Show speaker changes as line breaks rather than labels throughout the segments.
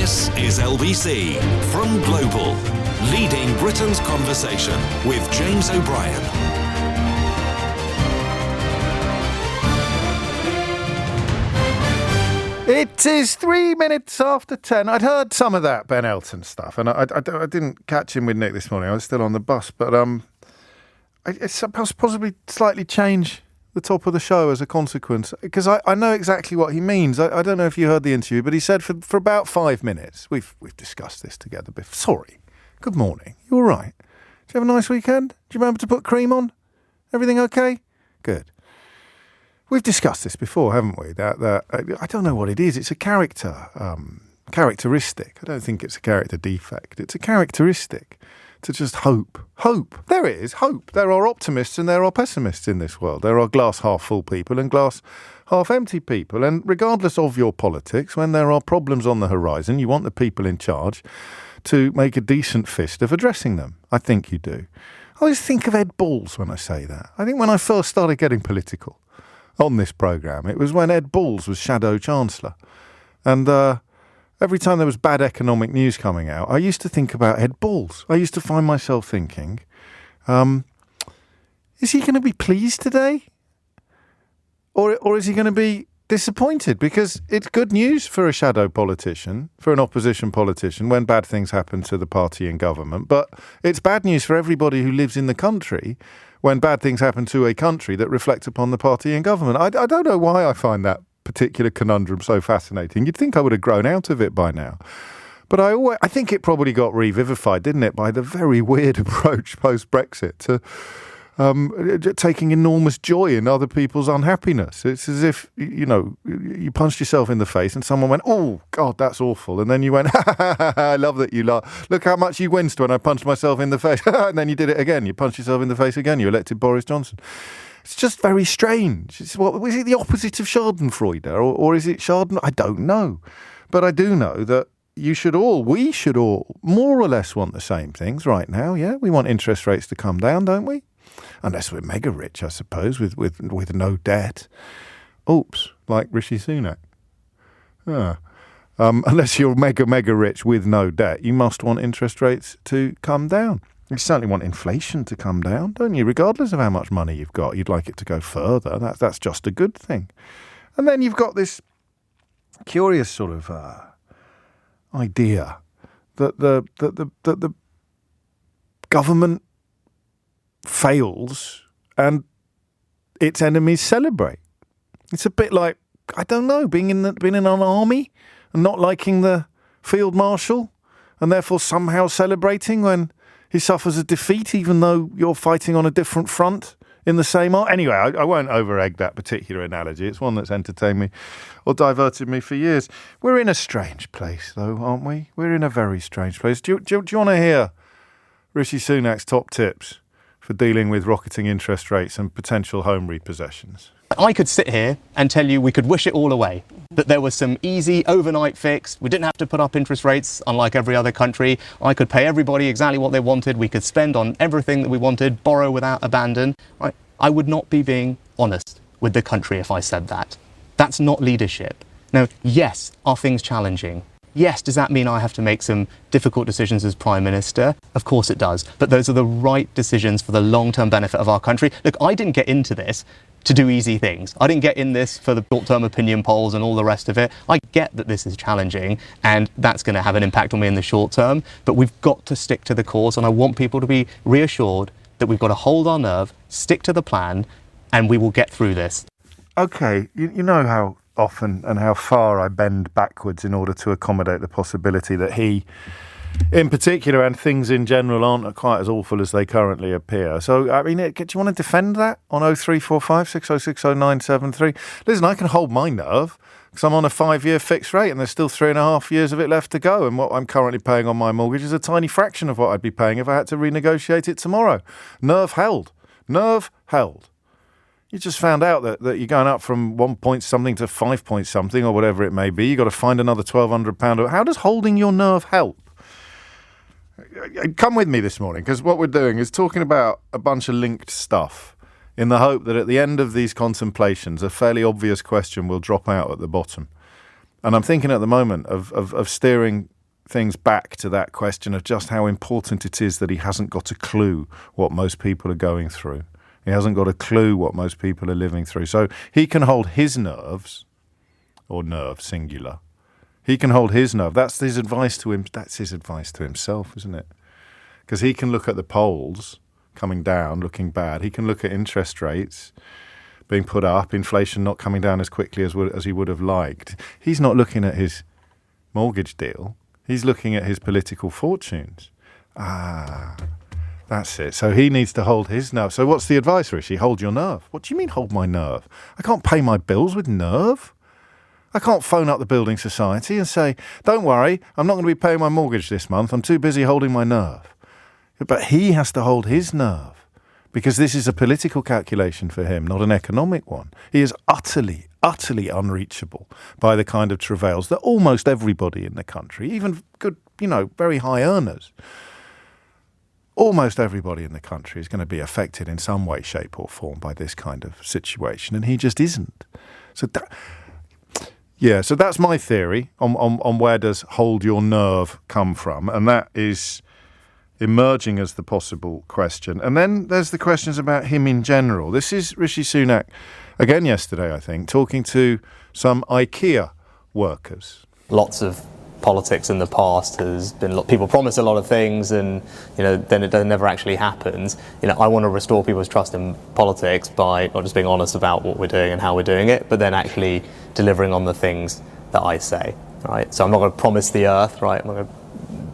This is LBC from Global, leading Britain's conversation with James O'Brien.
It is 3 minutes after 10. I'd heard some of that Ben Elton stuff, and I didn't catch him with Nick this morning. I was still on the bus, but it's possibly slightly change the top of the show as a consequence, because I know exactly what he means. I don't know if you heard the interview, but he said for about 5 minutes, we've discussed this together before. Sorry, good morning. You all right? Did you have a nice weekend? Did you remember to put cream on? Everything okay? Good. We've discussed this before, haven't we? That I don't know what it is. It's a characteristic. I don't think it's a character defect. It's a characteristic to just hope. Hope. There it is, hope. There are optimists and there are pessimists in this world. There are glass half full people and glass half empty people. And regardless of your politics, when there are problems on the horizon, you want the people in charge to make a decent fist of addressing them. I think you do. I always think of Ed Balls when I say that. I think when I first started getting political on this programme, it was when Ed Balls was Shadow Chancellor. And every time there was bad economic news coming out, I used to think about Ed Balls. I used to find myself thinking, is he going to be pleased today? Or is he going to be disappointed? Because it's good news for a shadow politician, for an opposition politician, when bad things happen to the party in government. But it's bad news for everybody who lives in the country when bad things happen to a country that reflect upon the party in government. I don't know why I find that particular conundrum so fascinating. You'd think I would have grown out of it by now. But I think it probably got revivified, didn't it, by the very weird approach post-Brexit to taking enormous joy in other people's unhappiness. It's as if, you punched yourself in the face and someone went, oh, God, that's awful. And then you went, ha, ha, ha, ha, I love that you laugh. Look how much you winced when I punched myself in the face. And then you did it again. You punched yourself in the face again. You elected Boris Johnson. It's just very strange. Is it the opposite of Schadenfreude or is it Schaden? I don't know. But I do know that we should all more or less want the same things right now, yeah? We want interest rates to come down, don't we? Unless we're mega rich, I suppose, with no debt. Oops, like Rishi Sunak. Unless you're mega rich with no debt, you must want interest rates to come down. You certainly want inflation to come down, don't you? Regardless of how much money you've got, you'd like it to go further. That's just a good thing. And then you've got this curious sort of idea that the government fails and its enemies celebrate. It's a bit like, I don't know, being in an army and not liking the field marshal and therefore somehow celebrating when he suffers a defeat, even though you're fighting on a different front in the same army. Anyway, I won't over-egg that particular analogy. It's one that's entertained me or diverted me for years. We're in a strange place, though, aren't we? We're in a very strange place. Do you want to hear Rishi Sunak's top tips for dealing with rocketing interest rates and potential home repossessions?
I could sit here and tell you we could wish it all away, that there was some easy overnight fix. We didn't have to put up interest rates, unlike every other country. I could pay everybody exactly what they wanted. We could spend on everything that we wanted, borrow without abandon. I would not be being honest with the country if I said that. That's not leadership. Now, yes, are things challenging? Yes, does that mean I have to make some difficult decisions as Prime Minister? Of course it does. But those are the right decisions for the long-term benefit of our country. Look, I didn't get into this to do easy things. I didn't get in this for the short-term opinion polls and all the rest of it. I get that this is challenging and that's going to have an impact on me in the short term, but we've got to stick to the course, and I want people to be reassured that we've got to hold our nerve, stick to the plan, and we will get through this.
Okay, you know how often and how far I bend backwards in order to accommodate the possibility that he, in particular, and things in general aren't quite as awful as they currently appear. So, I mean, do you want to defend that on 0345 606 0973? Listen, I can hold my nerve because I'm on a 5-year fixed rate and there's still 3.5 years of it left to go. And what I'm currently paying on my mortgage is a tiny fraction of what I'd be paying if I had to renegotiate it tomorrow. Nerve held. Nerve held. You just found out that you're going up from 1 point something to 5 point something or whatever it may be. You've got to find another £1,200. How does holding your nerve help? Come with me this morning, because what we're doing is talking about a bunch of linked stuff in the hope that at the end of these contemplations, a fairly obvious question will drop out at the bottom. And I'm thinking at the moment of steering things back to that question of just how important it is that he hasn't got a clue what most people are going through. He hasn't got a clue what most people are living through. So he can hold his nerves, or nerve, singular. He can hold his nerve. That's his advice to him. That's his advice to himself, isn't it? Because he can look at the polls coming down, looking bad. He can look at interest rates being put up, inflation not coming down as quickly as he would have liked. He's not looking at his mortgage deal. He's looking at his political fortunes. That's it. So he needs to hold his nerve. So what's the advice, Rishi? Hold your nerve. What do you mean hold my nerve? I can't pay my bills with nerve. I can't phone up the building society and say, don't worry, I'm not going to be paying my mortgage this month. I'm too busy holding my nerve. But he has to hold his nerve because this is a political calculation for him, not an economic one. He is utterly unreachable by the kind of travails that almost everybody in the country, even good, very high earners, almost everybody in the country is going to be affected in some way, shape or form by this kind of situation, and he just isn't. So that's my theory on where does hold your nerve come from, and that is emerging as the possible question. And then there's the questions about him in general. This is Rishi Sunak, again yesterday, I think, talking to some IKEA workers.
Lots of politics in the past has been, people promise a lot of things and, then it never actually happens. I want to restore people's trust in politics by not just being honest about what we're doing and how we're doing it, but then actually delivering on the things that I say, right? So I'm not going to promise the earth, right? I'm not going to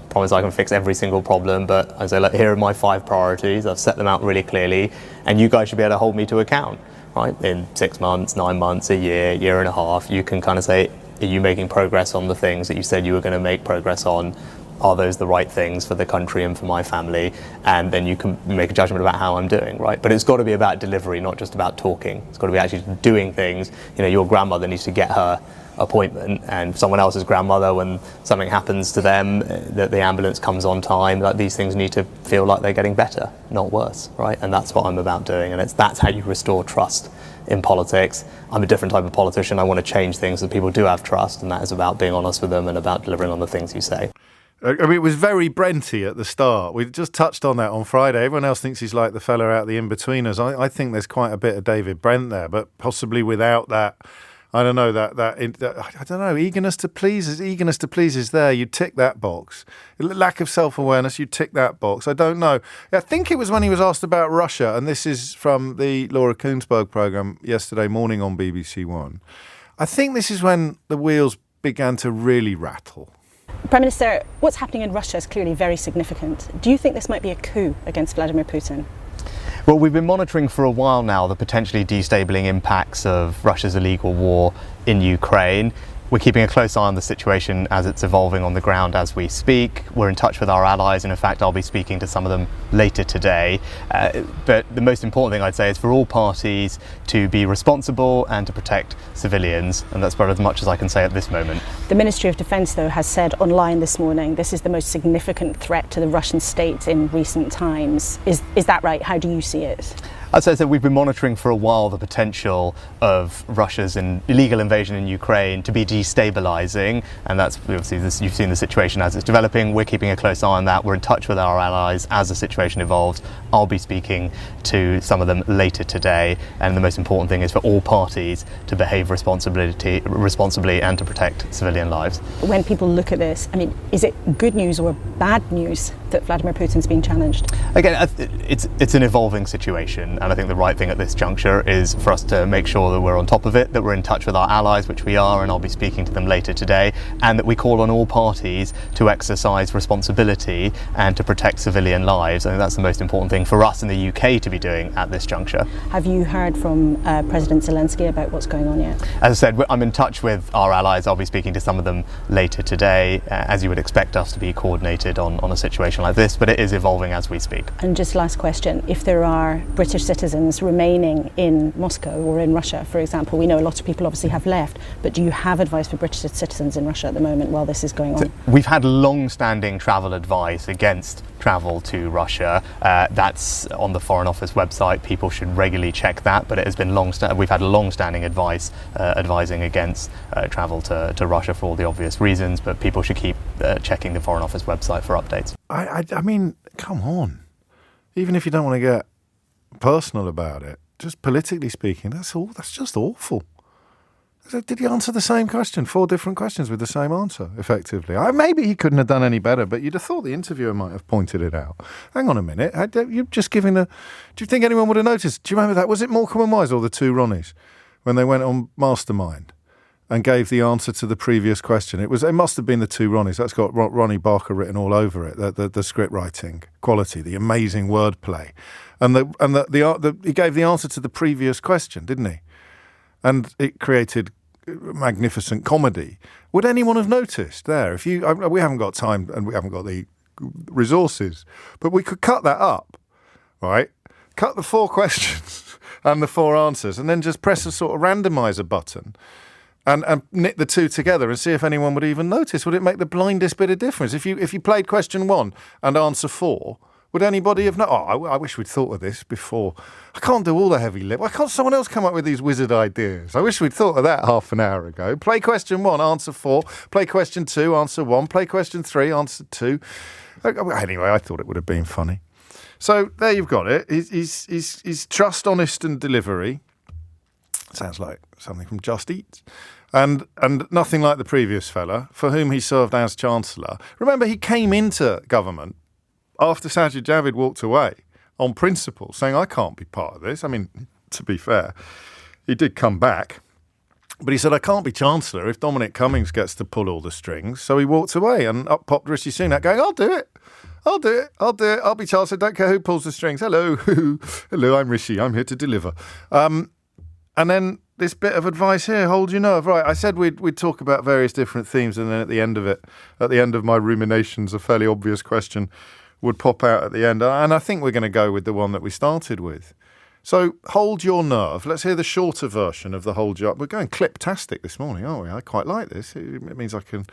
promise I can fix every single problem, but I say, look, here are my 5 priorities. I've set them out really clearly, and you guys should be able to hold me to account, right? In 6 months, 9 months, a year and a half, you can kind of say, are you making progress on the things that you said you were going to make progress on? Are those the right things for the country and for my family? And then you can make a judgment about how I'm doing, right? But it's got to be about delivery, not just about talking. It's got to be actually doing things. Your grandmother needs to get her appointment, and someone else's grandmother, when something happens to them, that the ambulance comes on time. Like, these things need to feel like they're getting better, not worse, right? And that's what I'm about doing, and that's how you restore trust in politics. I'm a different type of politician. I want to change things so people do have trust, and that is about being honest with them and about delivering on the things you say.
I mean, it was very Brenty at the start. We just touched on that on Friday. Everyone else thinks he's like the fella out the In-Betweeners. I think there's quite a bit of David Brent there, but possibly without that. I don't know, I don't know, eagerness to please is there. You tick that box. Lack of self-awareness, you tick that box. I don't know. I think it was when he was asked about Russia, and this is from the Laura Kuenssberg programme yesterday morning on BBC One. I think this is when the wheels began to really rattle.
Prime Minister, what's happening in Russia is clearly very significant. Do you think this might be a coup against Vladimir Putin?
Well, we've been monitoring for a while now the potentially destabilising impacts of Russia's illegal war in Ukraine. We're keeping a close eye on the situation as it's evolving on the ground as we speak. We're in touch with our allies, and in fact I'll be speaking to some of them later today. But the most important thing I'd say is for all parties to be responsible and to protect civilians, and that's about as much as I can say at this moment.
The Ministry of Defence, though, has said online this morning this is the most significant threat to the Russian state in recent times. Is that right? How do you see it?
I'd say that we've been monitoring for a while the potential of Russia's illegal invasion in Ukraine to be destabilising, and that's obviously you've seen the situation as it's developing. We're keeping a close eye on that. We're in touch with our allies as the situation evolves. I'll be speaking to some of them later today, and the most important thing is for all parties to behave responsibly and to protect civilian lives.
When people look at this, I mean, is it good news or bad news that Vladimir Putin's being challenged?
Again, it's an evolving situation, and I think the right thing at this juncture is for us to make sure that we're on top of it, that we're in touch with our allies, which we are, and I'll be speaking to them later today, and that we call on all parties to exercise responsibility and to protect civilian lives. I think that's the most important thing for us in the UK to be doing at this juncture.
Have you heard from President Zelensky about what's going on yet?
As I said, I'm in touch with our allies. I'll be speaking to some of them later today, as you would expect us to be coordinated on a situation situation like this, but it is evolving as we speak.
And just last question, if there are British citizens remaining in Moscow or in Russia, for example, we know a lot of people obviously have left, but do you have advice for British citizens in Russia at the moment while this is going on?
We've had long-standing travel advice against travel to Russia. That's on the Foreign Office website. People should regularly check that, but it has been we've had long-standing advice advising against travel to Russia for all the obvious reasons, but people should keep checking the Foreign Office website for updates.
I mean, come on. Even if you don't want to get personal about it, just politically speaking, that's just awful. Did he answer the same question? 4 different questions with the same answer, effectively. Maybe he couldn't have done any better, but you'd have thought the interviewer might have pointed it out. Hang on a minute. You're just giving do you think anyone would have noticed? Do you remember that? Was it Morecambe and Wise or the 2 Ronnies when they went on Mastermind and gave the answer to the previous question? It must have been the 2 Ronnies. That's got Ronnie Barker written all over it. The script writing quality, the amazing wordplay, and he gave the answer to the previous question, didn't he? And it created magnificent comedy. Would anyone have noticed there? We haven't got time and we haven't got the resources, but we could cut that up, right? Cut the 4 questions and the 4 answers, and then just press a sort of randomizer button and knit the 2 together and see if anyone would even notice. Would it make the blindest bit of difference? If you played question 1 and answer 4, would anybody have I wish we'd thought of this before. I can't do all the heavy lift. Why can't someone else come up with these wizard ideas? I wish we'd thought of that half an hour ago. Play question 1, answer 4. Play question 2, answer 1. Play question 3, answer 2. Anyway, I thought it would have been funny. So there you've got it. He's trust, honest and delivery. Sounds like something from Just Eat. And nothing like the previous fella, for whom he served as Chancellor. Remember, he came into government after Sajid Javid walked away on principle, saying, I can't be part of this. I mean, to be fair, he did come back, but he said, I can't be Chancellor if Dominic Cummings gets to pull all the strings. So he walked away, and up popped Rishi Sunak going, I'll do it. I'll be Chancellor. Don't care who pulls the strings. Hello. Hello, I'm Rishi. I'm here to deliver. And then this bit of advice here, hold your nerve. Right, I said we'd talk about various different themes, and then at the end of my ruminations, a fairly obvious question would pop out at the end. And I think we're going to go with the one that we started with. So hold your nerve. Let's hear the shorter version of the hold your... We're going clip-tastic this morning, aren't we? I quite like this. It means I can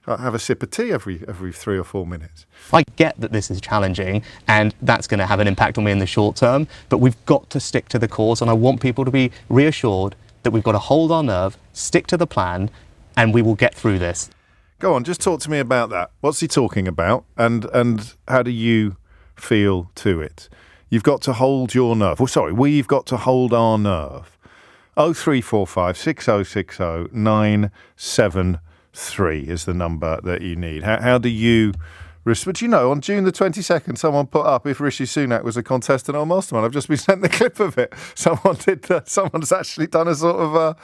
have a sip of tea every 3 or 4 minutes.
I get that this is challenging and that's going to have an impact on me in the short term, but we've got to stick to the course, and I want people to be reassured that we've got to hold our nerve, stick to the plan, and we will get through this.
Go on, just talk to me about that. What's he talking about, and how do you feel to it? You've got to hold your nerve. We've got to hold our nerve. 0345 6060 973 is the number that you need. How do you... But you know, on June the 22nd, someone put up if Rishi Sunak was a contestant on Mastermind. I've just been sent the clip of it. Someone's actually done a sort of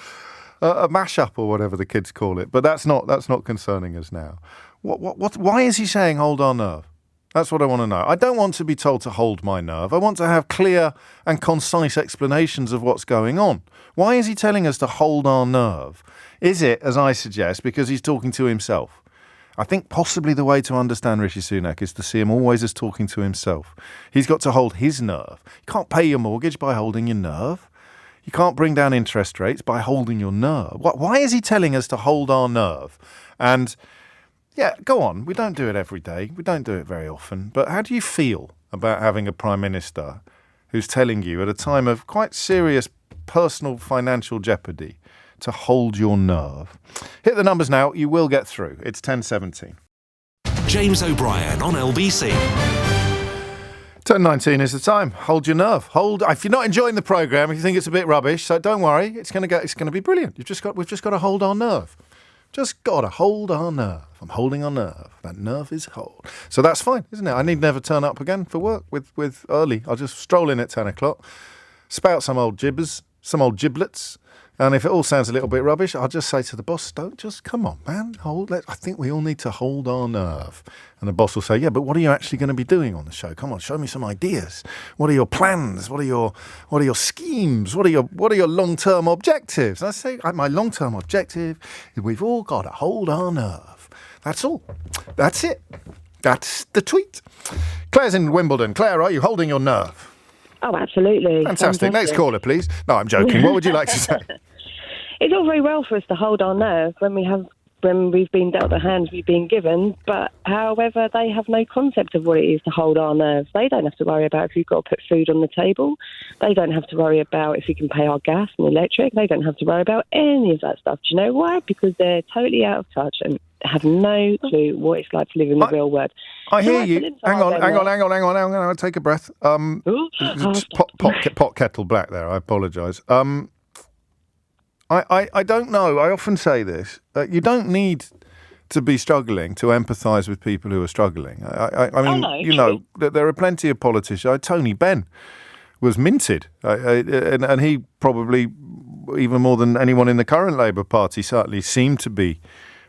a mashup or whatever the kids call it. But that's not concerning us now. Why is he saying hold our nerve? That's what I want to know. I don't want to be told to hold my nerve. I want to have clear and concise explanations of what's going on. Why is he telling us to hold our nerve? Is it, as I suggest, because he's talking to himself? I think possibly the way to understand Rishi Sunak is to see him always as talking to himself. He's got to hold his nerve. You can't pay your mortgage by holding your nerve. You can't bring down interest rates by holding your nerve. Why is he telling us to hold our nerve? And yeah, go on. We don't do it every day. We don't do it very often. But how do you feel about having a Prime Minister who's telling you at a time of quite serious personal financial jeopardy to hold your nerve? Hit the numbers now. You will get through. It's 10:17.
James O'Brien on LBC.
10:19 is the time. Hold your nerve. If you're not enjoying the programme, if you think it's a bit rubbish, so don't worry. It's going to be brilliant. We've just got to hold our nerve. Just got to hold our nerve. I'm holding our nerve. That nerve is hold. So that's fine, isn't it? I need never turn up again for work with early. I'll just stroll in at 10 o'clock, spout some old gibbers, some old giblets, and if it all sounds a little bit rubbish, I'll just say to the boss, come on, man, I think we all need to hold our nerve. And the boss will say, yeah, but what are you actually going to be doing on the show? Come on, show me some ideas. What are your plans? What are your schemes? What are your long-term objectives? And I say, my long-term objective is we've all got to hold our nerve. That's all. That's it. That's the tweet. Claire's in Wimbledon. Claire, are you holding your nerve?
Oh, absolutely.
Fantastic. Next caller, please. No, I'm joking. What would you like to say?
It's all very well for us to hold our nerve when we've been dealt the hands we've been given, but however, they have no concept of what it is to hold our nerves. They don't have to worry about if we've got to put food on the table. They don't have to worry about if we can pay our gas and electric. They don't have to worry about any of that stuff. Do you know why? Because they're totally out of touch and have no clue what it's like to live in the real world.
I hear you. Hang on. I'll take a breath. Pot kettle black there. I apologise. I don't know. I often say this. You don't need to be struggling to empathise with people who are struggling. I mean, there are plenty of politicians. Tony Benn was minted, and he probably, even more than anyone in the current Labour Party, certainly seemed to be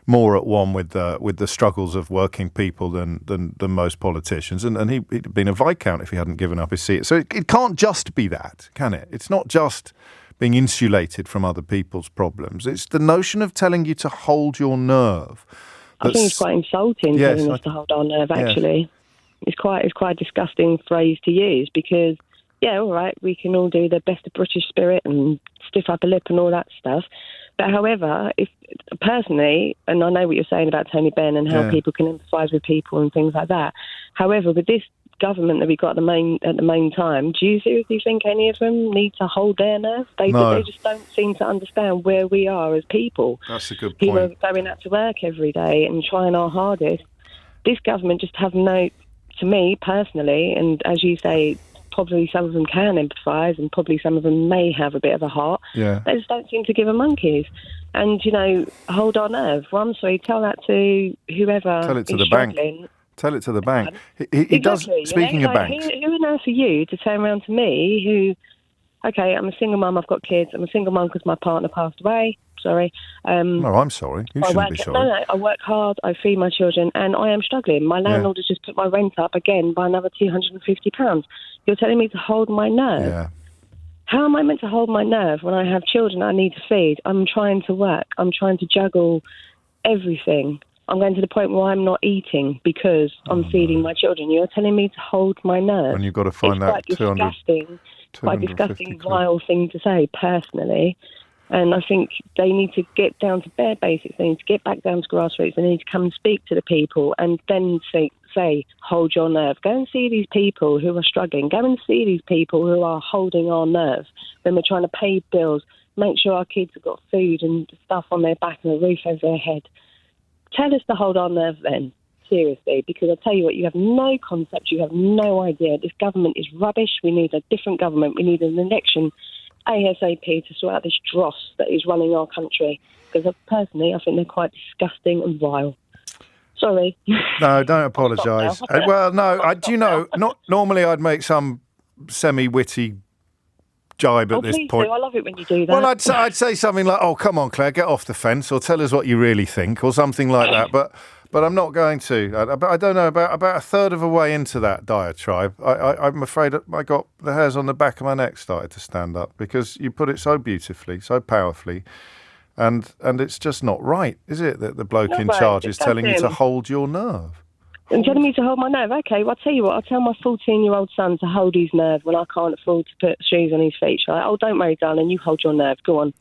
more at one with the struggles of working people than most politicians. And he'd have been a Viscount if he hadn't given up his seat. So it can't just be that, can it? It's not just being insulated from other people's problems. It's the notion of telling you to hold your nerve.
I think it's quite insulting telling us to hold our nerve, actually. It's quite a disgusting phrase to use because, yeah, all right, we can all do the best of British spirit and stiff upper lip and all that stuff. But however, if personally, and I know what you're saying about Tony Benn and how people can empathise with people and things like that. However, with this government that we've got at the main time, do you seriously think any of them need to hold their nerve? They just don't seem to understand where we are as people.
That's a good point.
People are going out to work every day and trying our hardest. This government just have no, to me personally, and as you say, probably some of them can empathise and probably some of them may have a bit of a heart.
Yeah.
They just don't seem to give a monkeys. And, hold our nerve. Well, I'm sorry, tell that to whoever
Tell it to
is
the
struggling.
bank. Tell it to the bank. He
Exactly,
does, speaking of banks.
Who on earth are you to turn around to me who, okay, I'm a single mum, I've got kids, I'm a single mum because my partner passed away, sorry.
No, I'm sorry. You shouldn't be sorry.
No, I work hard, I feed my children, and I am struggling. My landlord has just put my rent up again by another £250. You're telling me to hold my nerve?
Yeah.
How am I meant to hold my nerve when I have children I need to feed? I'm trying to work. I'm trying to juggle everything. I'm going to the point where I'm not eating because I'm feeding my children. You're telling me to hold my nerve.
And you've got to find that
quite disgusting, vile thing to say, personally. And I think they need to get down to bare basics. They need to get back down to grassroots. They need to come and speak to the people and then say, hold your nerve. Go and see these people who are struggling. Go and see these people who are holding our nerve when we're trying to pay bills, make sure our kids have got food and stuff on their back and a roof over their head. Tell us to hold our nerve then, seriously, because I tell you what, you have no concept, you have no idea. This government is rubbish. We need a different government. We need an election ASAP to sort out this dross that is running our country. Because personally, I think they're quite disgusting and vile. Sorry.
No, don't apologise. Well, no, do you know, not normally I'd make some semi-witty jibe at this point.
I love it when you do that.
Well, I'd say something like, "Oh, come on, Claire, get off the fence," or "Tell us what you really think," or something like that. But I'm not going to. I don't know, about a third of a way into that diatribe, I'm afraid I got the hairs on the back of my neck started to stand up because you put it so beautifully, so powerfully, and it's just not right, is it? That the bloke in charge is telling you to hold your nerve.
And telling me to hold my nerve. Okay, well, I'll tell you what, I'll tell my 14-year-old son to hold his nerve when I can't afford to put shoes on his feet. Like, oh, don't worry, darling, you hold your nerve. Go on.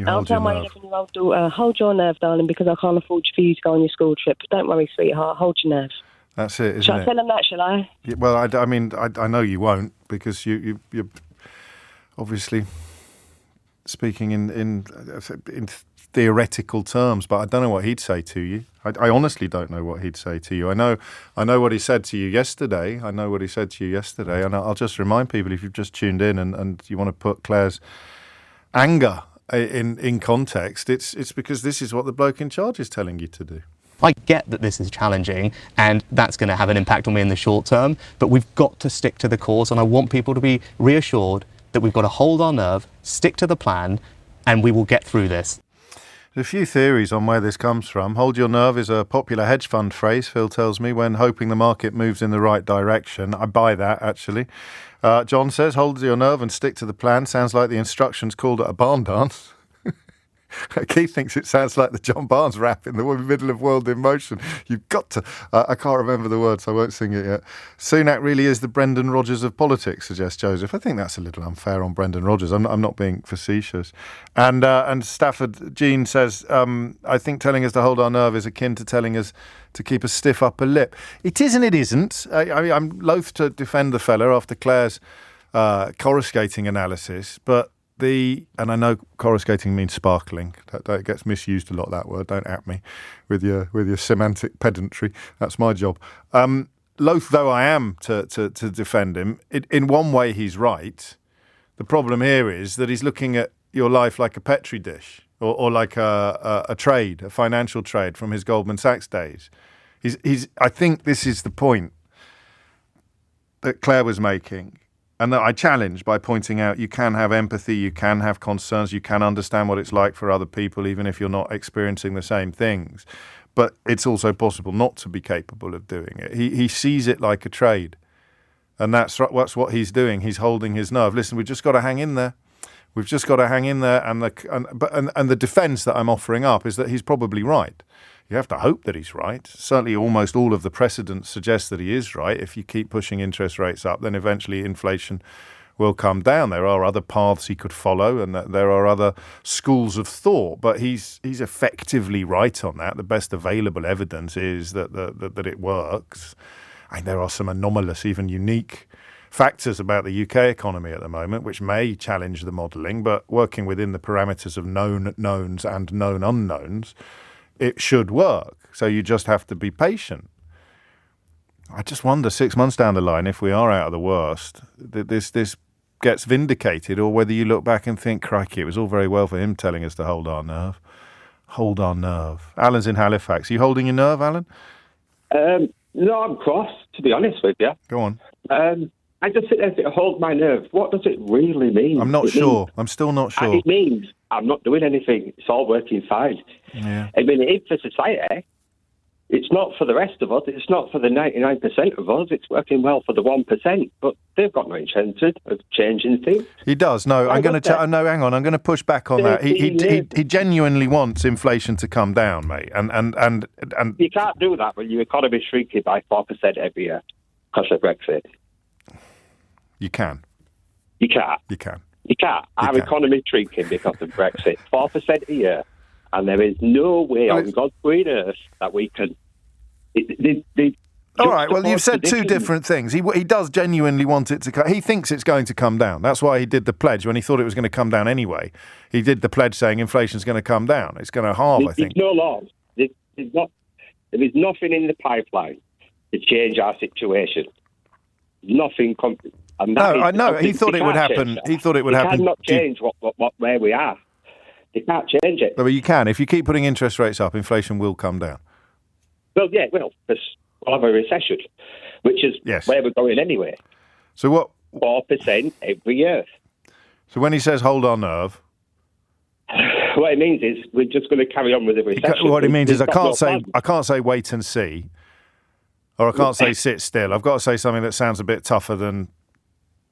I'll tell my 11-year-old daughter, hold your nerve, darling, because I can't afford for you to go on your school trip. But don't worry, sweetheart, hold your nerve.
That's it, isn't it?
Shall I tell them that, shall I?
Yeah, well, I mean, I know you won't because you're obviously speaking in theoretical terms, but I don't know what he'd say to you. I honestly don't know what he'd say to you. I know what he said to you yesterday. And I'll just remind people, if you've just tuned in and you want to put Claire's anger in context, it's because this is what the bloke in charge is telling you to do.
I get that this is challenging and that's going to have an impact on me in the short term, but we've got to stick to the course, and I want people to be reassured that we've got to hold our nerve, stick to the plan, and we will get through this.
There's a few theories on where this comes from. Hold your nerve is a popular hedge fund phrase, Phil tells me, when hoping the market moves in the right direction. I buy that, actually. John says, hold your nerve and stick to the plan. Sounds like the instructions called at a barn dance. Keith thinks it sounds like the John Barnes rap in the middle of World in Motion. You've got to... I can't remember the words, so I won't sing it yet. Sunak really is the Brendan Rodgers of politics, suggests Joseph. I think that's a little unfair on Brendan Rodgers. I'm not being facetious. And Stafford Jean says, I think telling us to hold our nerve is akin to telling us to keep a stiff upper lip. It is and it isn't. I'm loath to defend the fella after Claire's coruscating analysis, but and I know coruscating means sparkling. That gets misused a lot, that word. Don't at me with your semantic pedantry. That's my job. Loath though I am to defend him, in one way he's right. The problem here is that he's looking at your life like a Petri dish or like a trade, a financial trade from his Goldman Sachs days. I think this is the point that Claire was making. And that I challenge by pointing out you can have empathy, you can have concerns, you can understand what it's like for other people, even if you're not experiencing the same things. But it's also possible not to be capable of doing it. He sees it like a trade. And that's what he's doing. He's holding his nerve. Listen, we've just got to hang in there. We've just got to hang in there. And the defence that I'm offering up is that he's probably right. You have to hope that he's right. Certainly almost all of the precedents suggest that he is right. If you keep pushing interest rates up, then eventually inflation will come down. There are other paths he could follow and there are other schools of thought, but he's effectively right on that. The best available evidence is that it works. And there are some anomalous, even unique factors about the UK economy at the moment, which may challenge the modelling, but working within the parameters of known knowns and known unknowns, it should work. So you just have to be patient. I just wonder 6 months down the line, if we are out of the worst, that this gets vindicated, or whether you look back and think, crikey, it was all very well for him telling us to hold our nerve. Hold our nerve. Alan's in Halifax. Are you holding your nerve, Alan?
No, I'm cross, to be honest with you.
Go on.
I just sit there and think, hold my nerve. What does it really mean?
I'm not sure. I'm still not sure.
It means I'm not doing anything. It's all working fine.
Yeah.
I mean, it's for society. It's not for the rest of us. It's not for the 99% of us. It's working well for the 1%. But they've got no intention of changing things.
He does. No, I'm going to tell. No, hang on. I'm going to push back on that. He genuinely wants inflation to come down, mate. And
you can't do that when your economy's shrinking by 4% every year because of Brexit.
You can.
You can't.
You can.
You can't. Our economy's shrinking because of Brexit. 4% a year. And there is no way on God's green earth that we can...
All right, well, you've said two different things. He does genuinely want it to come... He thinks it's going to come down. That's why he did the pledge when he thought it was going to come down anyway. He did the pledge saying inflation's going to come down. It's going to halve, I think.
There's no laws. There is nothing in the pipeline to change our situation. Nothing...
I know. He thought it would happen. He thought it would happen.
They cannot change where we are. They can't change it.
But you can. If you keep putting interest rates up, inflation will come down.
Well, yeah, because we'll have a recession, which is where we're going anyway.
So what?
4% every year.
So when he says hold our nerve...
What it means is we're just going to carry on with the recession.
What it means is I can't say wait and see, or I can't say sit still. I've got to say something that sounds a bit tougher than...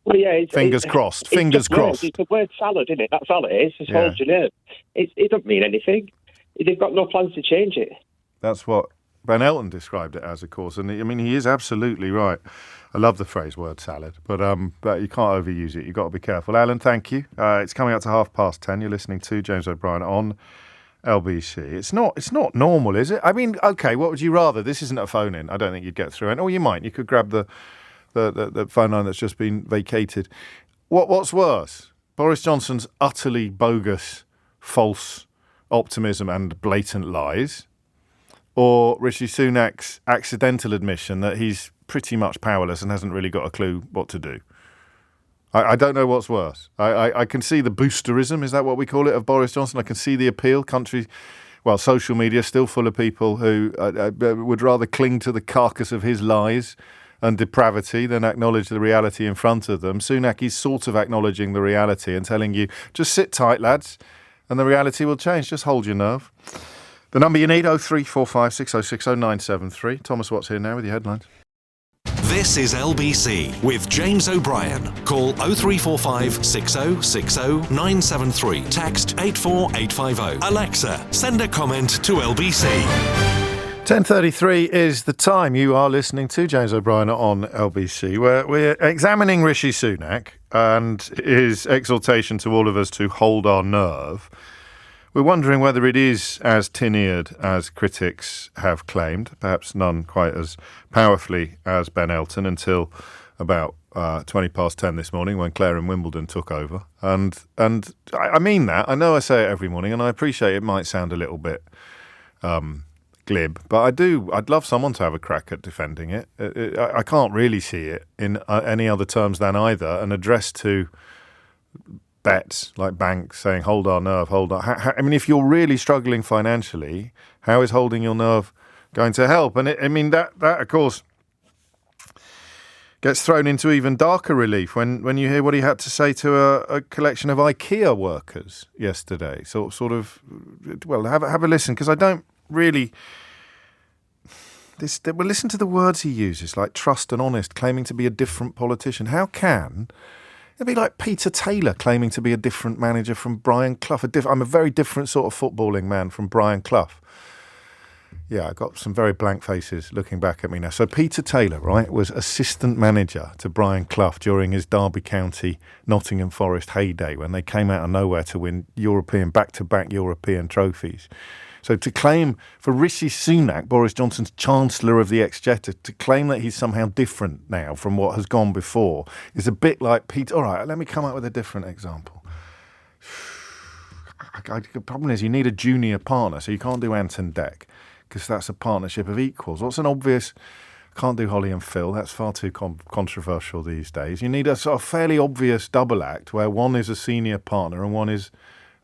Well, yeah,
fingers crossed. Fingers crossed.
It's a word salad, isn't it? That's all it is. It's hold your nerve. It doesn't mean anything. They've got no plans to change it.
That's what Ben Elton described it as, of course. And I mean, he is absolutely right. I love the phrase word salad, but you can't overuse it. You've got to be careful. Alan, thank you. It's coming up to 10:30. You're listening to James O'Brien on LBC. It's not normal, is it? I mean, okay, what would you rather? This isn't a phone-in. I don't think you'd get through it. Or you might. You could grab the phone line that's just been vacated. What's worse? Boris Johnson's utterly bogus, false optimism and blatant lies, or Rishi Sunak's accidental admission that he's pretty much powerless and hasn't really got a clue what to do? I don't know what's worse. I can see the boosterism, is that what we call it, of Boris Johnson? I can see the appeal. Social media still full of people who would rather cling to the carcass of his lies and depravity than acknowledge the reality in front of them. Sunak is sort of acknowledging the reality and telling you, just sit tight, lads, and the reality will change. Just hold your nerve. The number you need, 0345 6060 973. Thomas Watts here now with your headlines.
This is LBC with James O'Brien. Call 0345 6060 973. Text 84850. Alexa, send a comment to LBC.
10:33 is the time. You are listening to James O'Brien on LBC, where we're examining Rishi Sunak and his exhortation to all of us to hold our nerve. We're wondering whether it is as tin-eared as critics have claimed, perhaps none quite as powerfully as Ben Elton, until about 20 past 10 this morning when Claire in Wimbledon took over. And I mean that. I know I say it every morning, and I appreciate it might sound a little bit glib, but I'd love someone to have a crack at defending it. I can't really see it in any other terms than either an address to bets like banks saying, hold our nerve, hold our... I mean, if you're really struggling financially, how is holding your nerve going to help? And that of course gets thrown into even darker relief when you hear what he had to say to a collection of IKEA workers yesterday. So sort of, well, have a listen, because I don't really... Well, listen to the words he uses, like trust and honest, claiming to be a different politician. How can... It'd be like Peter Taylor claiming to be a different manager from Brian Clough. I'm a very different sort of footballing man from Brian Clough. Yeah, I got some very blank faces looking back at me now. So Peter Taylor, right, was assistant manager to Brian Clough during his Derby County, Nottingham Forest heyday when they came out of nowhere to win back-to-back European trophies. So to claim for Rishi Sunak, Boris Johnson's Chancellor of the Exchequer, to claim that he's somehow different now from what has gone before is a bit like Peter. All right, let me come up with a different example. The problem is you need a junior partner, so you can't do Ant and Dec because that's a partnership of equals. What's an obvious... Can't do Holly and Phil. That's far too controversial these days. You need a sort of fairly obvious double act where one is a senior partner and one is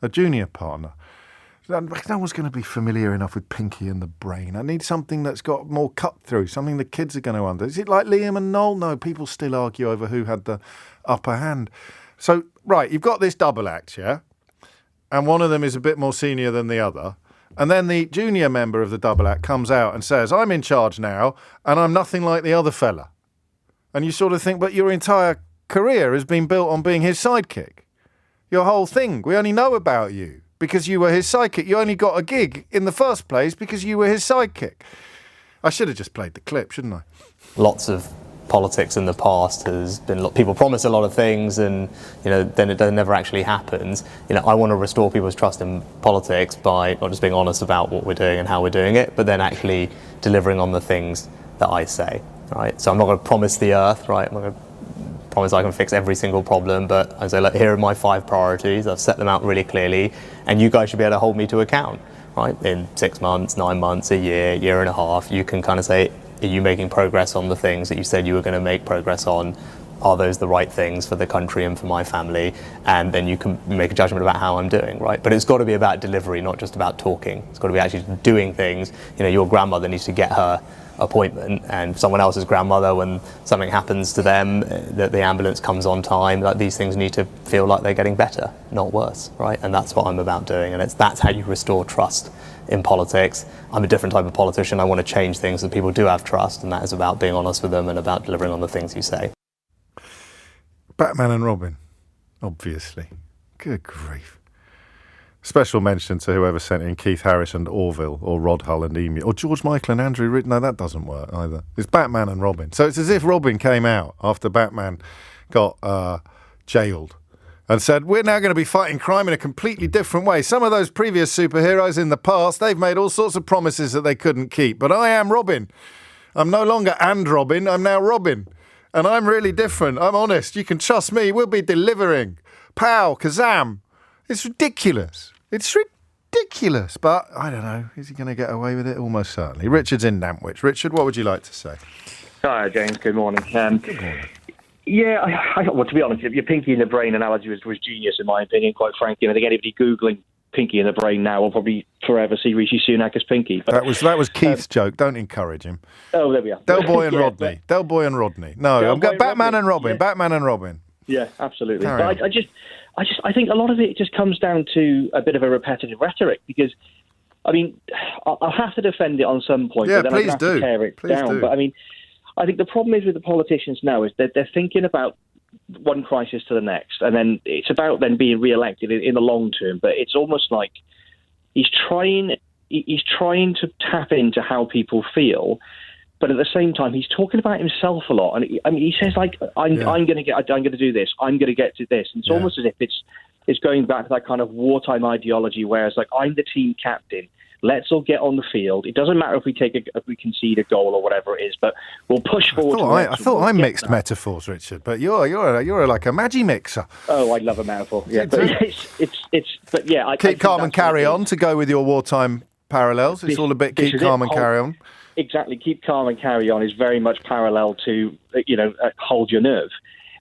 a junior partner. No one's going to be familiar enough with Pinky and the Brain. I need something that's got more cut through, something the kids are going to under. Is it like Liam and Noel? No, people still argue over who had the upper hand. So, right, you've got this double act, yeah? And one of them is a bit more senior than the other. And then the junior member of the double act comes out and says, I'm in charge now, and I'm nothing like the other fella. And you sort of think, but your entire career has been built on being his sidekick. Your whole thing. We only know about you because you were his sidekick. You only got a gig in the first place because you were his sidekick. I should have just played the clip, shouldn't I?
Lots of politics in the past has been, people promise a lot of things and then it never actually happens. I want to restore people's trust in politics by not just being honest about what we're doing and how we're doing it, but then actually delivering on the things that I say, right? So I'm not going to promise the earth, right? I'm not going to promise I can fix every single problem, but I say, look, here are my 5 priorities. I've set them out really clearly, and you guys should be able to hold me to account, right? In 6 months, 9 months, a year and a half, you can kind of say, are you making progress on the things that you said you were going to make progress on? Are those the right things for the country and for my family? And then you can make a judgment about how I'm doing, right? But it's got to be about delivery, not just about talking. It's got to be actually doing things. Your grandmother needs to get her appointment, and someone else's grandmother, when something happens to them, that the ambulance comes on time, like these things need to feel like they're getting better, not worse, right? And that's what I'm about doing, and that's how you restore trust in politics. I'm a different type of politician. I want to change things so people do have trust, and that is about being honest with them and about delivering on the things you say.
Batman and Robin, obviously. Good grief. Special mention to whoever sent in Keith Harris and Orville, or Rod Hull and Emu, or George Michael and Andrew Ridd. No, that doesn't work either. It's Batman and Robin. So it's as if Robin came out after Batman got jailed and said, we're now going to be fighting crime in a completely different way. Some of those previous superheroes in the past, they've made all sorts of promises that they couldn't keep. But I am Robin. I'm no longer and Robin. I'm now Robin. And I'm really different. I'm honest. You can trust me. We'll be delivering. Pow, kazam. It's ridiculous. It's ridiculous. But I don't know. Is he going to get away with it? Almost certainly. Richard's in Nantwich. Richard, what would you like to say?
Hi, James. Good morning.
Good morning.
Yeah, well, to be honest, your Pinky in the Brain analogy was genius, in my opinion, quite frankly. I think anybody Googling Pinky in the Brain now will probably forever see Rishi Sunak as Pinky. But,
that was Keith's joke. Don't encourage him.
Oh, there we are.
Del Boy and Rodney. Del Boy and Rodney. No, I'm going Batman and Robin. Yeah. Batman and Robin.
Yeah, absolutely. But I think a lot of it just comes down to a bit of a repetitive rhetoric, because, I mean, I'll have to defend it on some point.
Yeah,
but then
please
I have to tear it down.
Do.
But I mean, I think the problem is with the politicians now is that they're thinking about one crisis to the next, and then it's about then being re-elected in the long term. But it's almost like he's trying to tap into how people feel, but at the same time he's talking about himself a lot. And he says like, I'm going to do this, I'm going to get to this, and it's almost as if it's going back to that kind of wartime ideology, where it's like, I'm the team captain. Let's all get on the field. It doesn't matter if we concede a goal or whatever it is, but we'll push forward.
I thought I mixed metaphors, Richard, but you're like a magi mixer.
Oh, I love a metaphor. Yeah, but but yeah,
keep calm and carry on. To go with your wartime parallels, it's all a bit keep calm and carry on.
Exactly, keep calm and carry on is very much parallel to hold your nerve.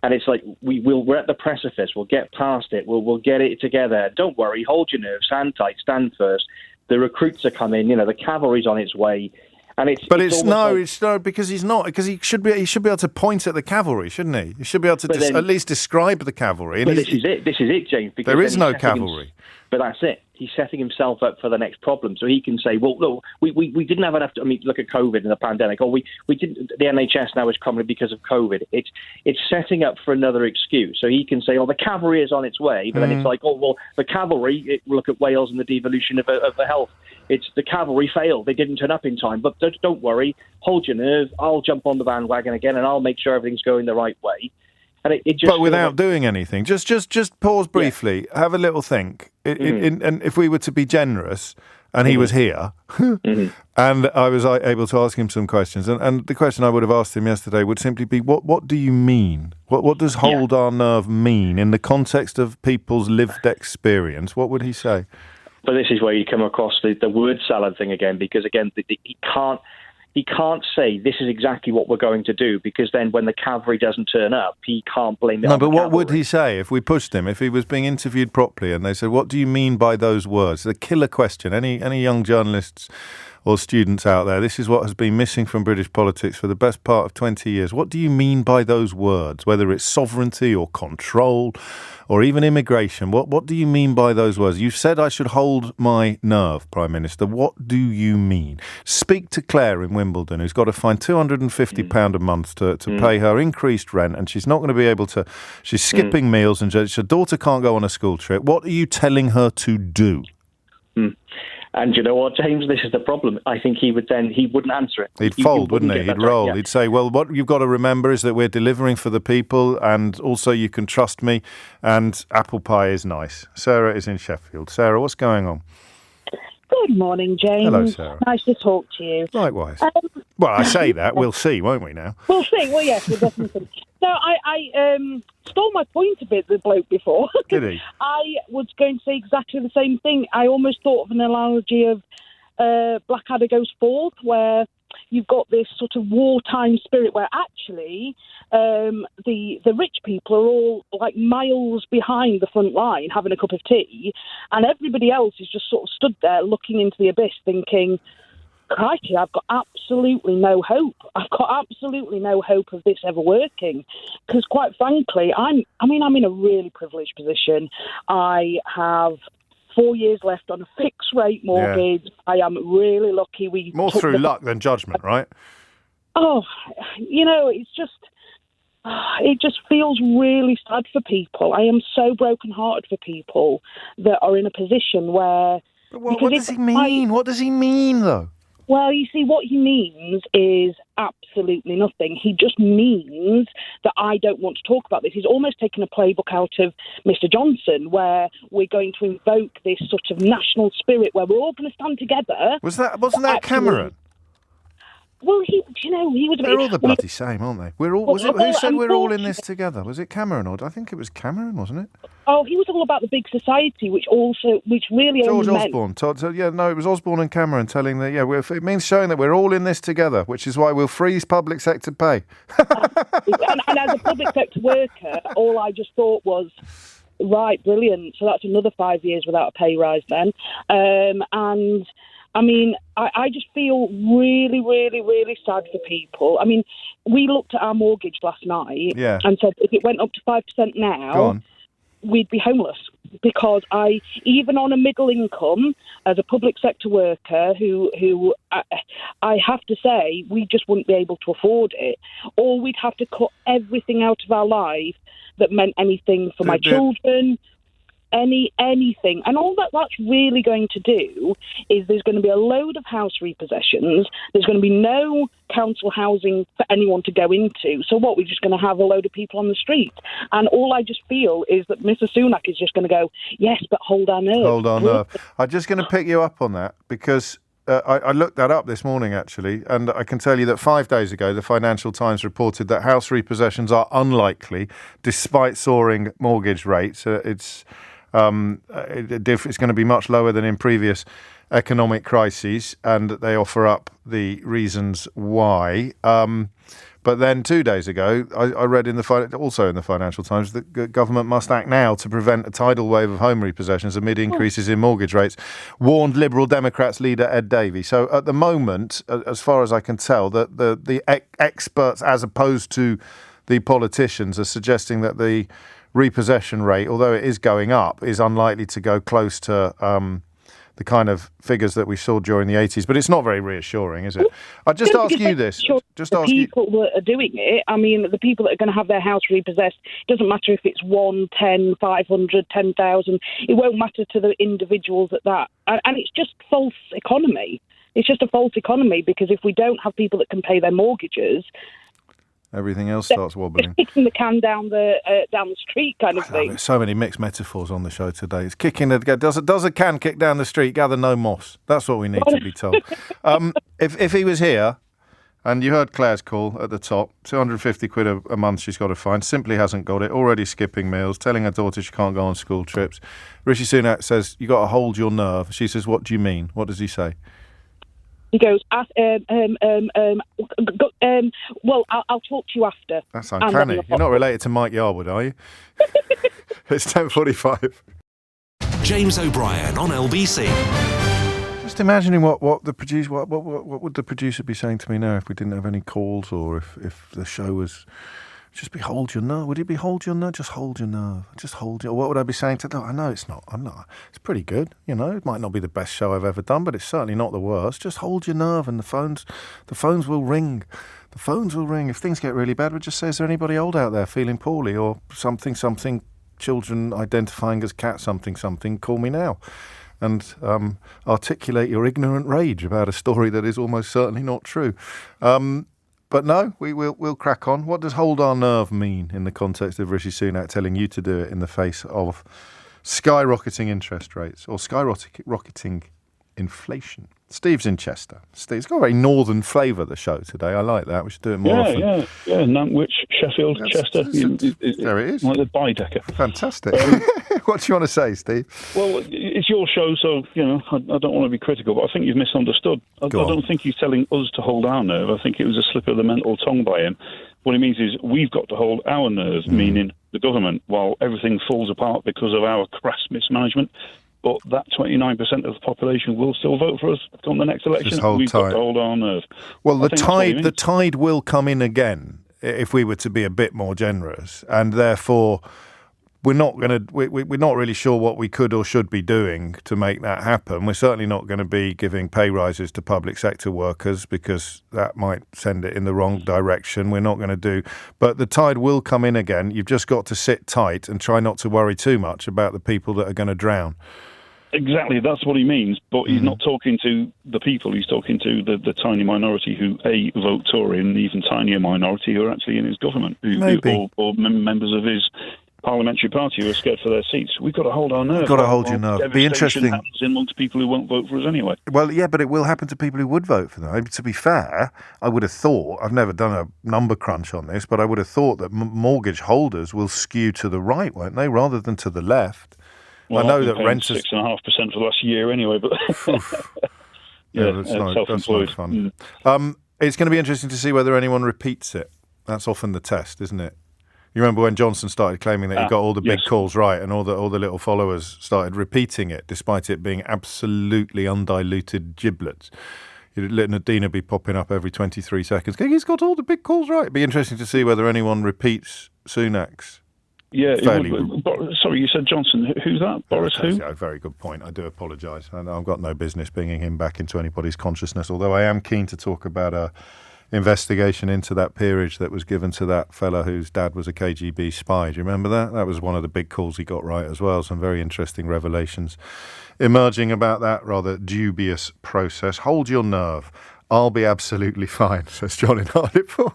And it's like we're at the precipice. We'll get past it. We'll get it together. Don't worry. Hold your nerve. Stand tight. Stand first. The recruits are coming. The cavalry's on its way. And it's no, because he's not. Because he should be able to point at the cavalry, shouldn't he? He should be able to at least describe the cavalry. And this is it, James. Because
there is no cavalry.
But that's it. He's setting himself up for the next problem, so he can say, "Well, no, we didn't have enough." Look at COVID and the pandemic. Or we didn't. The NHS now is crumbling because of COVID. It's setting up for another excuse, so he can say, "Oh, the cavalry is on its way." But then it's like, "Oh, well, the cavalry." Look at Wales and the devolution of the health. It's the cavalry failed. They didn't turn up in time. But don't worry. Hold your nerve. I'll jump on the bandwagon again, and I'll make sure everything's going the right way. And
but without doing anything. Just pause briefly. Yeah. Have a little think. And if we were to be generous, and he was here, and I was able to ask him some questions, and the question I would have asked him yesterday would simply be, what do you mean? What does hold our nerve mean in the context of people's lived experience? What would he say?
But this is where you come across the word salad thing again, because again, he can't say this is exactly what we're going to do, because then when the cavalry doesn't turn up, he can't blame it on the cavalry. No, but what
would he say if we pushed him, if he was being interviewed properly and they said, what do you mean by those words? The killer question. Any young journalists or students out there, this is what has been missing from British politics for the best part of 20 years. What do you mean by those words? Whether it's sovereignty or control or even immigration, what do you mean by those words? You've said I should hold my nerve, Prime Minister. What do you mean? Speak to Claire in Wimbledon, who's got to find £250 a month to pay her increased rent, and she's not going to be able to, she's skipping meals, and her daughter can't go on a school trip. What are you telling her to do?
And you know what, James? This is the problem. I think he wouldn't answer it.
He'd fold, wouldn't he? He'd roll. He'd say, well, what you've got to remember is that we're delivering for the people, and also you can trust me, and apple pie is nice. Sarah is in Sheffield. Sarah, what's going on?
Good morning, James.
Hello, Sarah.
Nice to talk to you.
Likewise. Well, I say that. We'll see, won't we now?
We'll see. Well, yes, we'll definitely. So I stole my point a bit, the bloke before.
Did he?
I was going to say exactly the same thing. I almost thought of an analogy of Blackadder Goes Forth, where you've got this sort of wartime spirit where actually the rich people are all like miles behind the front line having a cup of tea, and everybody else is just sort of stood there looking into the abyss thinking, crikey, I've got absolutely no hope. I've got absolutely no hope of this ever working. Because quite frankly, I'm in a really privileged position. I have 4 years left on a fixed rate mortgage. Yeah. I am really lucky.
More through luck than judgment, right?
Oh, it's just, it just feels really sad for people. I am so brokenhearted for people that are in a position where...
But what does he mean? What does he mean, though?
Well, you see, what he means is absolutely nothing. He just means that I don't want to talk about this. He's almost taken a playbook out of Mr. Johnson, where we're going to invoke this sort of national spirit where we're all going to stand together.
Wasn't that Cameron?
Well, he was.
They're all the bloody same, aren't they? Who said we're all in this together? Was it Cameron, or I think it was Cameron, wasn't it?
Oh, he was all about the big society, which really
George
only
Osborne. It was Osborne and Cameron telling that. It means showing that we're all in this together, which is why we'll freeze public sector pay.
and as a public sector worker, all I just thought was, right, brilliant. So that's another 5 years without a pay rise then, and. I mean, I just feel really, really, really sad for people. I mean, we looked at our mortgage last night and said if it went up to 5% now, we'd be homeless. because even on a middle income, as a public sector worker, who I have to say, we just wouldn't be able to afford it, or we'd have to cut everything out of our life that meant anything for my children. Anything. And all that's really going to do is there's going to be a load of house repossessions. There's going to be no council housing for anyone to go into. So what, we're just going to have a load of people on the street. And all I just feel is that Mr. Sunak is just going to go, yes, but hold our nerve.
Hold our nerve. I'm just going to pick you up on that because I looked that up this morning, actually, and I can tell you that 5 days ago, the Financial Times reported that house repossessions are unlikely, despite soaring mortgage rates. It's going to be much lower than in previous economic crises, and they offer up the reasons why. But then 2 days ago, I read also in the Financial Times that the government must act now to prevent a tidal wave of home repossessions amid increases in mortgage rates, warned Liberal Democrats leader Ed Davey. So at the moment, as far as I can tell, the experts, as opposed to the politicians, are suggesting that the repossession rate, although it is going up, is unlikely to go close to the kind of figures that we saw during the 80s. But it's not very reassuring, is it? I'll just ask you this.
People that are doing it, I mean, the people that are going to have their house repossessed, it doesn't matter if it's 1, 10, 500, 10,000. It won't matter to the individuals at that. And it's just false economy. It's just a false economy, because if we don't have people that can pay their mortgages,
everything else starts wobbling.
It's kicking the can down the street kind of thing.
There's so many mixed metaphors on the show today. It's kicking does a can kick down the street, gather no moss. That's what we need to be told. If he was here, and you heard Claire's call at the top, 250 quid a month she's got to find, simply hasn't got it, already skipping meals, telling her daughter she can't go on school trips. Rishi Sunak says, you got to hold your nerve. She says, what do you mean? What does he say?
He goes, well, I'll talk to you after.
That's uncanny. You're not related to Mike Yarwood, are you? It's 10:45.
James O'Brien on LBC.
Just imagining what would the producer be saying to me now if we didn't have any calls, or if the show was just be hold your nerve. Would it be hold your nerve? Just hold your nerve. Just hold your. What would I be saying to them? I know it's not. I'm not. It's pretty good. You know, it might not be the best show I've ever done, but it's certainly not the worst. Just hold your nerve, and the phones will ring. The phones will ring. If things get really bad, we'll just say, is there anybody old out there feeling poorly, or something, children identifying as cat something, call me now. And articulate your ignorant rage about a story that is almost certainly not true. But no, we'll crack on. What does hold our nerve mean in the context of Rishi Sunak telling you to do it in the face of skyrocketing interest rates or skyrocketing inflation? Steve's in Chester. Steve's got a very northern flavour, the show today. I like that. We should do it more often.
Yeah. Nantwich, Sheffield, Chester.
There it is.
Like the Baedeker.
Fantastic. What do you want to say, Steve?
Well, it's your show, so, I don't want to be critical, but I think you've misunderstood. I don't think he's telling us to hold our nerve. I think it was a slip of the mental tongue by him. What he means is we've got to hold our nerve, meaning the government, while everything falls apart because of our crass mismanagement. But that 29% of the population will still vote for us on the next election. We've got to hold our nerve.
Well, the tide will come in again if we were to be a bit more generous, and therefore we're not really sure what we could or should be doing to make that happen. We're certainly not going to be giving pay rises to public sector workers because that might send it in the wrong direction. We're not going to do, but the tide will come in again. You've just got to sit tight and try not to worry too much about the people that are going to drown.
Exactly, that's what he means, but he's not talking to the people, he's talking to the tiny minority who, vote Tory, and even tinier minority who are actually in his government, or members of his parliamentary party who are scared for their seats. We've got to hold our nerve.
We've got to hold your nerve. It'd be interesting.
Happens amongst people who won't vote for us anyway.
Well, yeah, but it will happen to people who would vote for them. To be fair, I would have thought, I've never done a number crunch on this, but I would have thought that mortgage holders will skew to the right, won't they, rather than to the left.
Well,
I know that renters
6.5% for the last year anyway, but
that's not fun. It's going to be interesting to see whether anyone repeats it. That's often the test, isn't it? You remember when Johnson started claiming that he got all the big calls right, and all the little followers started repeating it, despite it being absolutely undiluted giblets. You'd let Nadina be popping up every 23 seconds. He's got all the big calls right. It'd be interesting to see whether anyone repeats Sunak's
Yeah,
fairly...
Sorry, you said Johnson. Who's that? Boris who?
Yeah, very good point. I do apologise. I've got no business bringing him back into anybody's consciousness, although I am keen to talk about a investigation into that peerage that was given to that fella whose dad was a KGB spy. Do you remember that? That was one of the big calls he got right as well. Some very interesting revelations emerging about that rather dubious process. Hold your nerve. I'll be absolutely fine, says John in Hartlepool.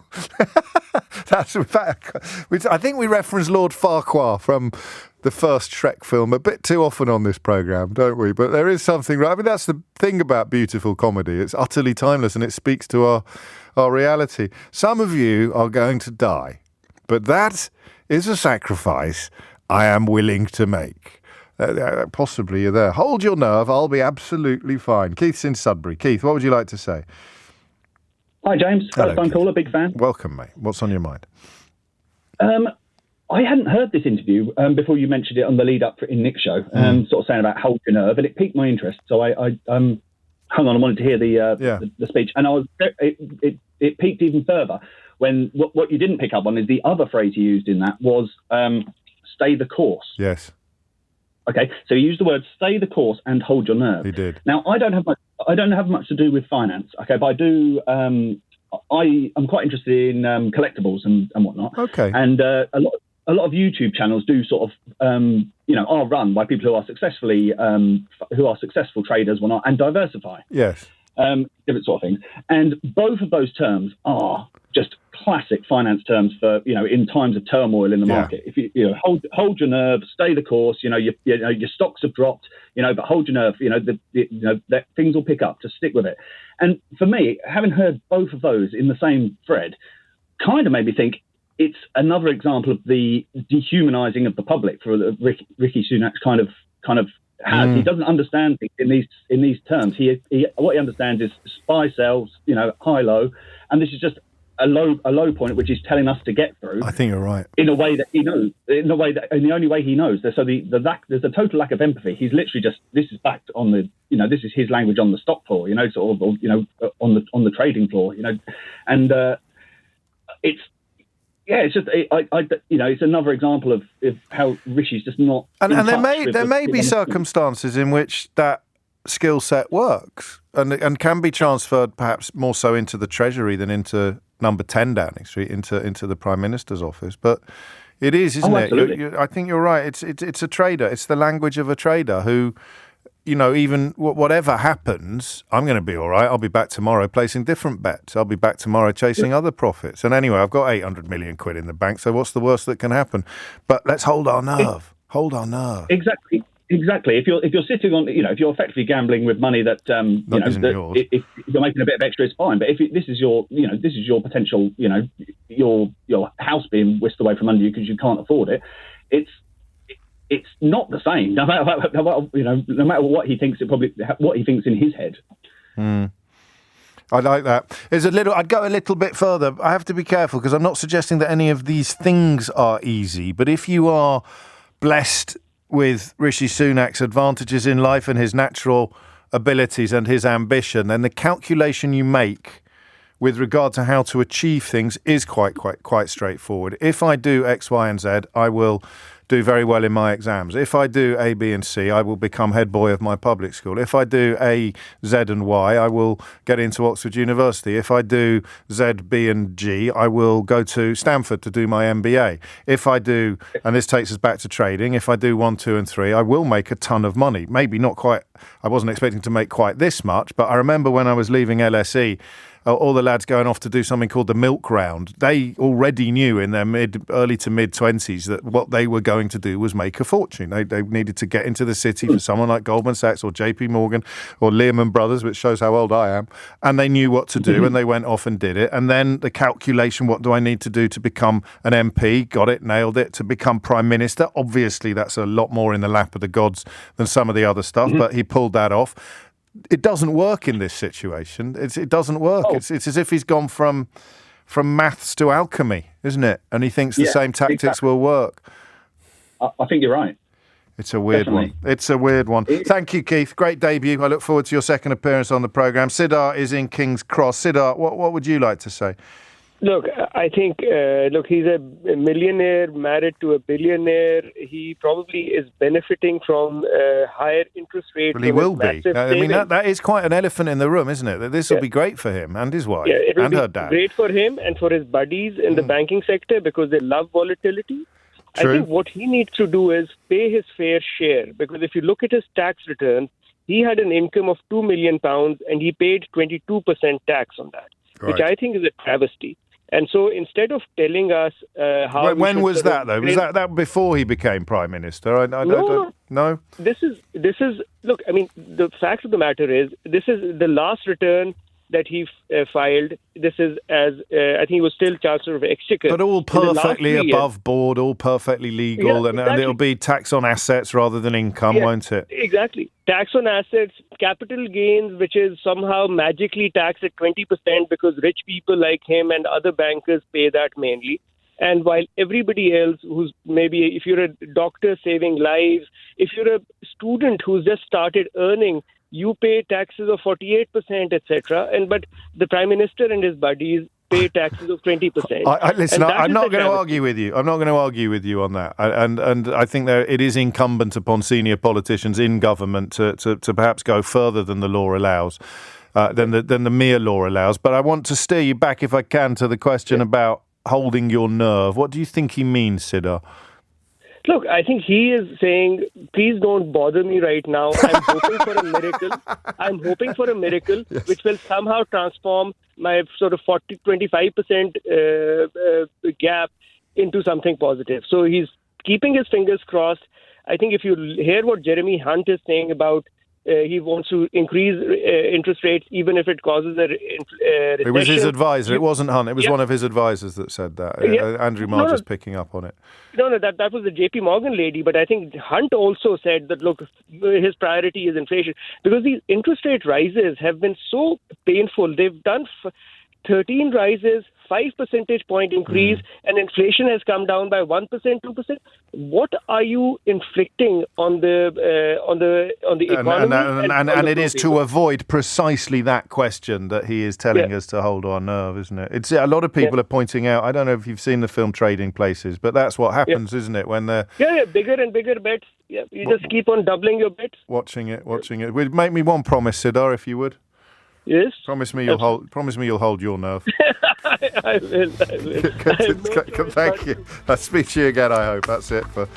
That's in fact, I think we reference Lord Farquhar from the first Shrek film a bit too often on this programme, don't we? But there is something right. I mean, that's the thing about beautiful comedy. It's utterly timeless and it speaks to our reality. Some of you are going to die, but that is a sacrifice I am willing to make. Possibly you're there. Hold your nerve. I'll be absolutely fine. Keith's in Sudbury. Keith, what would you like to say?
Hi, James. First time caller, big fan.
Welcome, mate. What's on your mind?
I hadn't heard this interview before you mentioned it on the lead up in Nick's show, sort of saying about hold your nerve, and it piqued my interest. So I hung on, I wanted to hear the speech, and it piqued even further when what you didn't pick up on is the other phrase he used in that was stay the course.
Yes.
Okay, so he used the word "stay the course" and "hold your nerve."
He did.
Now, I don't have much to do with finance. Okay, but I do. I am quite interested in collectibles and whatnot.
Okay.
And a lot of YouTube channels do sort of are run by people who are successful traders, whatnot, and diversify.
Yes.
Different sort of things. And both of those terms are just classic finance terms for, in times of turmoil in the market. If you hold your nerve, stay the course, your stocks have dropped, but hold your nerve, that things will pick up, just stick with it. And for me, having heard both of those in the same thread kind of made me think it's another example of the dehumanizing of the public for Rishi Sunak kind of has. He doesn't understand things in these terms. He what he understands is buy, sell, high, low, and this is just a low point which he's telling us to get through.
I think you're right.
In a way that he knows, in the only way he knows. So there's a total lack of empathy. He's literally just, this is backed on the, this is his language on the stock floor, sort of, on the trading floor, and it's. Yeah, it's just it's another example of how Rishi's just not. And
there may be circumstances in which that skill set works and can be transferred perhaps more so into the Treasury than into number 10 Downing Street, into the Prime Minister's office. But it is, isn't it? I think you're right. It's a trader. It's the language of a trader who, even whatever happens, I'm going to be all right. I'll be back tomorrow placing different bets. I'll be back tomorrow chasing other profits. And anyway, I've got 800 million quid in the bank. So what's the worst that can happen? But let's hold our nerve. Hold our nerve.
Exactly. If you're sitting on, if you're effectively gambling with money that, if you're making a bit of extra, it's fine. But if this is your potential, your house being whisked away from under you because you can't afford it, it's not the same. No matter what he thinks, what he thinks in his head.
I like that. I'd go a little bit further. I have to be careful because I'm not suggesting that any of these things are easy. But if you are blessed with Rishi Sunak's advantages in life and his natural abilities and his ambition, then the calculation you make with regard to how to achieve things is quite straightforward. If I do X, Y, and Z, I will do very well in my exams. If I do A, B, and C, I will become head boy of my public school. If I do A, Z, and Y, I will get into Oxford University. If I do Z, B, and G, I will go to Stanford to do my MBA. If I do, and this takes us back to trading, if I do 1, 2, and 3, I will make a ton of money. Maybe not quite, I wasn't expecting to make quite this much, but I remember when I was leaving LSE, all the lads going off to do something called the milk round, they already knew in their early to mid-20s that what they were going to do was make a fortune. They needed to get into the city for someone like Goldman Sachs or JP Morgan or Lehman Brothers, which shows how old I am, and they knew what to do and they went off and did it. And then the calculation, what do I need to do to become an MP? Got it, nailed it. To become Prime Minister, obviously that's a lot more in the lap of the gods than some of the other stuff, but he pulled that off. It doesn't work in this situation. It doesn't work. It's as if he's gone from maths to alchemy, isn't it? And he thinks the same tactics will work.
I think you're right.
It's a weird one. It's a weird one. Thank you, Keith. Great debut. I look forward to your second appearance on the programme. Sidar is in King's Cross. Sidar, what would you like to say?
Look, I think, he's a millionaire married to a billionaire. He probably is benefiting from higher interest rates.
Well, he will be. I mean, that is quite an elephant in the room, isn't it? That this will be great for him and his wife and her dad.
Great for him and for his buddies in the banking sector because they love volatility.
True.
I think what he needs to do is pay his fair share, because if you look at his tax returns, he had an income of £2 million and he paid 22% tax on that, which I think is a travesty. And so instead of telling us how...
When was that, though? Was that before he became Prime Minister? No? This
is... Look, I mean, the fact of the matter is, this is the last return that he filed. This is I think he was still Chancellor of Exchequer.
But all perfectly above board, all perfectly legal, and it'll be tax on assets rather than income, won't it?
Exactly. Tax on assets, capital gains, which is somehow magically taxed at 20% because rich people like him and other bankers pay that mainly. And while everybody else who's maybe, if you're a doctor saving lives, if you're a student who's just started earning, you pay taxes of 48%, etc. But the Prime Minister and his buddies pay taxes of 20%.
Listen, I'm not going to argue with you. I'm not going to argue with you on that. And I think it is incumbent upon senior politicians in government to perhaps go further than the law allows, than the mere law allows. But I want to steer you back, if I can, to the question about holding your nerve. What do you think he means, Siddhar?
Look, I think he is saying, please don't bother me right now. I'm hoping for a miracle. I'm hoping for a miracle which will somehow transform my sort of 25% gap into something positive. So he's keeping his fingers crossed. I think if you hear what Jeremy Hunt is saying about he wants to increase interest rates even if it causes a recession.
It was his advisor. It wasn't Hunt. It was one of his advisors that said that. Andrew Marr is picking up on it.
No, that was the JP Morgan lady. But I think Hunt also said that, look, his priority is inflation. Because these interest rate rises have been so painful. They've done 13 rises, 5 percentage point increase, and inflation has come down by 1%, 2%. What are you inflicting on the economy?
And it is to avoid precisely that question that he is telling us to hold our nerve, isn't it? It's a lot of people are pointing out. I don't know if you've seen the film Trading Places, but that's what happens, isn't it? When they're
bigger and bigger bets. Yeah, you just keep on doubling your bets.
Watching it. Make me one promise, Siddhar, if you would.
Yes.
Promise me you'll hold your nerve.
I will.
Thank you. I'll speak to you again, I hope. That's it for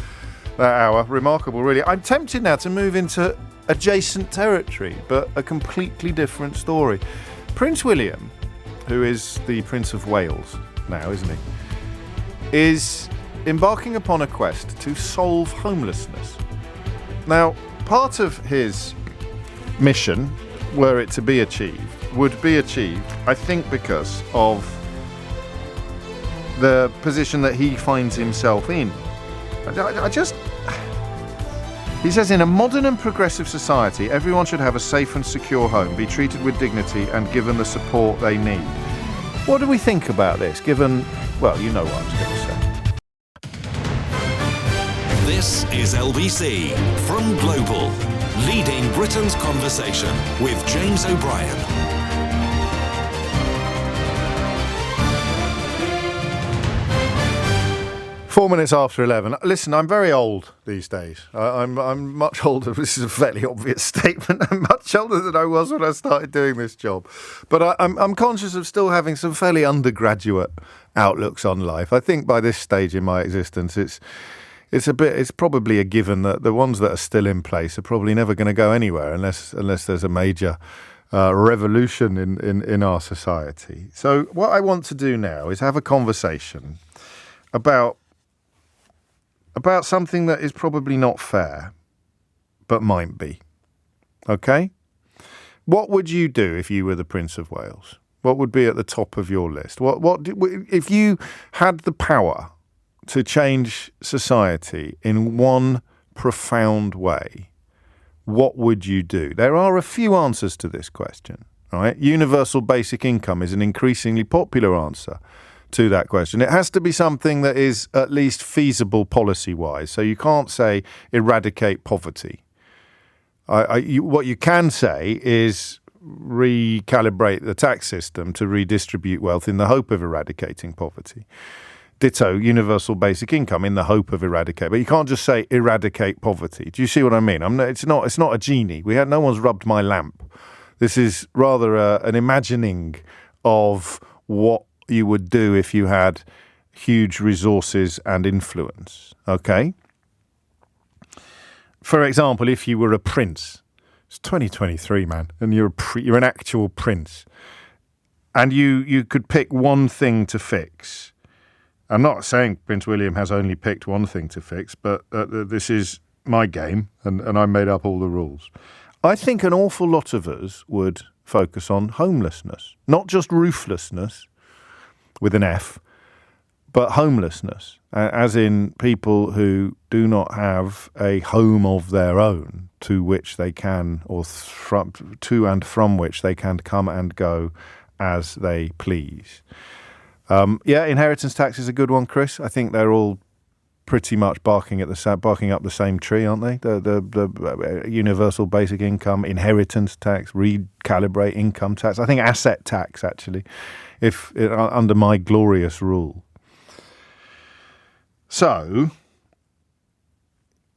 that hour. Remarkable, really. I'm tempted now to move into adjacent territory, but a completely different story. Prince William, who is the Prince of Wales now, isn't he, is embarking upon a quest to solve homelessness. Now, part of his mission, were it to be achieved, would be achieved, I think, because of the position that he finds himself in. He says, in a modern and progressive society, everyone should have a safe and secure home, be treated with dignity and given the support they need. What do we think about this, given, well, you know what I was going to say.
This is LBC from Global, leading Britain's conversation with James O'Brien.
4 minutes after 11. Listen, I'm very old these days. I'm much older. This is a fairly obvious statement. I'm much older than I was when I started doing this job. But I'm conscious of still having some fairly undergraduate outlooks on life. I think by this stage in my existence, it's probably a given that the ones that are still in place are probably never going to go anywhere unless there's a major revolution in our society. So what I want to do now is have a conversation about something that is probably not fair, but might be. Okay? What would you do if you were the Prince of Wales? What would be at the top of your list? If you had the power to change society in one profound way, what would you do? There are a few answers to this question, right? Universal basic income is an increasingly popular answer to that question. It has to be something that is at least feasible policy-wise. So you can't say eradicate poverty. What you can say is recalibrate the tax system to redistribute wealth in the hope of eradicating poverty. Ditto, universal basic income in the hope of eradicate. But you can't just say eradicate poverty. Do you see what I mean? It's not a genie. No one's rubbed my lamp. This is rather an imagining of what you would do if you had huge resources and influence. Okay? For example, if you were a prince, it's 2023, man, and you're an actual prince, and you could pick one thing to fix. I'm not saying Prince William has only picked one thing to fix, but this is my game, and I made up all the rules. I think an awful lot of us would focus on homelessness, not just rooflessness with an F, but homelessness, as in people who do not have a home of their own to which they can, to and from which they can come and go as they please. Inheritance tax is a good one, Chris. I think they're all pretty much barking up the same tree, aren't they? The universal basic income, inheritance tax, recalibrate income tax. I think asset tax, actually, if under my glorious rule. So,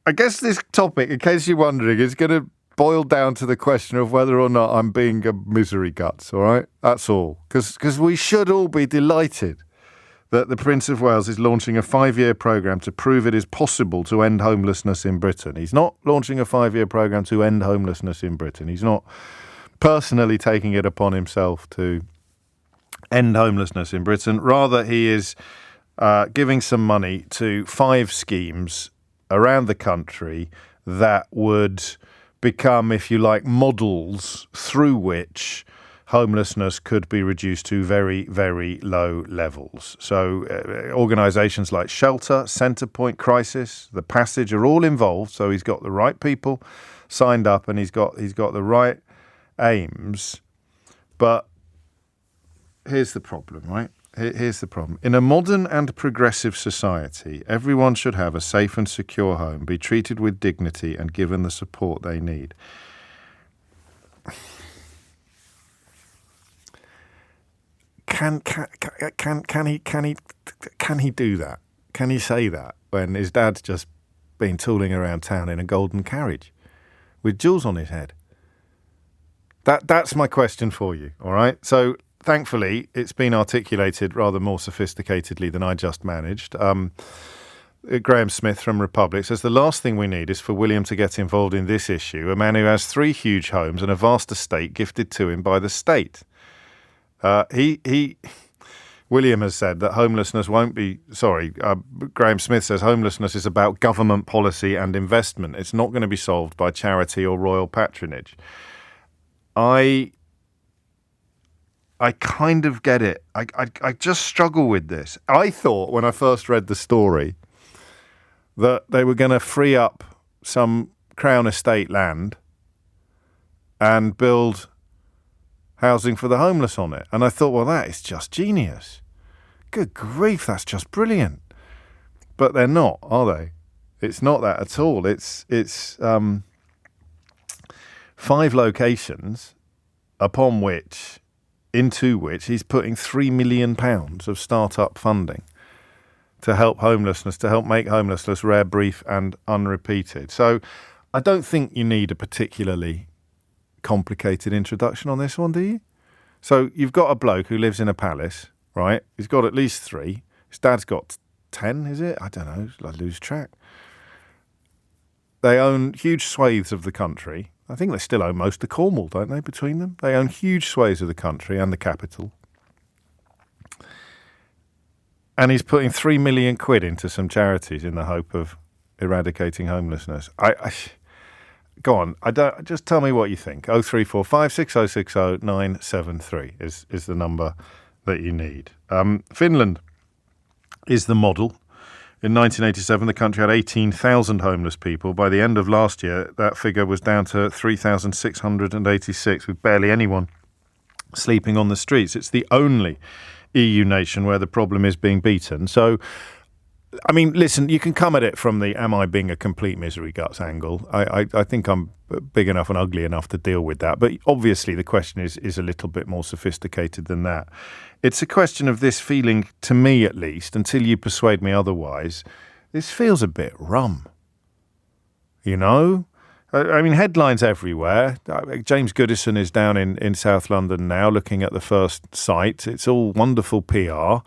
I guess this topic, in case you're wondering, is going to boil down to the question of whether or not I'm being a misery guts, all right? That's all. Because we should all be delighted that the Prince of Wales is launching a 5-year programme to prove it is possible to end homelessness in Britain. He's not launching a 5-year programme to end homelessness in Britain. He's not personally taking it upon himself to end homelessness in Britain. Rather, he is giving some money to 5 schemes around the country that would become, if you like, models through which homelessness could be reduced to very, very low levels. So organisations like Shelter, Centrepoint, Crisis, The Passage are all involved. So he's got the right people signed up and he's got the right aims. But here's the problem, right? Here's the problem. In a modern and progressive society, everyone should have a safe and secure home, be treated with dignity and given the support they need. Can he do that? Can he say that when his dad's just been tooling around town in a golden carriage with jewels on his head? That's my question for you, all right? So thankfully, it's been articulated rather more sophisticatedly than I just managed. Graham Smith from Republic says the last thing we need is for William to get involved in this issue, a man who has 3 huge homes and a vast estate gifted to him by the state. William has said that homelessness won't be... Graham Smith says homelessness is about government policy and investment. It's not going to be solved by charity or royal patronage. I kind of get it. I just struggle with this. I thought when I first read the story that they were going to free up some Crown Estate land and build housing for the homeless on it. And I thought, well, that is just genius. Good grief, that's just brilliant. But they're not, are they? It's not that at all. It's 5 locations into which he's putting £3 million of start-up funding to help make homelessness rare, brief and unrepeated. So I don't think you need a particularly complicated introduction on this one, do you? So you've got a bloke who lives in a palace, right? He's got at least 3. His dad's got 10, is it? I don't know. I lose track. They own huge swathes of the country. I think they still own most of Cornwall, don't they, between them? They own huge swathes of the country and the capital. And he's putting £3 million into some charities in the hope of eradicating homelessness. Go on. Just tell me what you think. 0345 6060 973 is the number that you need. Finland is the model. In 1987, the country had 18,000 homeless people. By the end of last year, that figure was down to 3,686, with barely anyone sleeping on the streets. It's the only EU nation where the problem is being beaten. So I mean, listen, you can come at it from the am I being a complete misery guts angle. I think I'm big enough and ugly enough to deal with that. But obviously the question is a little bit more sophisticated than that. It's a question of this feeling, to me at least, until you persuade me otherwise, this feels a bit rum. You know? I mean, headlines everywhere. James Goodison is down in South London now looking at the first site. It's all wonderful PR.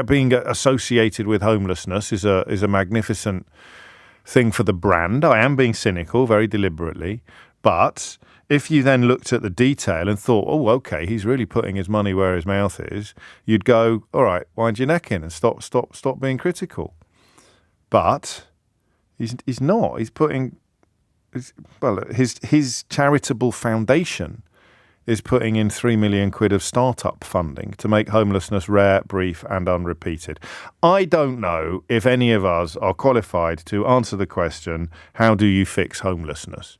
Being associated with homelessness is a magnificent thing for the brand. I am being cynical very deliberately. But if you then looked at the detail and thought, oh, okay, he's really putting his money where his mouth is, you'd go, all right, wind your neck in and stop being critical. But he's not. He's putting... Well, his charitable foundation is putting in 3 million quid of startup funding to make homelessness rare, brief and unrepeated. I don't know if any of us are qualified to answer the question, how do you fix homelessness?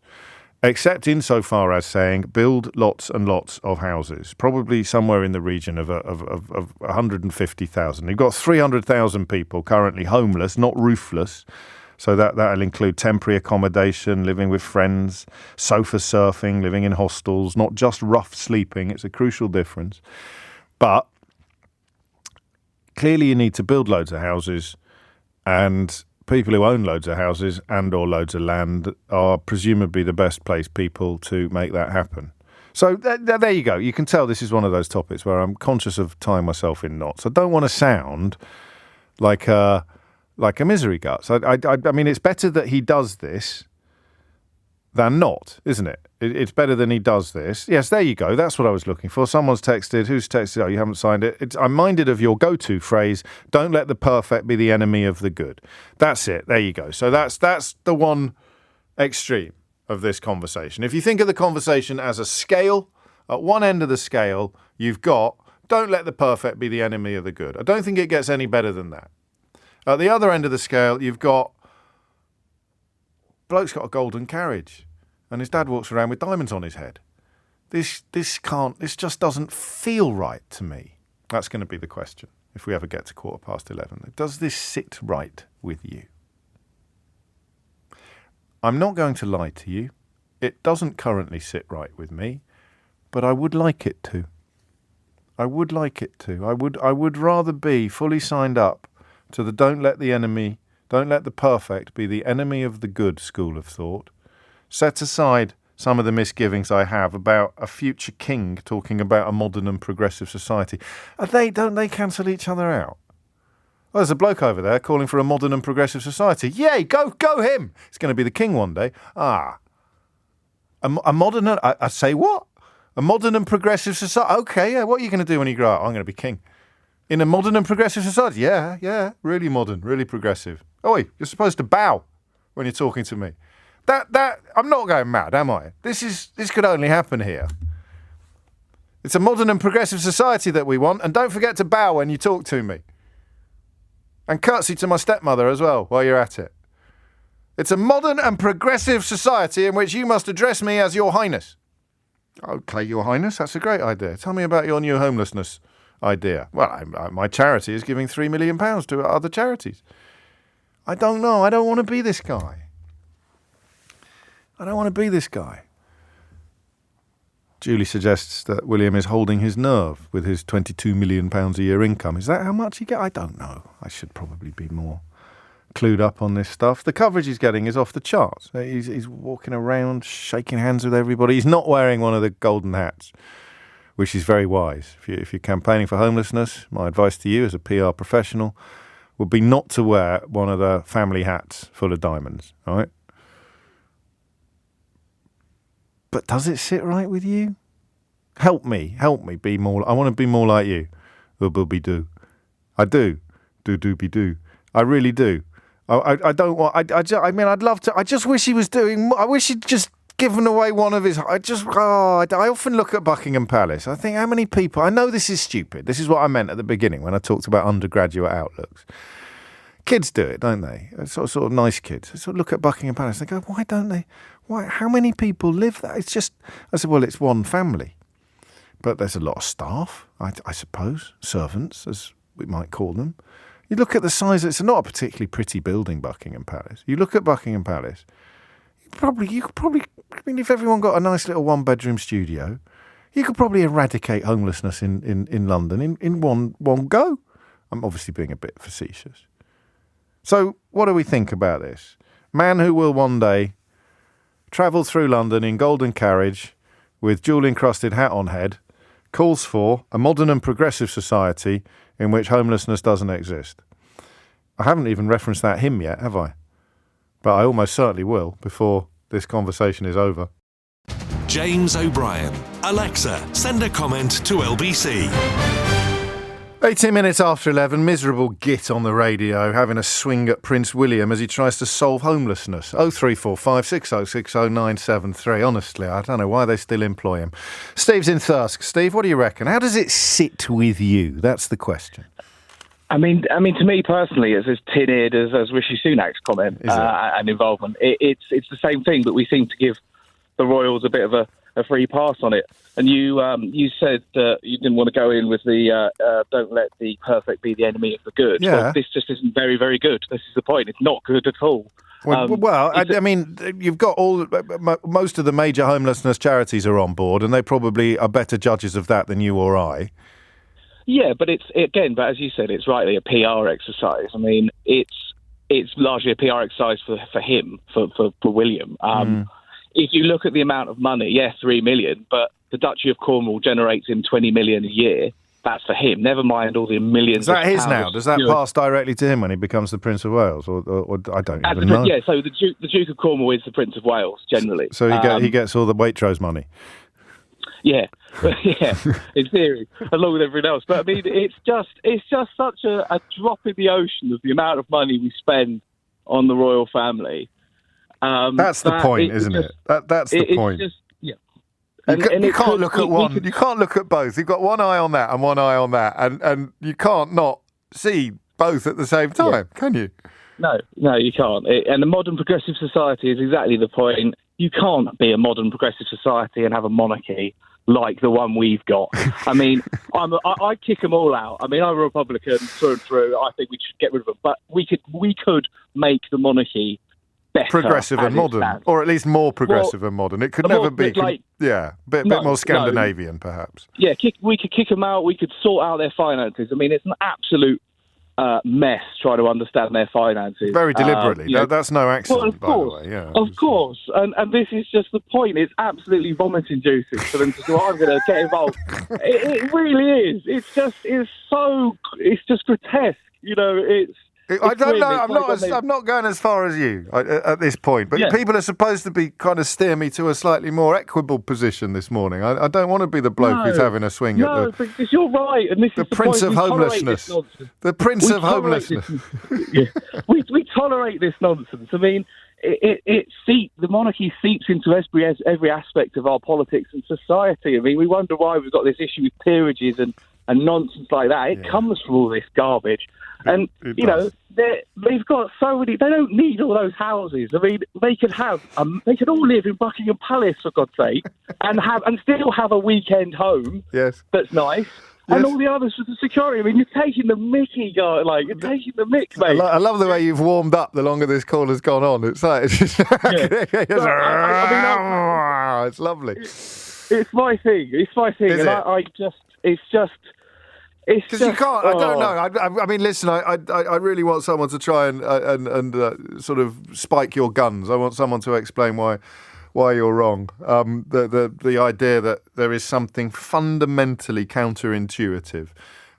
Except insofar as saying, build lots and lots of houses, probably somewhere in the region of 150,000. You've got 300,000 people currently homeless, not roofless. So that'll include temporary accommodation, living with friends, sofa surfing, living in hostels, not just rough sleeping. It's a crucial difference. But clearly you need to build loads of houses, and people who own loads of houses and or loads of land are presumably the best placed people to make that happen. So there you go. You can tell this is one of those topics where I'm conscious of tying myself in knots. I don't want to sound like a misery guts. I mean, it's better that he does this than not, isn't it? It's better than he does this. Yes, there you go. That's what I was looking for. Someone's texted. Who's texted? Oh, you haven't signed it. I'm minded of your go-to phrase, don't let the perfect be the enemy of the good. That's it. There you go. So that's the one extreme of this conversation. If you think of the conversation as a scale, at one end of the scale, you've got, don't let the perfect be the enemy of the good. I don't think it gets any better than that. At the other end of the scale, you've got bloke's got a golden carriage and his dad walks around with diamonds on his head. This just doesn't feel right to me. That's going to be the question if we ever get to 11:15. Does this sit right with you? I'm not going to lie to you. It doesn't currently sit right with me, but I would like it to. I would like it to. I would rather be fully signed up to the don't let the perfect be the enemy of the good school of thought. Set aside some of the misgivings I have about a future king talking about a modern and progressive society. Don't they cancel each other out? Well, there's a bloke over there calling for a modern and progressive society. Yay, go him! He's going to be the king one day. A modern... I say what? A modern and progressive society? Okay, yeah, what are you going to do when you grow up? I'm going to be king. In a modern and progressive society? Yeah, really modern, really progressive. Oi, you're supposed to bow when you're talking to me. That I'm not going mad, am I? This could only happen here. It's a modern and progressive society that we want, and don't forget to bow when you talk to me. And curtsy to my stepmother as well while you're at it. It's a modern and progressive society in which you must address me as Your Highness. Okay, Your Highness, that's a great idea. Tell me about your new homelessness idea. Well, my charity is giving £3 million to other charities. I don't know. I don't want to be this guy. Julie suggests that William is holding his nerve with his £22 million a year income. Is that how much he gets? I don't know. I should probably be more clued up on this stuff. The coverage he's getting is off the charts. He's walking around, shaking hands with everybody. He's not wearing one of the golden hats, which is very wise. If you're campaigning for homelessness, my advice to you as a PR professional would be not to wear one of the family hats full of diamonds, all right? But does it sit right with you? Help me be more. I want to be more like you. Do. I do. Do. I really do. I don't want. I mean, I'd love to. I just wish he was doing. I wish he'd just given away one of his. I often look at Buckingham Palace. I think how many people. I know this is stupid. This is what I meant at the beginning when I talked about undergraduate outlooks. Kids do it, don't they? Sort of nice kids. They sort of look at Buckingham Palace and they go, why don't they? Why? How many people live there? It's just. I said, well, it's one family, but there's a lot of staff. I suppose servants, as we might call them. You look at the size. It's not a particularly pretty building, Buckingham Palace. You look at Buckingham Palace. You could probably. I mean, if everyone got a nice little one-bedroom studio, you could probably eradicate homelessness in London in one go. I'm obviously being a bit facetious. So, what do we think about this? Man who will one day travel through London in golden carriage with jewel-encrusted hat on head calls for a modern and progressive society in which homelessness doesn't exist. I haven't even referenced that hymn yet, have I? But I almost certainly will before this conversation is over.
James O'Brien. Alexa, send a comment to LBC.
18 minutes after 11, miserable git on the radio having a swing at Prince William as he tries to solve homelessness. 0345 6060 973. Honestly, I don't know why they still employ him. Steve's in Thirsk. Steve, what do you reckon? How does it sit with you? That's the question.
I mean, to me personally, it's as tin-eared as Rishi Sunak's comment and involvement. It's the same thing, but we seem to give the Royals a bit of a free pass on it. And you said that you didn't want to go in with the don't let the perfect be the enemy of the good.
Yeah.
Well, this just isn't very, very good. This is the point. It's not good at all.
I mean, you've got most of the major homelessness charities are on board, and they probably are better judges of that than you or I.
Yeah, but but as you said, it's rightly a PR exercise. I mean, it's largely a PR exercise for him, for William. If you look at the amount of money, 3 million, but the Duchy of Cornwall generates him 20 million a year. That's for him. Never mind all the millions.
Is that his now? Does that pass directly to him when he becomes the Prince of Wales, or I don't even know?
Yeah, so the Duke of Cornwall is the Prince of Wales generally.
So he gets all the Waitrose money.
Yeah, in theory, along with everyone else. But I mean, it's just such a drop in the ocean of the amount of money we spend on the royal family.
That's the point, isn't it? That's the point. You can't look at one. You can't look at both. You've got one eye on that and one eye on that, and you can't not see both at the same time, can you?
No, you can't. And the modern progressive society is exactly the point. You can't be a modern progressive society and have a monarchy like the one we've got. I mean, I'd kick them all out. I mean, I'm a Republican through and through. I think we should get rid of them. But we could make the monarchy better,
progressive and modern, or at least more progressive and modern. It could never be, bit more Scandinavian, perhaps. Yeah,
we could kick them out. We could sort out their finances. I mean, it's an absolute mess trying to understand their finances.
Very deliberately. That's no accident, by the way. Yeah,
of course. And this is just the point. It's absolutely vomit-inducing for them to say, I'm going to get involved. It really is. It's just grotesque. You know,
I don't know. I'm not going as far as you at this point, but people are supposed to be kind of steer me to a slightly more equitable position this morning. I don't want to be bloke who's having a swing at the. No,
because you're right, and this is the
Prince of Homelessness. The Prince of Homelessness.
We tolerate this nonsense. I mean, the monarchy seeps into every aspect of our politics and society. I mean, we wonder why we've got this issue with peerages and nonsense like that. It comes from all this garbage. And, they've got so many, they don't need all those houses. I mean, they could all live in Buckingham Palace, for God's sake, and still have a weekend home that's nice. Yes. And all the others for the security. I mean, you're taking the mickey, you're taking the mick, mate.
I love the way you've warmed up the longer this call has gone on. It's like, it's lovely.
It's my thing.
Because you can't. I don't know. I mean, listen. I really want someone to try and sort of spike your guns. I want someone to explain why you're wrong. The idea that there is something fundamentally counterintuitive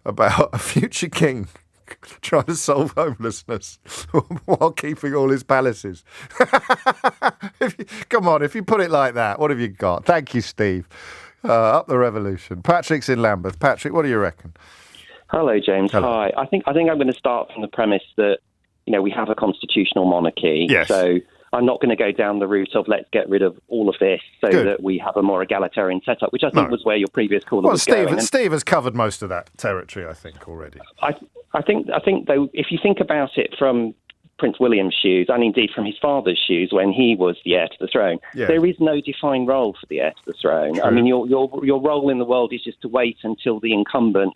about a future king trying to solve homelessness while keeping all his palaces. Come on, if you put it like that, what have you got? Thank you, Steve. Up the revolution. Patrick's in Lambeth. Patrick, what do you reckon?
Hello, James.
Hello.
Hi. I think I'm going to start from the premise that we have a constitutional monarchy.
Yes.
So I'm not going to go down the route of let's get rid of all of this so that we have a more egalitarian setup, which I think was where your previous caller was going.
Steve has covered most of that territory, I think, already.
I think though, if you think about it from Prince William's shoes, and indeed from his father's shoes when he was the heir to the throne, there is no defined role for the heir to the throne. True. I mean, your role in the world is just to wait until the incumbent,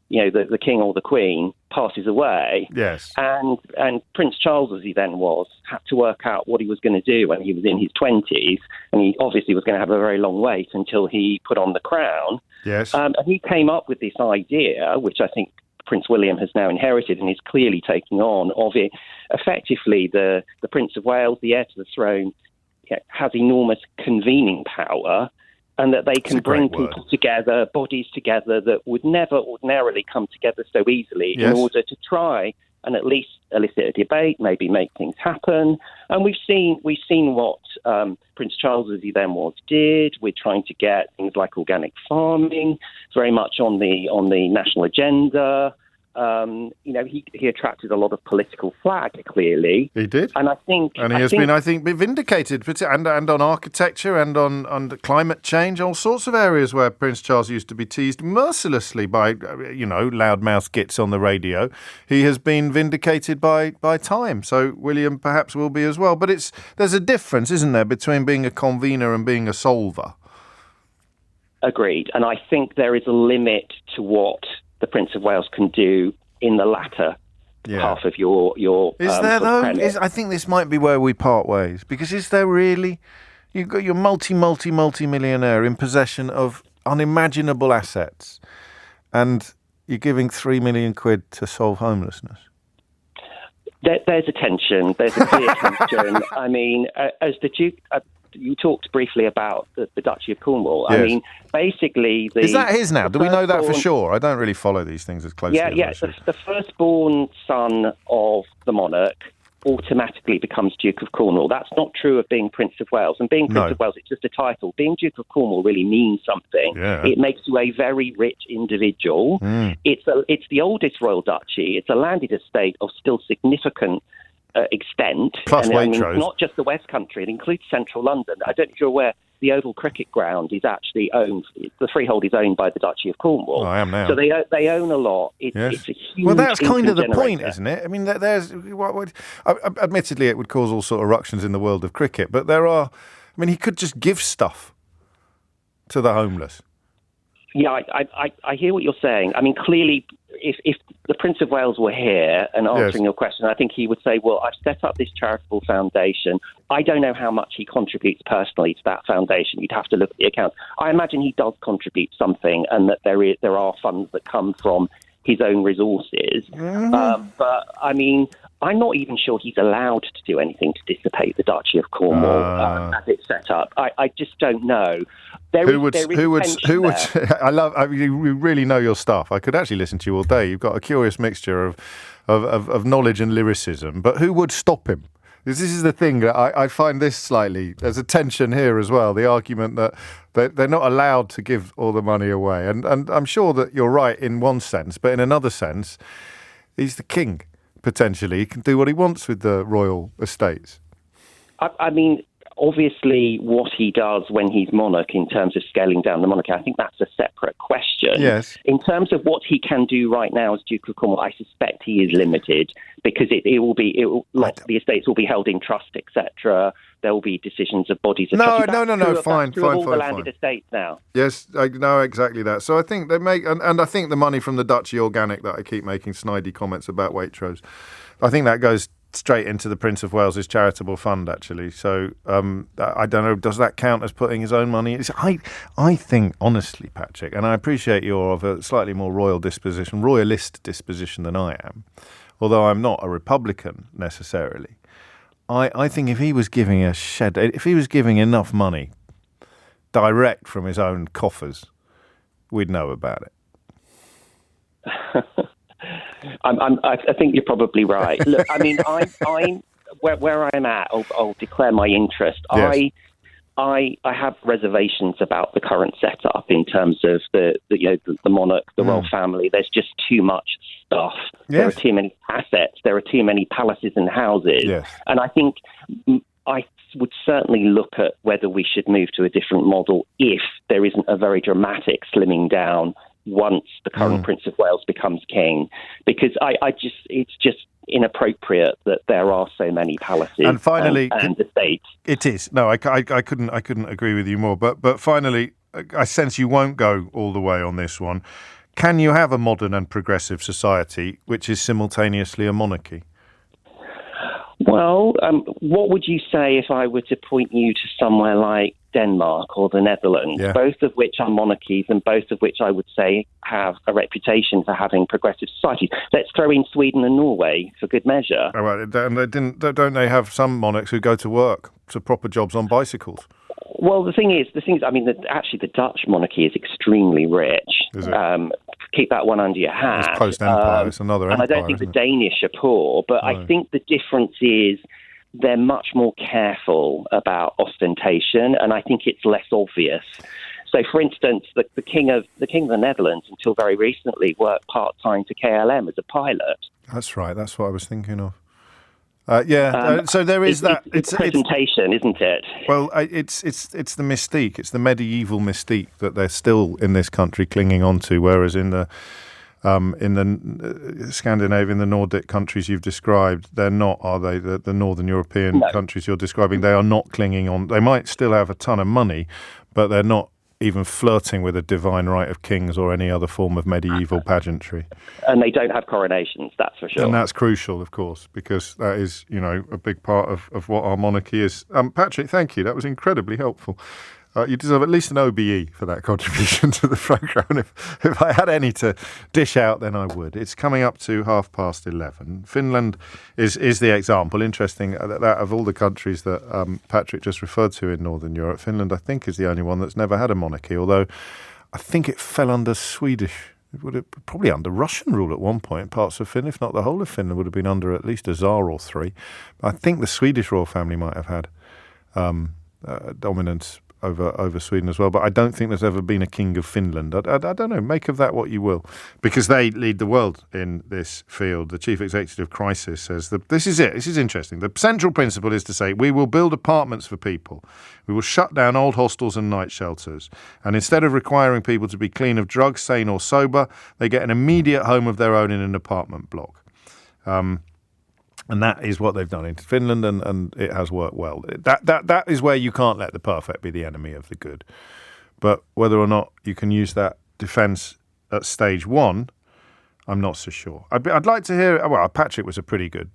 the king or the queen, passes away.
Yes.
And Prince Charles, as he then was, had to work out what he was going to do when he was in his 20s. And he obviously was going to have a very long wait until he put on the crown.
Yes.
And he came up with this idea, which I think Prince William has now inherited and is clearly taking on, of it. Effectively, the Prince of Wales, the heir to the throne, has enormous convening power, and that they can bring people together, bodies together that would never ordinarily come together so easily in order to try and at least elicit a debate, maybe make things happen. And we've seen what Prince Charles, as he then was, did. We're trying to get things like organic farming very much on the national agenda. He attracted a lot of political flag, clearly.
He did.
And
he has been, I think, vindicated, and on architecture and on climate change, all sorts of areas where Prince Charles used to be teased mercilessly by, loudmouth gits on the radio. He has been vindicated by time. So William perhaps will be as well. But there's a difference, isn't there, between being a convener and being a solver?
Agreed. And I think there is a limit to what the Prince of Wales can do in the latter half of your
is there though? I think this might be where we part ways, because is there really? You've got your multi-millionaire in possession of unimaginable assets, and you're giving £3 million to solve homelessness.
There's a tension. There's a clear tension. I mean, as the Duke. You talked briefly about the Duchy of Cornwall.
Yes.
I mean, basically...
Is that his now? Do we know that for sure? I don't really follow these things as closely as I should.
The firstborn son of the monarch automatically becomes Duke of Cornwall. That's not true of being Prince of Wales. And being Prince of Wales, it's just a title. Being Duke of Cornwall really means something.
Yeah.
It makes you a very rich individual. It's the oldest royal duchy. It's a landed estate of still significant extent.
Plus Waitrose.
Not just the West Country, it includes central London. I don't know if you're aware, the Oval Cricket Ground is actually owned, the freehold is owned by the Duchy of Cornwall.
I am now.
So they own a lot. It's a huge...
Well, that's kind of the
generator.
point, isn't it? I mean, admittedly, it would cause all sort of ructions in the world of cricket, but he could just give stuff to the homeless.
Yeah, I hear what you're saying. I mean, clearly, if the Prince of Wales were here and answering your question, I think he would say, well, I've set up this charitable foundation. I don't know how much he contributes personally to that foundation. You'd have to look at the accounts. I imagine he does contribute something, and that there are funds that come from his own resources. But, I mean, I'm not even sure he's allowed to do anything to dissipate the Duchy of Cornwall as it's set up. I just don't know. Who would?
You really know your stuff. I could actually listen to you all day. You've got a curious mixture of knowledge and lyricism. But who would stop him? This is the thing that I find this slightly. There's a tension here as well. The argument that they're not allowed to give all the money away, and I'm sure that you're right in one sense, but in another sense, he's the king. Potentially, he can do what he wants with the royal estates.
I mean, obviously, what he does when he's monarch in terms of scaling down the monarchy, I think that's a separate question.
Yes.
In terms of what he can do right now as Duke of Cornwall, I suspect he is limited because the estates will be held in trust, etc. There will be decisions of bodies of trust.
No. Fine.
All the landed estates now.
Yes, I know exactly that. So I think they make, and I think the money from the Duchy Organic that I keep making snidey comments about Waitrose, I think that goes straight into the Prince of Wales's charitable fund, actually. So I don't know, does that count as putting his own money? I think, honestly, Patrick, and I appreciate you're of a slightly more royalist disposition than I am, although I'm not a Republican necessarily. I think if he was giving enough money direct from his own coffers, we'd know about it.
I think you're probably right. Look, I mean, I'm where I'm at. I'll declare my interest.
Yes.
I have reservations about the current setup in terms of the monarch, the royal family. There's just too much stuff.
Yes.
There are too many assets. There are too many palaces and houses.
Yes.
And I think I would certainly look at whether we should move to a different model if there isn't a very dramatic slimming down once the current Prince of Wales becomes king, because it's just inappropriate that there are so many palaces
and finally
and estates.
It is. No, I couldn't agree with you more. But finally, I sense you won't go all the way on this one. can you have a modern and progressive society which is simultaneously a monarchy?
Well, what would you say if I were to point you to somewhere like Denmark or the Netherlands, both of which are monarchies and both of which I would say have a reputation for having progressive societies? Let's throw in Sweden and Norway for good measure.
Oh, right. Don't they have some monarchs who go to work, to proper jobs on bicycles?
Well, the thing is, I mean, actually the Dutch monarchy is extremely rich.
Is it?
Keep that one under your hat.
It's post-empire. It's another empire.
And I don't think the Danish are poor, but I think the difference is they're much more careful about ostentation, and I think it's less obvious. So, for instance, the king of the Netherlands, until very recently, worked part-time for KLM as a pilot.
That's right. That's what I was thinking of. So there is that.
It's presentation, isn't it?
Well, it's the mystique. It's the medieval mystique that they're still in this country clinging on to, whereas in the Scandinavian, the Nordic countries you've described, they're not, are they? The Northern European countries you're describing, they are not clinging on. They might still have a ton of money, but they're not even flirting with a divine right of kings or any other form of medieval pageantry.
And they don't have coronations, that's for sure.
And that's crucial, of course, because that is, a big part of what our monarchy is. Patrick, thank you. That was incredibly helpful. You deserve at least an OBE for that contribution to the programme. If I had any to dish out, then I would. It's coming up to 11:30. Finland is the example. Interesting that of all the countries that Patrick just referred to in Northern Europe, Finland, I think, is the only one that's never had a monarchy, although I think it fell under Swedish. It would have probably under Russian rule at one point. Parts of Finland, if not the whole of Finland, would have been under at least a Tsar or three. But I think the Swedish royal family might have had dominance over Sweden as well, but I don't think there's ever been a king of Finland. I don't know, make of that what you will, because they lead the world in this field. The chief executive of Crisis says that this is interesting. The central principle is to say we will build apartments for people, we will shut down old hostels and night shelters, and instead of requiring people to be clean of drugs, sane or sober, they get an immediate home of their own in an apartment block. And that is what they've done in Finland, and it has worked well. That is where you can't let the perfect be the enemy of the good. But whether or not you can use that defence at stage one, I'm not so sure. I'd like to hear. Well, Patrick was a pretty good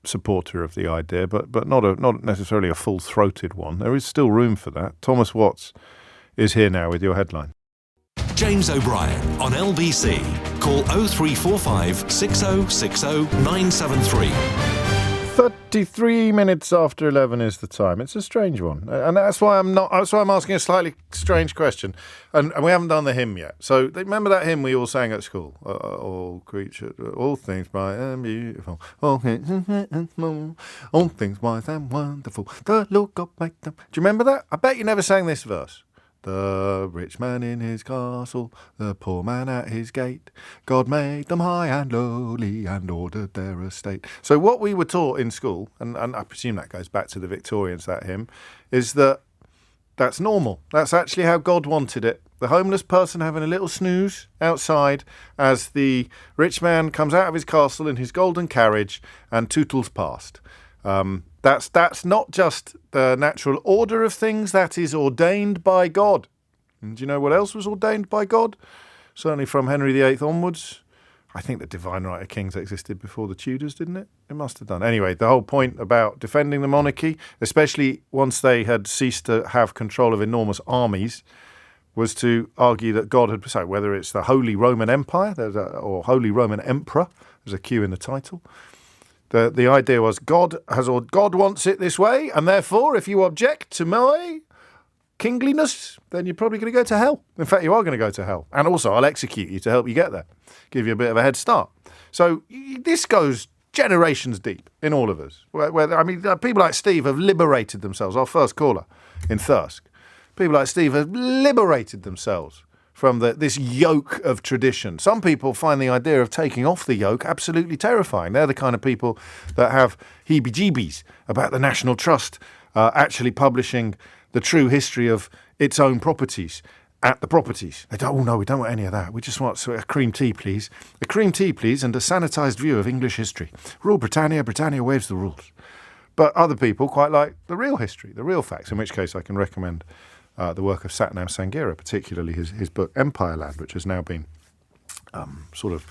supporter of the idea, but not necessarily a full-throated one. There is still room for that. Thomas Watts is here now with your headline.
James O'Brien on LBC. Call 0345 6060 973.
33 minutes after 11 is the time. It's a strange one, and that's why I'm asking a slightly strange question. And we haven't done the hymn yet. So remember that hymn we all sang at school? All creatures, all things bright and beautiful, all things wise and wonderful. The Lord God made them. Do you remember that? I bet you never sang this verse. The rich man in his castle, the poor man at his gate. God made them high and lowly and ordered their estate. So what we were taught in school, and I presume that goes back to the Victorians, that hymn, is that that's normal. That's actually how God wanted it. The homeless person having a little snooze outside as the rich man comes out of his castle in his golden carriage and tootles past. That's not just the natural order of things, that is ordained by God. And do you know what else was ordained by God? Certainly from Henry VIII onwards. I think the divine right of kings existed before the Tudors, didn't it? It must have done. Anyway, the whole point about defending the monarchy, especially once they had ceased to have control of enormous armies, was to argue that God had, so whether it's the Holy Roman Empire or Holy Roman Emperor, there's a Q in the title. The idea was God wants it this way, and therefore, if you object to my kingliness, then you're probably going to go to hell. In fact, you are going to go to hell. And also, I'll execute you to help you get there, give you a bit of a head start. So this goes generations deep in all of us. People like Steve have liberated themselves. Our first caller in Thirsk. People like Steve have liberated themselves from this yoke of tradition. Some people find the idea of taking off the yoke absolutely terrifying. They're the kind of people that have heebie-jeebies about the National Trust actually publishing the true history of its own properties at the properties. They don't, we don't want any of that. We just want a cream tea, please. A cream tea, please, and a sanitised view of English history. Rule Britannia, Britannia waives the rules. But other people quite like the real history, the real facts, in which case I can recommend the work of Satnam Sanghera, particularly his book Empire Land, which has now been sort of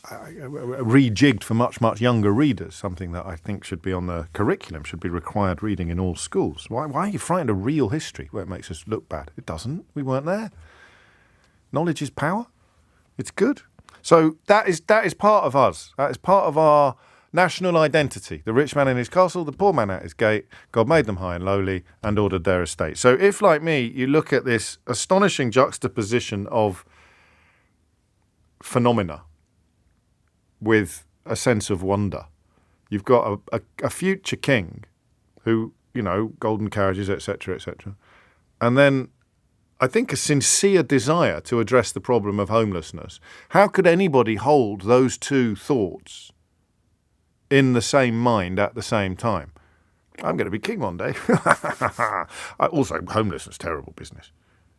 rejigged for much, much younger readers, something that I think should be on the curriculum, should be required reading in all schools. Why are you frightened of real history where it makes us look bad? It doesn't. We weren't there. Knowledge is power. It's good. So that is part of us. That is part of our national identity. The rich man in his castle, the poor man at his gate. God made them high and lowly and ordered their estate. So if, like me, you look at this astonishing juxtaposition of phenomena with a sense of wonder, you've got a future king who, golden carriages, etc., etc., and then I think a sincere desire to address the problem of homelessness. How could anybody hold those two thoughts in the same mind at the same time? I'm going to be king one day. Also, homelessness, terrible business.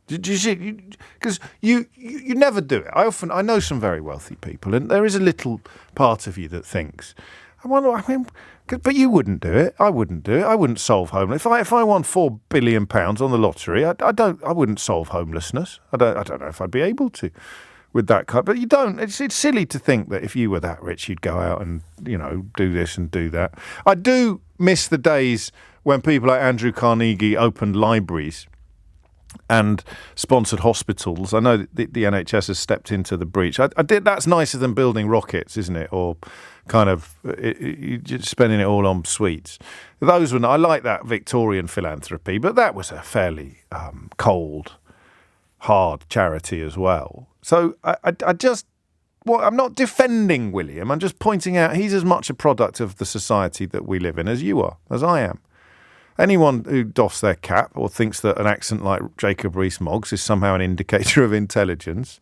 Do you see? Because you never do it. I know some very wealthy people, and there is a little part of you that thinks, but you wouldn't do it. I wouldn't do it. I wouldn't solve homelessness. If I won £4 billion on the lottery, I wouldn't solve homelessness. I don't know if I'd be able to with that kind. But you don't. It's silly to think that if you were that rich, you'd go out and do this and do that. I do miss the days when people like Andrew Carnegie opened libraries and sponsored hospitals. I know that the NHS has stepped into the breach. I did. That's nicer than building rockets, isn't it? Or kind of spending it all on sweets. Those were. I like that Victorian philanthropy, but that was a fairly cold, hard charity as well. So I just. Well, I'm not defending William. I'm just pointing out he's as much a product of the society that we live in as you are, as I am. Anyone who doffs their cap or thinks that an accent like Jacob Rees-Moggs is somehow an indicator of intelligence,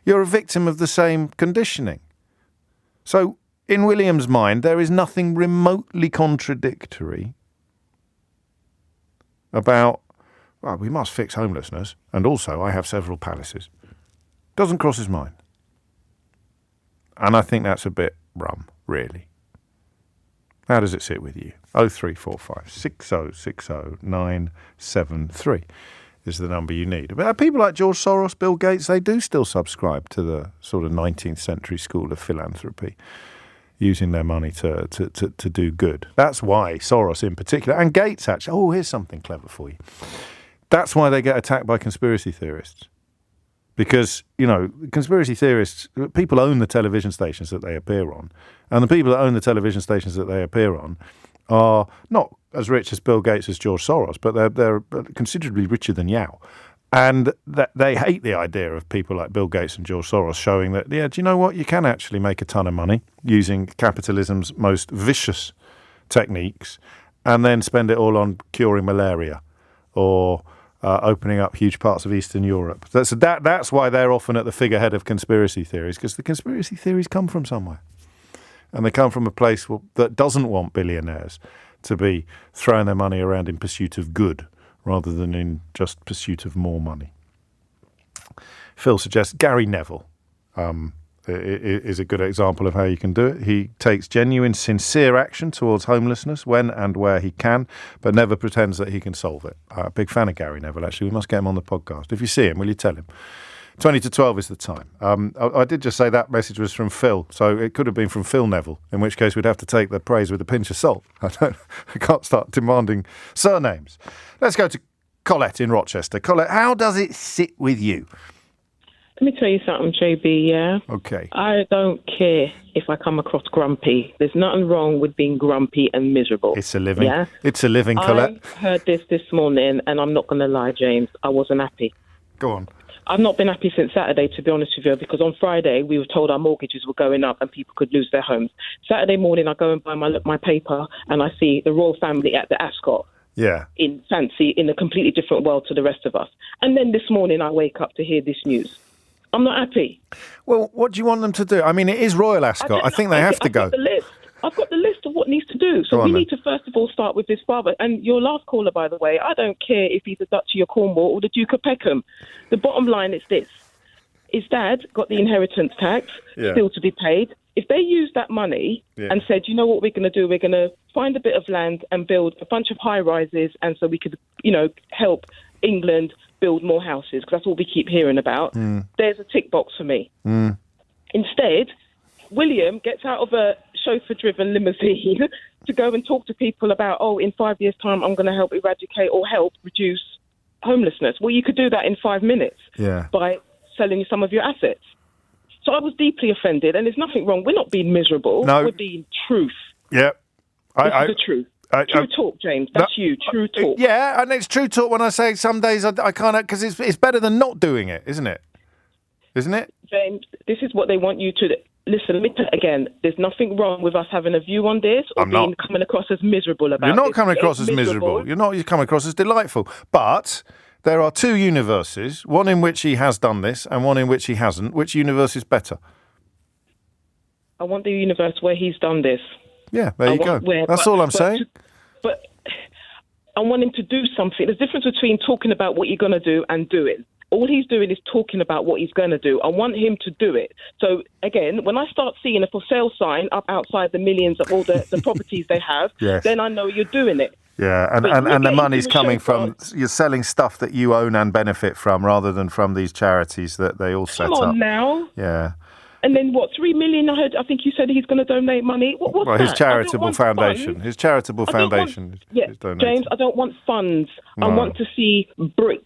you're a victim of the same conditioning. So, in William's mind, there is nothing remotely contradictory about, well, we must fix homelessness, and also I have several palaces. Doesn't cross his mind. And I think that's a bit rum, really. How does it sit with you? 0345 6060 973 is the number you need. But people like George Soros, Bill Gates, they do still subscribe to the sort of 19th century school of philanthropy, using their money to do good. That's why Soros in particular, and Gates actually, here's something clever for you. That's why they get attacked by conspiracy theorists. Because, conspiracy theorists, people own the television stations that they appear on. And the people that own the television stations that they appear on are not as rich as Bill Gates as George Soros, but they're considerably richer than Yao. And they hate the idea of people like Bill Gates and George Soros showing that, do you know what? You can actually make a ton of money using capitalism's most vicious techniques and then spend it all on curing malaria or opening up huge parts of Eastern Europe. That's why they're often at the figurehead of conspiracy theories, because the conspiracy theories come from somewhere. And they come from a place that doesn't want billionaires to be throwing their money around in pursuit of good rather than in just pursuit of more money. Phil suggests Gary Neville is a good example of how you can do it. He takes genuine, sincere action towards homelessness when and where he can, but never pretends that he can solve it. Big fan of Gary Neville, actually. We must get him on the podcast. If you see him, will you tell him? 20 to 12 is the time. I did just say that message was from Phil, so it could have been from Phil Neville, in which case we'd have to take the praise with a pinch of salt. I can't start demanding surnames. Let's go to Colette in Rochester. Colette, how does it sit with you?
Let me tell you something, JB, yeah?
Okay.
I don't care if I come across grumpy. There's nothing wrong with being grumpy and miserable.
It's a living.
Yeah?
It's a living, Colette.
I heard this morning, and I'm not going to lie, James. I wasn't happy.
Go on.
I've not been happy since Saturday, to be honest with you, because on Friday we were told our mortgages were going up and people could lose their homes. Saturday morning I go and buy my paper and I see the royal family at the Ascot.
Yeah.
In a completely different world to the rest of us. And then this morning I wake up to hear this news. I'm not happy.
Well, what do you want them to do? I mean, it is Royal Ascot. I think they have to go.
I've got the list of what needs to do. So we need to first of all start with his father. And your last caller, by the way, I don't care if he's the Duchy of Cornwall or the Duke of Peckham. The bottom line is this. His dad got the inheritance tax still to be paid. If they used that money and said, you know what we're going to do? We're going to find a bit of land and build a bunch of high-rises and so we could, help England build more houses, because that's all we keep hearing about. There's a tick box for me. Instead, William gets out of a chauffeur-driven limousine to go and talk to people about, in 5 years' time, I'm going to help eradicate or help reduce homelessness. Well, you could do that in 5 minutes by selling some of your assets. So I was deeply offended, and there's nothing wrong. We're not being miserable.
No.
We're being truth.
Yeah.
This is the truth. True talk, James. That's you. True talk.
Yeah, and it's true talk when I say some days I can't, because it's better than not doing it, isn't it? Isn't it?
James, this is what they want you to... Listen, let me tell again, there's nothing wrong with us having a view on this or coming across as miserable about it.
You're not coming across as miserable. You're coming across as delightful. But there are two universes, one in which he has done this and one in which he hasn't. Which universe is better?
I want the universe where he's done this.
Yeah, there you go. That's all I'm saying.
But I want him to do something. There's a difference between talking about what you're going to do and doing. All he's doing is talking about what he's going to do. I want him to do it. So, again, when I start seeing a for sale sign up outside the millions of all the properties they have, then I know you're doing it.
Yeah, and the money's coming from, you're selling stuff that you own and benefit from rather than from these charities that they all set up.
Come on now.
Yeah.
And then what, 3 million, I think you said he's going to donate money. What's that?
His charitable foundation.
Funds.
His charitable foundation is donating.
James, I don't want funds. No. I want to see bricks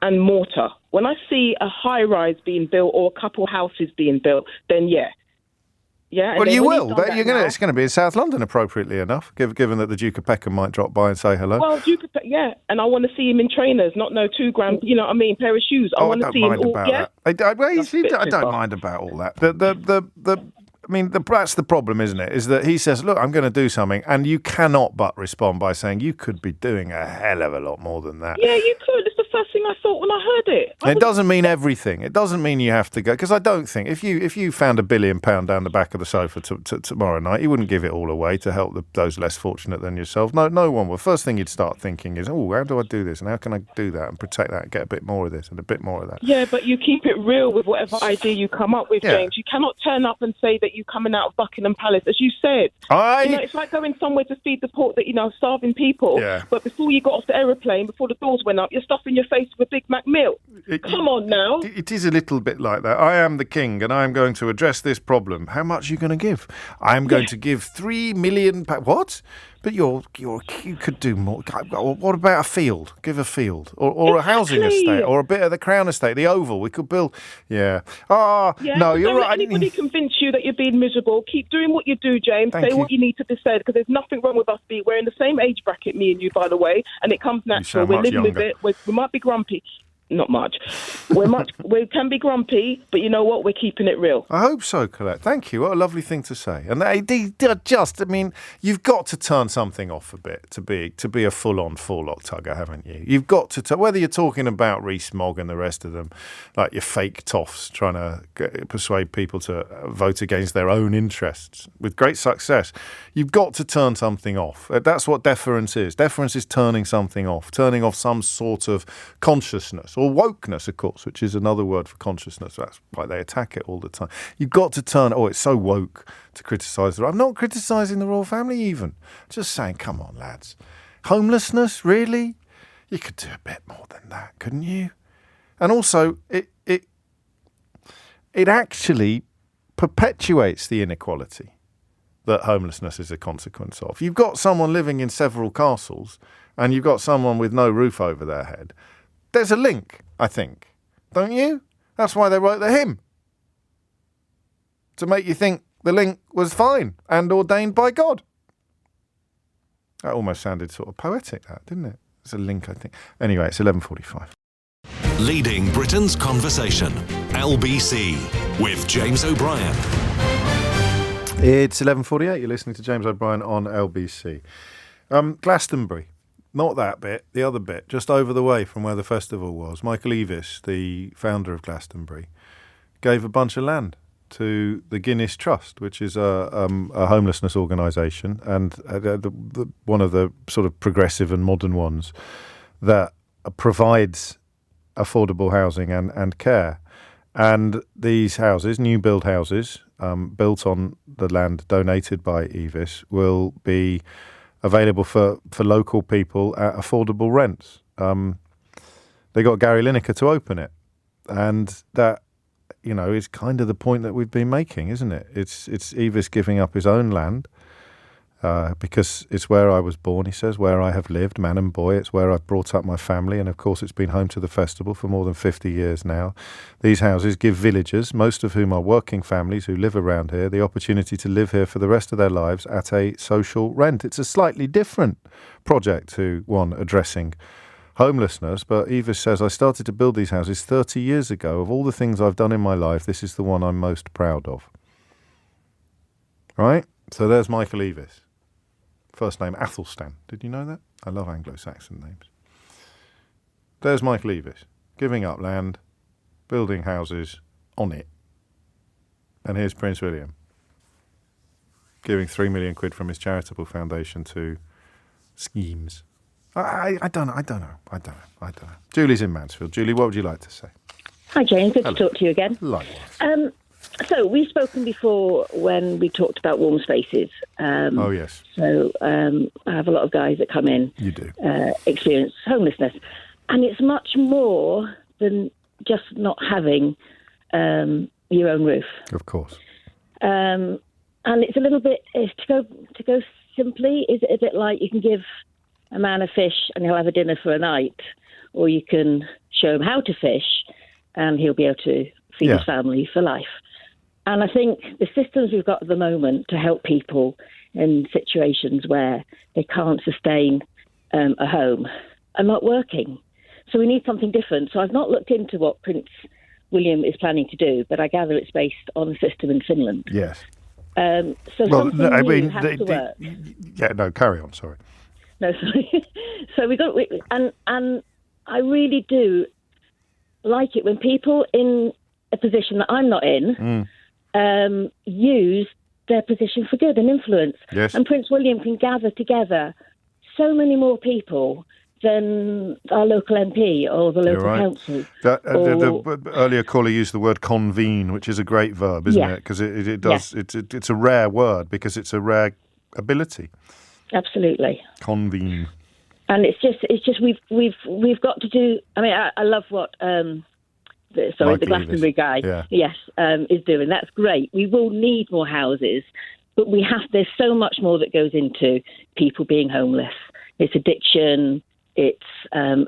and mortar. When I see a high-rise being built or a couple houses being built, then yeah.
Well, you will. It's going to be in South London, appropriately enough, given that the Duke of Peckham might drop by and say hello.
Well, and I want to see him in trainers, not no 2 grand, pair of shoes. I want to see him all.
I don't mind about all that. That's the problem, isn't it? Is that he says, look, I'm going to do something, and you cannot but respond by saying you could be doing a hell of a lot more than that.
Yeah, you could. It's the first thing I thought when I heard it.
It doesn't mean everything. It doesn't mean you have to go, because I don't think if you found £1 billion down the back of the sofa tomorrow night, you wouldn't give it all away to help those less fortunate than yourself. No one would. First thing you'd start thinking is, how do I do this, and how can I do that and protect that and get a bit more of this and a bit more of that.
Yeah, but you keep it real with whatever idea you come up with, James. You cannot turn up and say that you're coming out of Buckingham Palace, as you said. It's like going somewhere to feed the poor, starving people. Yeah. But before you got off the aeroplane, before the doors went up, you're stuffing your face with a Big Mac meal. Come on now.
It is a little bit like that. I am the king, and I am going to address this problem. How much are you going to give? I am going to give £3 million. What? But you could do more. What about a field? Give a field, or a housing estate, or a bit of the Crown Estate, the Oval. We could build. Yeah. No, you're right.
Anybody convince you that you're being miserable? Keep doing what you do, James. Say what you need to be said, because there's nothing wrong with us. We're in the same age bracket, me and you, by the way, and it comes natural. We're living with it. We might be grumpy. Not much. We can be grumpy, but you know what? We're keeping it real.
I hope so, Colette. Thank you. What a lovely thing to say. And you've got to turn something off a bit to be a full-on forelock tugger, haven't you? You've got to whether you're talking about Rees-Mogg and the rest of them, like your fake toffs trying to persuade people to vote against their own interests with great success. You've got to turn something off. That's what deference is. Deference is turning something off some sort of consciousness. Or wokeness, of course, which is another word for consciousness. That's why they attack it all the time. You've got to turn... it's so woke to criticise I'm not criticising the royal family even. Just saying, come on, lads. Homelessness, really? You could do a bit more than that, couldn't you? And also, it actually perpetuates the inequality that homelessness is a consequence of. You've got someone living in several castles, and you've got someone with no roof over their head. There's a link, I think. Don't you? That's why they wrote the hymn. To make you think the link was fine and ordained by God. That almost sounded sort of poetic, that, didn't it? It's a link, I think. Anyway, it's 11:45.
Leading Britain's conversation. LBC with James O'Brien.
It's 11:48. You're listening to James O'Brien on LBC. Glastonbury. Not that bit, the other bit, just over the way from where the festival was. Michael Eavis, the founder of Glastonbury, gave a bunch of land to the Guinness Trust, which is a homelessness organisation and one of the sort of progressive and modern ones that provides affordable housing and care. And these houses, new build houses, built on the land donated by Eavis, will be available for local people at affordable rents. They got Gary Lineker to open it, and that is kind of the point that we've been making, isn't it? It's Evis giving up his own land because it's where I was born, he says, where I have lived, man and boy. It's where I've brought up my family, and of course it's been home to the festival for more than 50 years now. These houses give villagers, most of whom are working families who live around here, the opportunity to live here for the rest of their lives at a social rent. It's a slightly different project to one addressing homelessness, but Evis says, I started to build these houses 30 years ago. Of all the things I've done in my life, this is the one I'm most proud of. Right? So there's Michael Evis. First name Athelstan. Did you know that? I love Anglo-Saxon names. There's Michael Evis, giving up land, building houses on it. And here's Prince William, giving 3 million quid from his charitable foundation to schemes. I don't know. Julie's in Mansfield. Julie, what would you like to say?
Hi, James. Good to talk to you again.
Likewise.
So we've spoken before when we talked about warm spaces.
Oh, yes.
So I have a lot of guys that come in.
You do.
Experience homelessness. And it's much more than just not having your own roof.
Of course.
And it's a little bit, to go simply, is it a bit like you can give a man a fish and he'll have a dinner for a night, or you can show him how to fish and he'll be able to feed his family for life. And I think the systems we've got at the moment to help people in situations where they can't sustain a home are not working. So we need something different. So I've not looked into what Prince William is planning to do, but I gather it's based on a system in Finland.
Yes.
So something new has to work.
Yeah, no, carry on, sorry.
No, sorry. So and I really do like it when people in a position that I'm not in use their position for good and influence.
Yes.
And Prince William can gather together so many more people than our local MP or the local council.
The earlier caller used the word convene, which is a great verb, isn't it? Because it does. Yeah. It's a rare word because it's a rare ability.
Absolutely.
Convene.
And it's just we've got to do. I mean, I love what the Glastonbury guy, is doing. That's great. We will need more houses, but there's so much more that goes into people being homeless. It's addiction, it's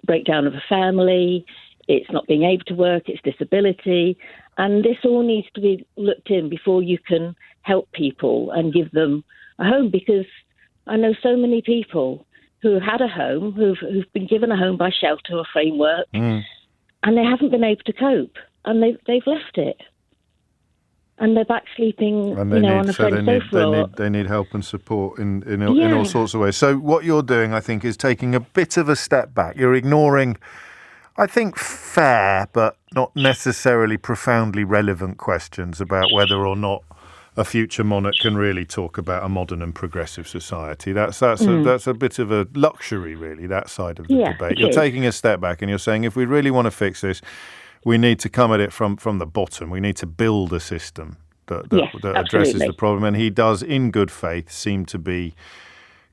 breakdown of a family, it's not being able to work, it's disability. And this all needs to be looked in before you can help people and give them a home, because I know so many people who had a home, who've been given a home by shelter or framework, and they haven't been able to cope, and they've left it. And they're back sleeping, on a friend's sofa.
They need help and support in all sorts of ways. So what you're doing, I think, is taking a bit of a step back. You're ignoring, I think, fair but not necessarily profoundly relevant questions about whether or not a future monarch can really talk about a modern and progressive society. That's a bit of a luxury, really, that side of the debate. You're taking a step back and you're saying, if we really want to fix this, we need to come at it from the bottom. We need to build a system that addresses the problem. And he does, in good faith, seem to be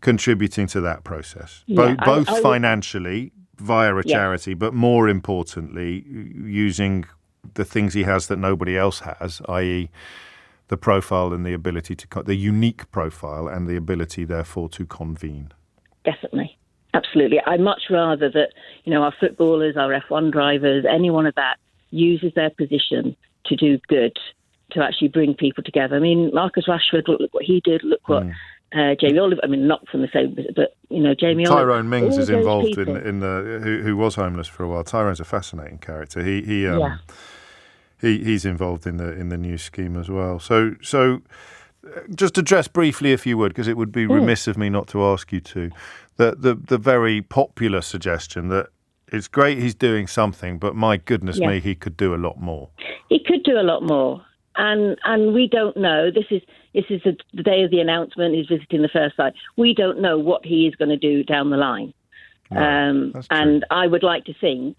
contributing to that process, both financially via a charity, but more importantly, using the things he has that nobody else has, i.e., the profile and the ability the unique profile and the ability, therefore, to convene.
Definitely. Absolutely. I'd much rather that, our footballers, our F1 drivers, anyone of that uses their position to do good, to actually bring people together. I mean, Marcus Rashford, look what he did. Look what Jamie Oliver, I mean, not from the same, but, Jamie Oliver.
Tyrone Mings is involved who was homeless for a while. Tyrone's a fascinating character. He's involved in the new scheme as well. So just address briefly, if you would, because it would be remiss of me not to ask you to, the very popular suggestion that it's great he's doing something, but my goodness me, he could do a lot more.
He could do a lot more, and we don't know. This is the day of the announcement. He's visiting the first site. We don't know what he is going to do down the line, and I would like to think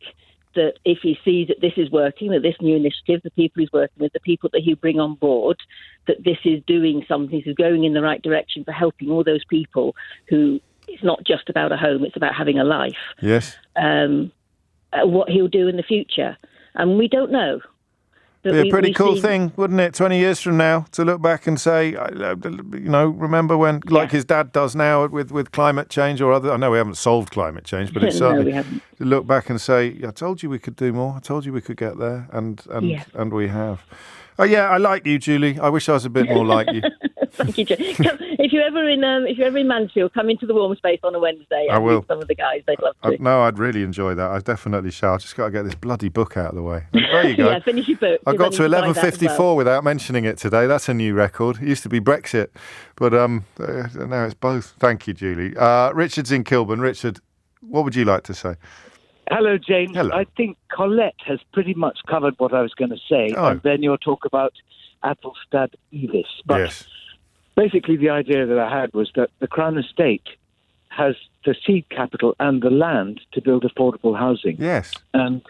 that if he sees that this is working, that this new initiative, the people he's working with, the people that he'll bring on board, that this is doing something, this is going in the right direction for helping all those people who, it's not just about a home, it's about having a life.
Yes.
What he'll do in the future. And we don't know.
Be a pretty cool thing, wouldn't it, 20 years from now, to look back and say, remember when, like his dad does now with climate change or other. I know we haven't solved climate change, but it's certainly
we haven't.
To look back and say, I told you we could do more. I told you we could get there, and we have. Oh yeah, I like you, Julie. I wish I was a bit more like you.
Thank you, Joe. If you're ever in Mansfield, come into the warm space on a Wednesday.
I will.
Meet some of the guys, they'd love to.
No, I'd really enjoy that. I definitely shall. I just got to get this bloody book out of the way. There you go.
Yeah, finish your book.
I got to 11:54 without mentioning it today. That's a new record. It used to be Brexit, but now it's both. Thank you, Julie. Richard's in Kilburn. Richard, what would you like to say?
Hello, James.
Hello.
I think Colette has pretty much covered what I was going to say.
Oh.
And then you'll talk about Athelstan Evis. But
yes.
Basically, the idea that I had was that the Crown Estate has the seed capital and the land to build affordable housing.
Yes.
And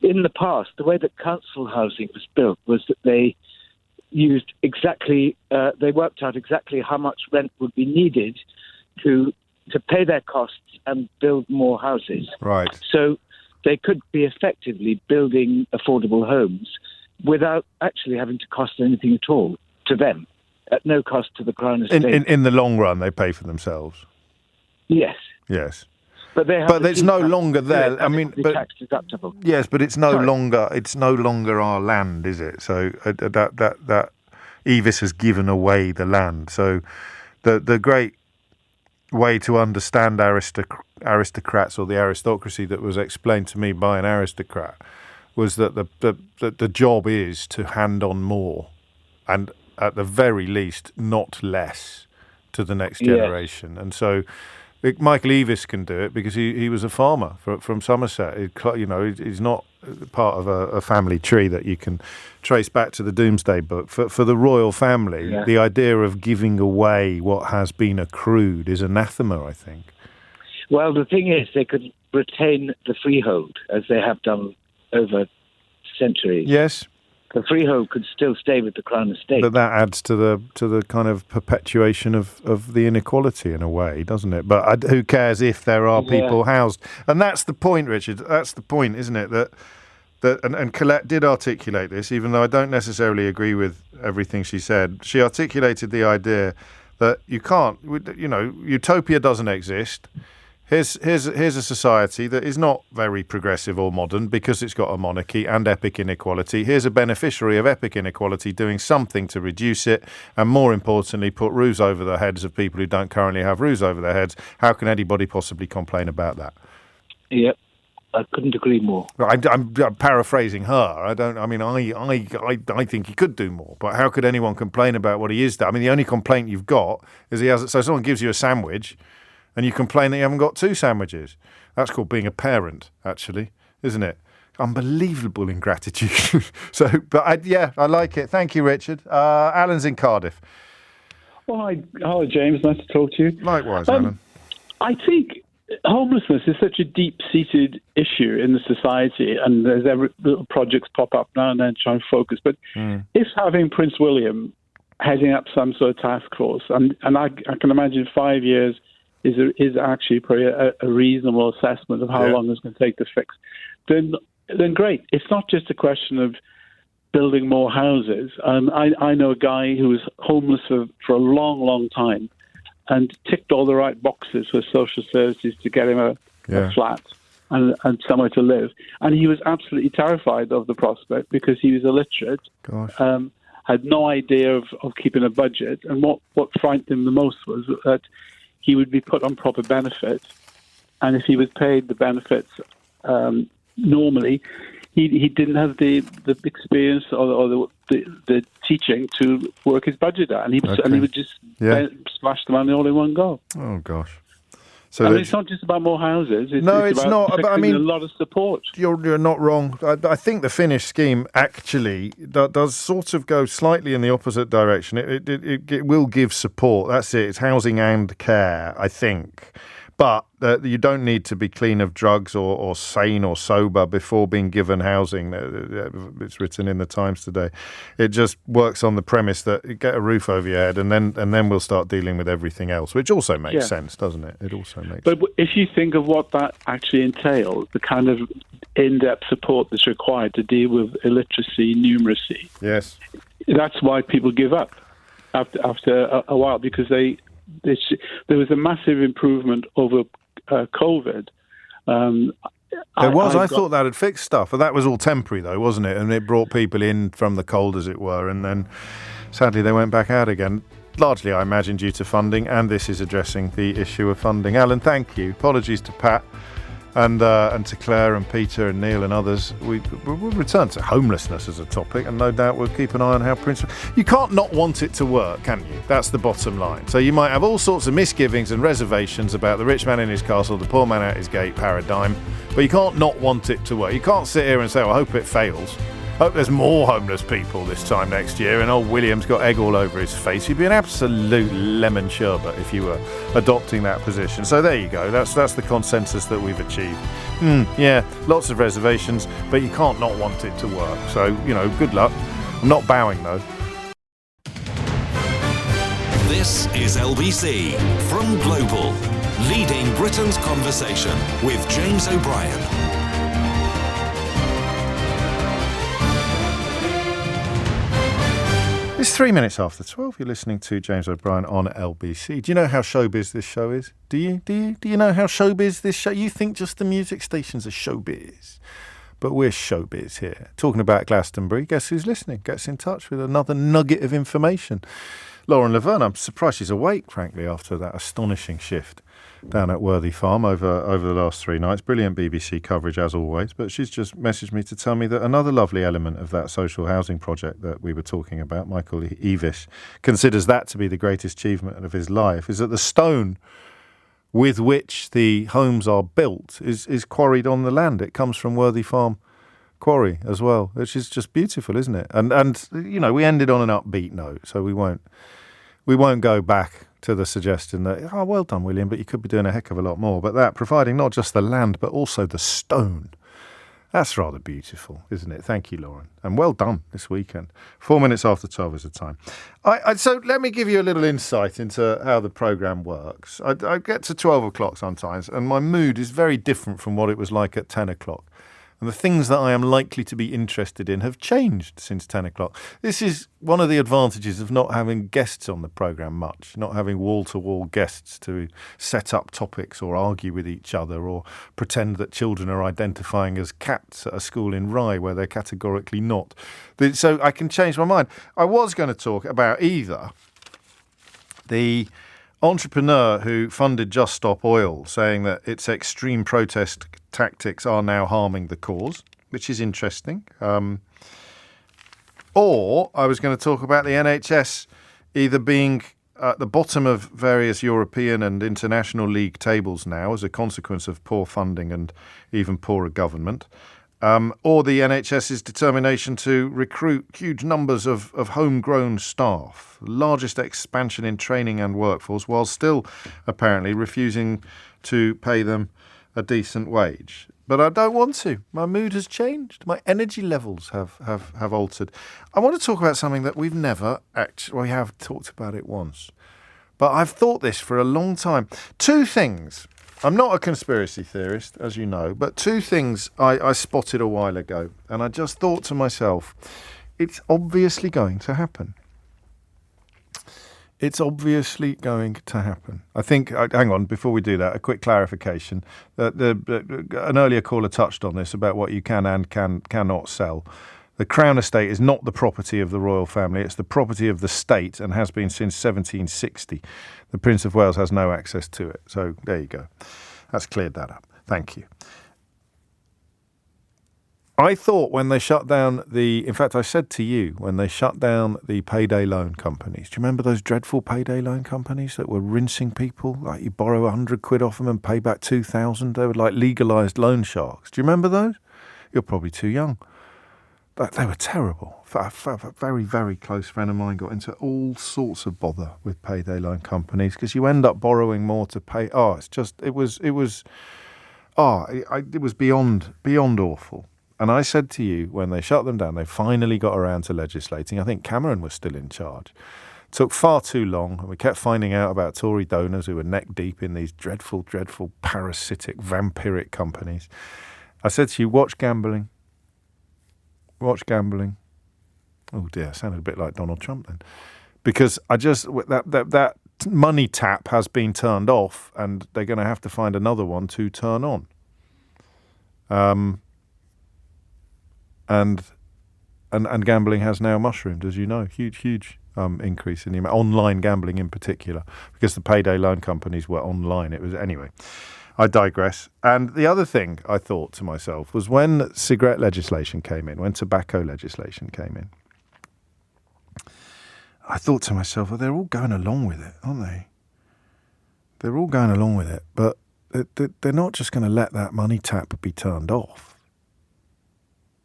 in the past, the way that council housing was built was that they used they worked out exactly how much rent would be needed to pay their costs and build more houses.
Right.
So they could be effectively building affordable homes without actually having to cost anything at all to them, at no cost to the Crown Estate.
In the long run, they pay for themselves.
Yes.
Yes.
But
it's no longer there. I mean, but
tax deductible.
Yes, but it's no longer our land, is it? So that Evis has given away the land. So the great way to understand aristocrats or the aristocracy that was explained to me by an aristocrat was that the job is to hand on more, and at the very least not less, to the next generation. Yes. And so Michael Evis can do it because he was a farmer from Somerset. He's not part of a family tree that you can trace back to the Doomsday Book. For the royal family, the idea of giving away what has been accrued is anathema, I think.
Well, the thing is, they could retain the freehold, as they have done over centuries.
Yes.
The freehold could still stay with the Crown Estate.
But that adds to the kind of perpetuation of the inequality in a way, doesn't it? But who cares if there are people housed? And that's the point, Richard. That's the point, isn't it? And Colette did articulate this, even though I don't necessarily agree with everything she said. She articulated the idea that you can't, utopia doesn't exist. Here's a society that is not very progressive or modern because it's got a monarchy and epic inequality. Here's a beneficiary of epic inequality doing something to reduce it, and more importantly, put roofs over the heads of people who don't currently have roofs over their heads. How can anybody possibly complain about that?
Yep, I couldn't agree more.
I'm paraphrasing her. I think he could do more, but how could anyone complain about what he is? I mean, the only complaint you've got is he has. So someone gives you a sandwich, and you complain that you haven't got 2 sandwiches. That's called being a parent, actually, isn't it? Unbelievable ingratitude. I like it. Thank you, Richard. Alan's in Cardiff.
Well, hi, James. Nice to talk to you.
Likewise, Alan.
I think homelessness is such a deep-seated issue in the society, and there's little projects pop up now and then trying to focus. But if having Prince William heading up some sort of task force, and I can imagine 5 years is actually probably a reasonable assessment of how long it's going to take to fix, then great. It's not just a question of building more houses. I know a guy who was homeless for a long, long time and ticked all the right boxes for social services to get him a flat and somewhere to live. And he was absolutely terrified of the prospect because he was illiterate, had no idea of keeping a budget. And what frightened him the most was that he would be put on proper benefits, and if he was paid the benefits normally, he didn't have the experience or the teaching to work his budget out, and he would just splash the money all in one go.
Oh gosh!
So it's not just about more houses. It's about not. But I mean, a lot of support.
You're not wrong. I think the Finnish scheme actually does sort of go slightly in the opposite direction. It will give support. That's it. It's housing and care, I think. But you don't need to be clean of drugs or sane or sober before being given housing. It's written in the Times today. It just works on the premise that you get a roof over your head, and then we'll start dealing with everything else, which also makes sense, doesn't it? It also makes sense.
But if you think of what that actually entails, the kind of in-depth support that's required to deal with illiteracy, numeracy.
Yes.
That's why people give up after a while, because there was a massive improvement over COVID.
I thought that had fixed stuff, but that was all temporary, though, wasn't it? And it brought people in from the cold, as it were, and then sadly they went back out again. Largely, I imagine, due to funding, and this is addressing the issue of funding. Alan, thank you. Apologies to Pat and to Claire and Peter and Neil and others. We'll return to homelessness as a topic, and no doubt we'll keep an eye on how you can't not want it to work, can you? That's the bottom line. So you might have all sorts of misgivings and reservations about the rich man in his castle, the poor man at his gate paradigm, but you can't not want it to work. You can't sit here and say, well, I hope it fails. Hope there's more homeless people this time next year, and old William's got egg all over his face. He'd be an absolute lemon sherbet if you were adopting that position. So there you go. That's the consensus that we've achieved. Yeah, lots of reservations, but you can't not want it to work. So, good luck. I'm not bowing, though.
This is LBC from Global, leading Britain's conversation with James O'Brien.
It's 3 minutes after 12. You're listening to James O'Brien on LBC. Do you know how showbiz this show is? Do you know how showbiz this show? You think just the music stations are showbiz, but we're showbiz here. Talking about Glastonbury. Guess who's listening? Gets in touch with another nugget of information. Lauren Laverne. I'm surprised she's awake, frankly, after that astonishing shift down at Worthy Farm over the last 3 nights. Brilliant BBC coverage as always, but she's just messaged me to tell me that another lovely element of that social housing project that we were talking about, Michael Eavish considers that to be the greatest achievement of his life, is that the stone with which the homes are built is quarried on the land. It comes from Worthy Farm Quarry as well, which is just beautiful, isn't it? And we ended on an upbeat note, so we won't go back to the suggestion that, well done, William, but you could be doing a heck of a lot more. But that, providing not just the land, but also the stone, that's rather beautiful, isn't it? Thank you, Lauren. And well done this weekend. 4 minutes after 12 is the time. So let me give you a little insight into how the programme works. I get to 12 o'clock sometimes, and my mood is very different from what it was like at 10 o'clock. And the things that I am likely to be interested in have changed since 10 o'clock. This is one of the advantages of not having guests on the programme much, not having wall-to-wall guests to set up topics or argue with each other or pretend that children are identifying as cats at a school in Rye where they're categorically not. So I can change my mind. I was going to talk about either the entrepreneur who funded Just Stop Oil, saying that its extreme protest tactics are now harming the cause, which is interesting. Or I was going to talk about the NHS either being at the bottom of various European and international league tables now as a consequence of poor funding and even poorer government, or the NHS's determination to recruit huge numbers of homegrown staff, the largest expansion in training and workforce, while still apparently refusing to pay them a decent wage. But I don't want to. My mood has changed. My energy levels have altered. I want to talk about something that we've never actually... We have talked about it once. But I've thought this for a long time. 2 things. I'm not a conspiracy theorist, as you know, but 2 things I spotted a while ago. And I just thought to myself, it's obviously going to happen. It's obviously going to happen. I think, hang on, before we do that, a quick clarification. An earlier caller touched on this about what you can and cannot sell. The Crown Estate is not the property of the royal family. It's the property of the state and has been since 1760. The Prince of Wales has no access to it. So there you go. That's cleared that up. Thank you. I thought when they shut down in fact, I said to you, when they shut down the payday loan companies, do you remember those dreadful payday loan companies that were rinsing people? Like you borrow 100 quid off them and pay back 2,000. They were like legalised loan sharks. Do you remember those? You're probably too young. They were terrible. A very, very close friend of mine got into all sorts of bother with payday loan companies because you end up borrowing more to pay. It was beyond awful. And I said to you, when they shut them down, they finally got around to legislating. I think Cameron was still in charge. It took far too long, and we kept finding out about Tory donors who were neck deep in these dreadful, dreadful, parasitic, vampiric companies. I said to you, watch gambling. Watch gambling. Oh dear, sounded a bit like Donald Trump then. Because that money tap has been turned off, and they're going to have to find another one to turn on. And gambling has now mushroomed, as you know, huge increase in the amount, online gambling in particular, because the payday loan companies were online. It was anyway. I digress. And the other thing I thought to myself was when cigarette legislation came in, when tobacco legislation came in, I thought to myself, well, they're all going along with it, aren't they? They're all going along with it, but they're not just going to let that money tap be turned off,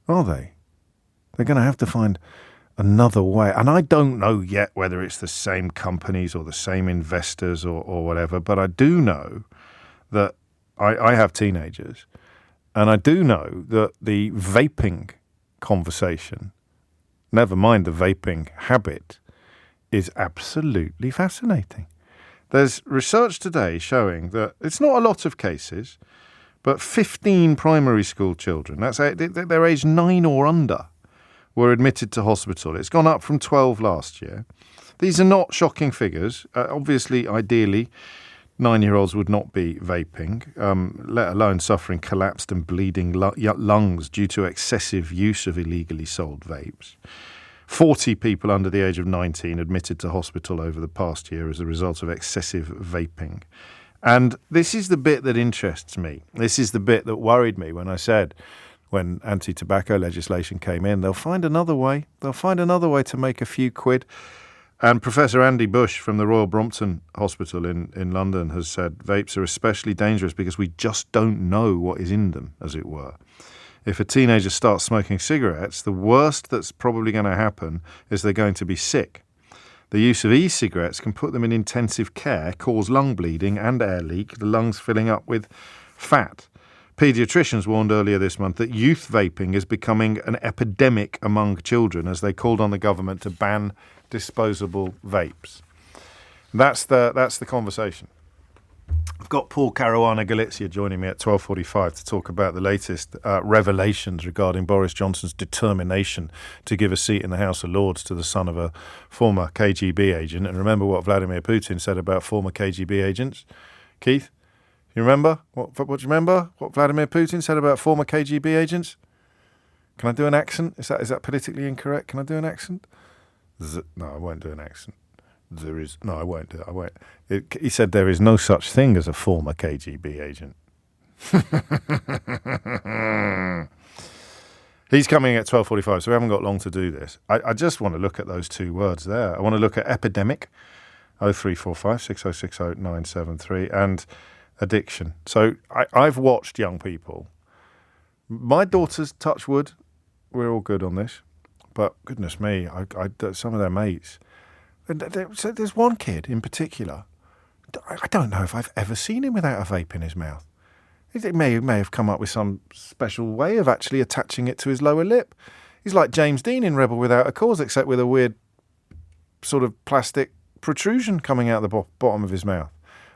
are they? They're going to have to find another way. And I don't know yet whether it's the same companies or the same investors or whatever, but I do know that I have teenagers, and I do know that the vaping conversation, never mind the vaping habit, is absolutely fascinating. There's research today showing that it's not a lot of cases, but 15 primary school children, they're aged 9 or under, were admitted to hospital. It's gone up from 12 last year. These are not shocking figures. Obviously, ideally, 9-year-olds would not be vaping, let alone suffering collapsed and bleeding lungs due to excessive use of illegally sold vapes. 40 people under the age of 19 admitted to hospital over the past year as a result of excessive vaping. And this is the bit that interests me. This is the bit that worried me when I said, when anti-tobacco legislation came in, they'll find another way. They'll find another way to make a few quid. And Professor Andy Bush from the Royal Brompton Hospital in London has said vapes are especially dangerous because we just don't know what is in them, as it were. If a teenager starts smoking cigarettes, the worst that's probably going to happen is they're going to be sick. The use of e-cigarettes can put them in intensive care, cause lung bleeding and air leak, the lungs filling up with fat. Paediatricians warned earlier this month that youth vaping is becoming an epidemic among children as they called on the government to ban disposable vapes. That's the conversation. I've got Paul Caruana Galizia joining me at 12:45 to talk about the latest revelations regarding Boris Johnson's determination to give a seat in the House of Lords to the son of a former KGB agent. And remember what Vladimir Putin said about former KGB agents? Keith, you remember? What do you remember? What Vladimir Putin said about former KGB agents? Can I do an accent? Is that politically incorrect? Can I do an accent? No, I won't do an accent. No, I won't do it. I won't. He said there is no such thing as a former KGB agent. He's coming at 12:45, so we haven't got long to do this. I just want to look at those two words there. I want to look at epidemic, 0345 6060 973, and addiction. So I've watched young people. My daughters, touch wood, we're all good on this, but goodness me, some of their mates. So there's one kid in particular. I don't know if I've ever seen him without a vape in his mouth. It may have come up with some special way of actually attaching it to his lower lip. He's like James Dean in Rebel Without a Cause, except with a weird sort of plastic protrusion coming out the bottom of his mouth.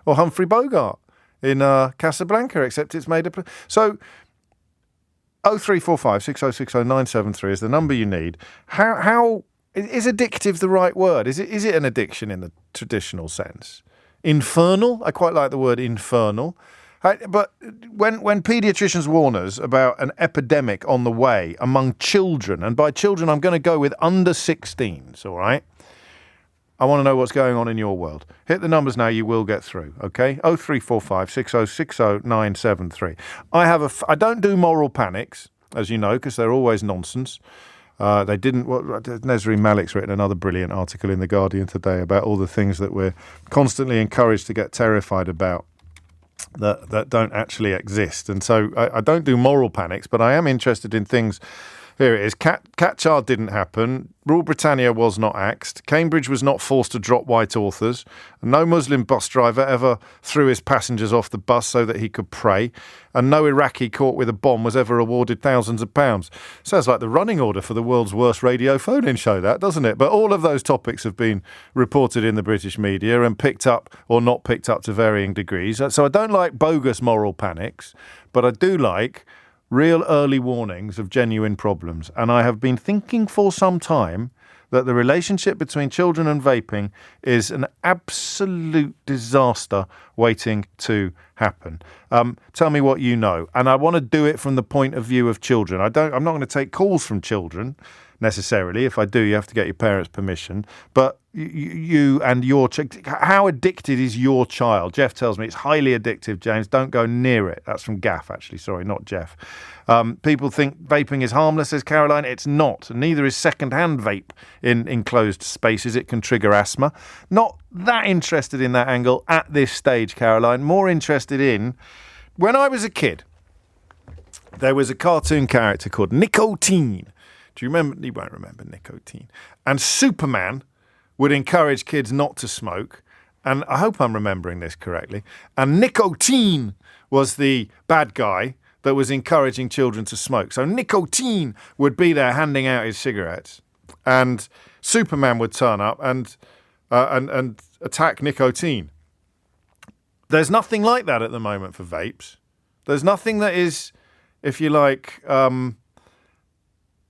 Or Humphrey Bogart in Casablanca, except it's made of... So 0345 6060 973 is the number you need. How is addictive the right word? Is it an addiction in the traditional sense? Infernal? I quite like the word infernal. But when paediatricians warn us about an epidemic on the way among children, and by children I'm going to go with under 16s, all right? I want to know what's going on in your world. Hit the numbers now, you will get through, okay? 0345 6060 973. I don't do moral panics, as you know, because they're always nonsense. They didn't. Nesri Malik's written another brilliant article in The Guardian today about all the things that we're constantly encouraged to get terrified about that don't actually exist. And so I don't do moral panics, but I am interested in things. Here it is. Catchard didn't happen. Rule Britannia was not axed. Cambridge was not forced to drop white authors. No Muslim bus driver ever threw his passengers off the bus so that he could pray. And no Iraqi caught with a bomb was ever awarded thousands of pounds. Sounds like the running order for the world's worst radio phone-in show, that, doesn't it? But all of those topics have been reported in the British media and picked up or not picked up to varying degrees. So I don't like bogus moral panics, but I do like real early warnings of genuine problems. And I have been thinking for some time that the relationship between children and vaping is an absolute disaster waiting to happen. Tell me what you know. And I want to do it from the point of view of children. I'm not going to take calls from children necessarily. If I do, you have to get your parents' permission. But you and your how addicted is your child? Jeff tells me it's highly addictive, James. Don't go near it. That's from Gaff, actually. Sorry, not Jeff. People think vaping is harmless, says Caroline. It's not. Neither is second-hand vape in enclosed spaces. It can trigger asthma. Not that interested in that angle at this stage, Caroline. More interested in, when I was a kid, there was a cartoon character called Nicotine. Do you remember? You won't remember Nicotine. And Superman would encourage kids not to smoke. And I hope I'm remembering this correctly. And Nicotine was the bad guy that was encouraging children to smoke. So Nicotine would be there handing out his cigarettes. And Superman would turn up and attack Nicotine. There's nothing like that at the moment for vapes. There's nothing that is, if you like,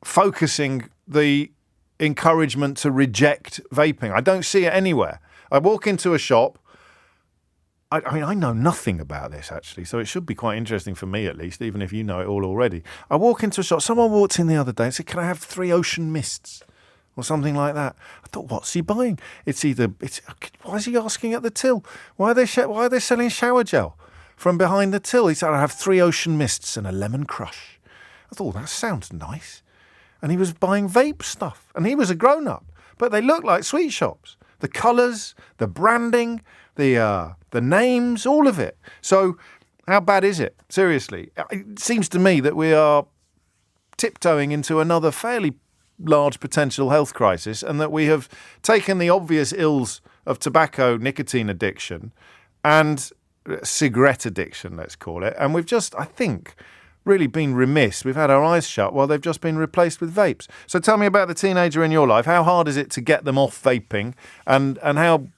focusing the encouragement to reject vaping. I don't see it anywhere. I walk into a shop. I mean, I know nothing about this, actually, so it should be quite interesting for me, at least, even if you know it all already. I walk into a shop. Someone walked in the other day and said, can I have 3 ocean mists? Or something like that. I thought, what's he buying? Why is he asking at the till? Why are they selling shower gel from behind the till? He said, I have 3 ocean mists and a lemon crush. I thought, that sounds nice. And he was buying vape stuff. And he was a grown-up. But they look like sweet shops. The colours, the branding, the names, all of it. So how bad is it? Seriously. It seems to me that we are tiptoeing into another fairly large potential health crisis, and that we have taken the obvious ills of tobacco, nicotine addiction, and cigarette addiction, let's call it, and we've just, I think, really been remiss. We've had our eyes shut while they've just been replaced with vapes. So tell me about the teenager in your life. How hard is it to get them off vaping, and how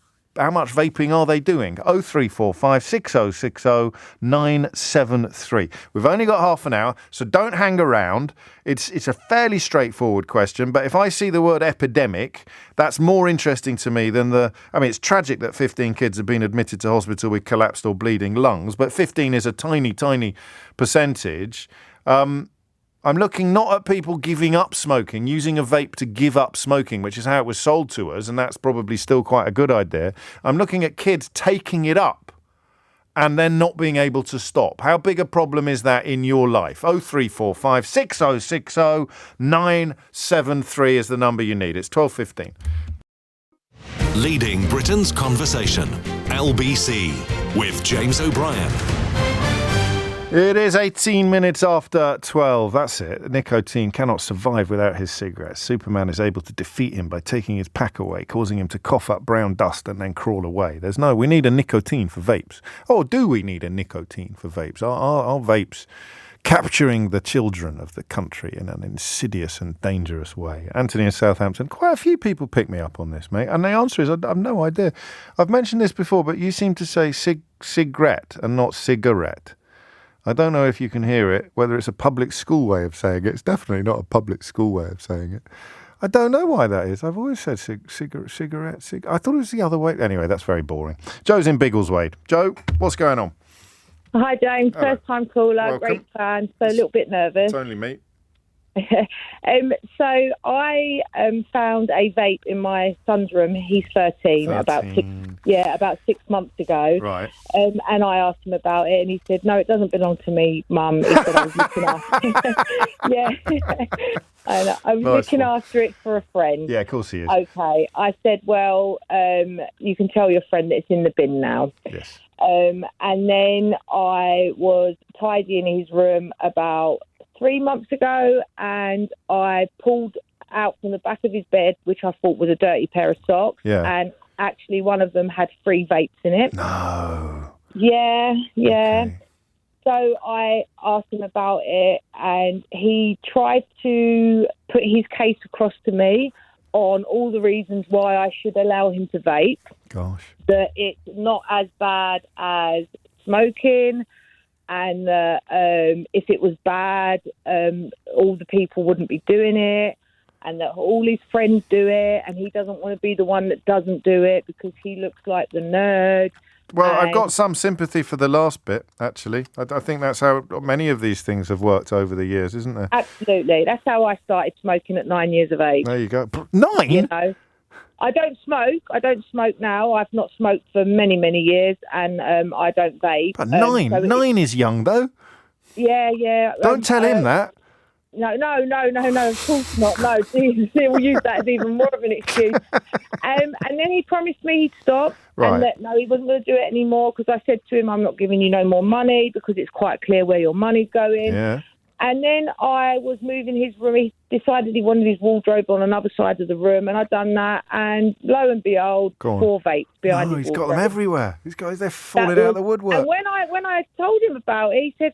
much vaping are they doing? 0345 6060 973. We've only got half an hour, so don't hang around. It's a fairly straightforward question, but if I see the word epidemic, that's more interesting to me than it's tragic that 15 kids have been admitted to hospital with collapsed or bleeding lungs, but 15 is a tiny, tiny percentage. I'm looking not at people giving up smoking, using a vape to give up smoking, which is how it was sold to us, and that's probably still quite a good idea. I'm looking at kids taking it up and then not being able to stop. How big a problem is that in your life? 0345 6060 973 is the number you need. It's 12:15.
Leading Britain's conversation. LBC with James O'Brien.
It is 18 minutes after 12. That's it. Nicotine cannot survive without his cigarettes. Superman is able to defeat him by taking his pack away, causing him to cough up brown dust and then crawl away. We need a nicotine for vapes. Or do we need a nicotine for vapes? Are vapes capturing the children of the country in an insidious and dangerous way? Anthony in Southampton, quite a few people pick me up on this, mate. And the answer is, I have no idea. I've mentioned this before, but you seem to say cigarette and not cigarette. I don't know if you can hear it, whether it's a public school way of saying it. It's definitely not a public school way of saying it. I don't know why that is. I've always said cigarette. I thought it was the other way. Anyway, that's very boring. Joe's in Biggleswade. Joe, what's going on?
Hi, James.
Hello.
First time caller.
Welcome.
Great fan. So a little bit nervous.
It's only me.
So I found a vape in my son's room. He's 13. About 6 months ago.
Right.
And I asked him about it, and he said, "No, it doesn't belong to me, Mum." He said, "I was looking after." Yeah, I was looking after it for a friend.
Yeah, of course he is.
Okay. I said, "Well, you can tell your friend that it's in the bin now."
Yes.
And then I was tidying his room about 3 months ago, and I pulled out from the back of his bed, which I thought was a dirty pair of socks.
Yeah.
And actually one of them had 3 vapes in it.
No.
Yeah.
Okay.
So I asked him about it, and he tried to put his case across to me on all the reasons why I should allow him to vape.
Gosh.
That it's not as bad as smoking, and if it was bad, all the people wouldn't be doing it, and that all his friends do it, and he doesn't want to be the one that doesn't do it because he looks like the nerd.
Well, I've got some sympathy for the last bit, actually. I think that's how many of these things have worked over the years, isn't there?
Absolutely. That's how I started smoking at 9 years of age.
There you go. 9?
You know, I don't smoke. I don't smoke now. I've not smoked for many, many years, and I don't vape.
But 9?
So
9 is young, though.
Yeah.
Don't tell him that.
No, of course not. No, Jesus, he'll use that as even more of an excuse. And then he promised me he'd stop, and that he wasn't going to do it anymore, because I said to him, I'm not giving you no more money because it's quite clear where your money's going.
Yeah.
And then I was moving his room. He decided he wanted his wardrobe on another side of the room, and I'd done that. And lo and behold, 4 vapes behind his
he's got
wardrobe.
them everywhere. These guys, they're falling out of the woodwork.
And when I told him about it, he said,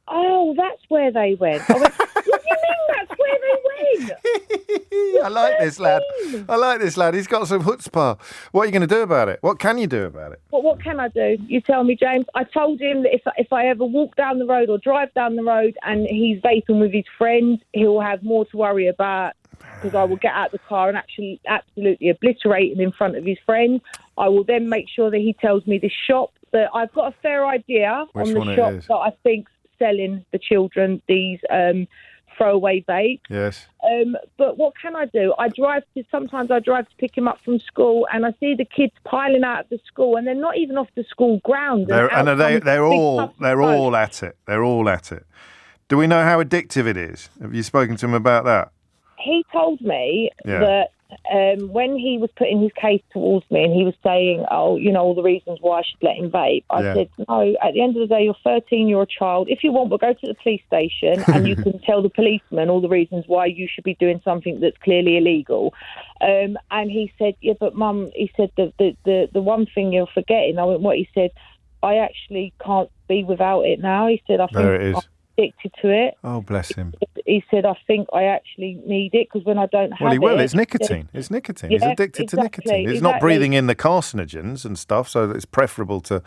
"Oh, that's where they went." I went, "What do you mean that's where they went?"
I like this lad. He's got some chutzpah. What are you going to do about it? What can you do about it?
Well, what can I do? You tell me, James. I told him that if I ever walk down the road or drive down the road and he's vaping with his friends, he'll have more to worry about, because I will get out the car and actually absolutely obliterate him in front of his friends. I will then make sure that he tells me the shop that I've got a fair idea on the shop that I think's selling the children these throwaway vapes.
Yes.
But what can I do? Sometimes I drive to pick him up from school, and I see the kids piling out of the school, and they're not even off the school ground.
They're all at it. They're all at it. Do we know how addictive it is? Have you spoken to him about that?
He told me that when he was putting his case towards me and he was saying, all the reasons why I should let him vape, I said, no, at the end of the day, you're 13, you're a child. If you want, we'll go to the police station and you can tell the policeman all the reasons why you should be doing something that's clearly illegal. And he said, yeah, but Mum, he said, the one thing you're forgetting. I went, what? He said, I actually can't be without it now. He said, I think
there it is.
I'm addicted to it.
Oh, bless him.
He said, I think I actually need it, because when I don't have it...
Well, he will. It's nicotine. It's nicotine. He's addicted to nicotine. He's not breathing in the carcinogens and stuff, so it's preferable to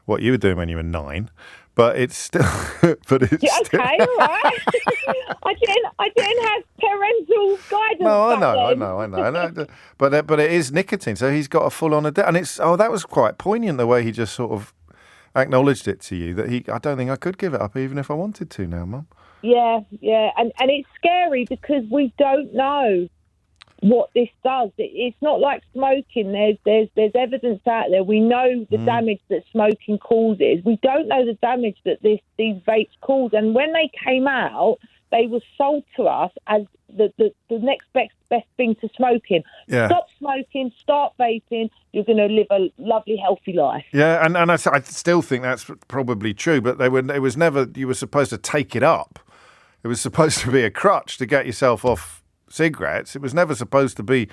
what you were doing when you were 9. But it's still... Okay,
all right. I didn't have parental guidance.
No, I know. But it is nicotine, so he's got a full-on addiction. And that was quite poignant, the way he just sort of acknowledged it to you, that I don't think I could give it up even if I wanted to now, Mum.
Yeah, and it's scary because we don't know what this does. It's not like smoking. There's evidence out there. We know the damage that smoking causes. We don't know the damage that these vapes cause. And when they came out, they were sold to us as the next best thing to smoking.
Yeah.
Stop smoking, start vaping, you're going to live a lovely, healthy life.
Yeah, and I still think that's probably true, but it was never, you were supposed to take it up. It was supposed to be a crutch to get yourself off cigarettes. It was never supposed to be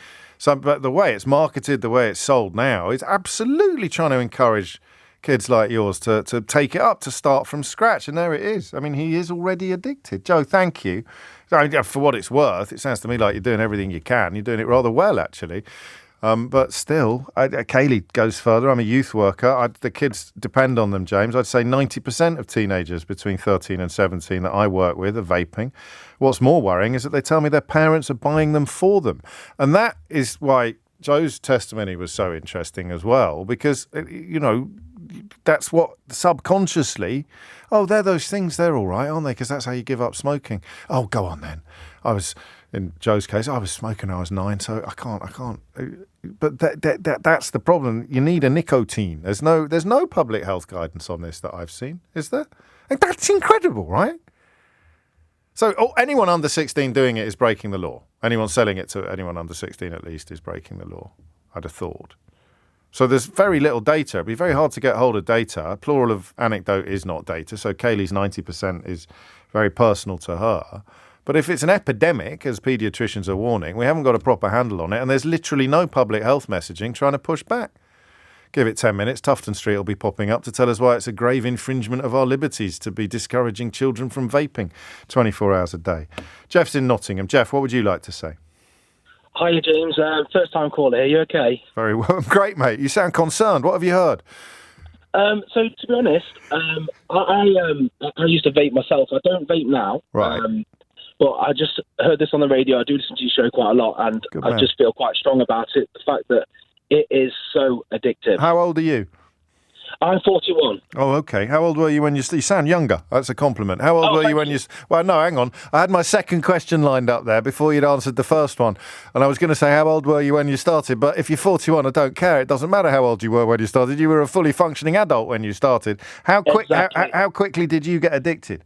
but the way it's marketed, the way it's sold now, is absolutely trying to encourage kids like yours to take it up, to start from scratch. And there it is. I mean, he is already addicted. Joe, thank you. For what it's worth, it sounds to me like you're doing everything you can. You're doing it rather well, actually. But still, Kaylee goes further. I'm a youth worker. The kids depend on them, James. I'd say 90% of teenagers between 13 and 17 that I work with are vaping. What's more worrying is that they tell me their parents are buying them for them. And that is why Joe's testimony was so interesting as well, because, that's what subconsciously, they're those things, they're all right, aren't they? Because that's how you give up smoking. Oh, go on then. In Joe's case, I was smoking when I was 9, so I can't. But that's the problem. You need a nicotine. There's no public health guidance on this that I've seen, is there? And that's incredible, right? So anyone under 16 doing it is breaking the law. Anyone selling it to anyone under 16 at least is breaking the law, I'd have thought. So there's very little data. It'd be very hard to get hold of data. Plural of anecdote is not data. So Kaylee's 90% is very personal to her. But if it's an epidemic, as paediatricians are warning, we haven't got a proper handle on it, and there's literally no public health messaging trying to push back. Give it 10 minutes, Tufton Street will be popping up to tell us why it's a grave infringement of our liberties to be discouraging children from vaping 24 hours a day. Jeff's in Nottingham. Jeff, what would you like to say?
Hi, James. First time caller here. You okay?
Very well. Great, mate. You sound concerned. What have you heard?
So to be honest, I used to vape myself. I don't vape now.
Right.
But I just heard this on the radio. I do listen to your show quite a lot, and I just feel quite strong about it. The fact that it is so addictive.
How old are you?
I'm 41.
Oh, okay. How old were you when you sound younger? That's a compliment. How old were you when you... Well, no, hang on. I had my second question lined up there before you'd answered the first one. And I was going to say, how old were you when you started? But if you're 41, I don't care. It doesn't matter how old you were when you started. You were a fully functioning adult when you started. How quickly did you get addicted?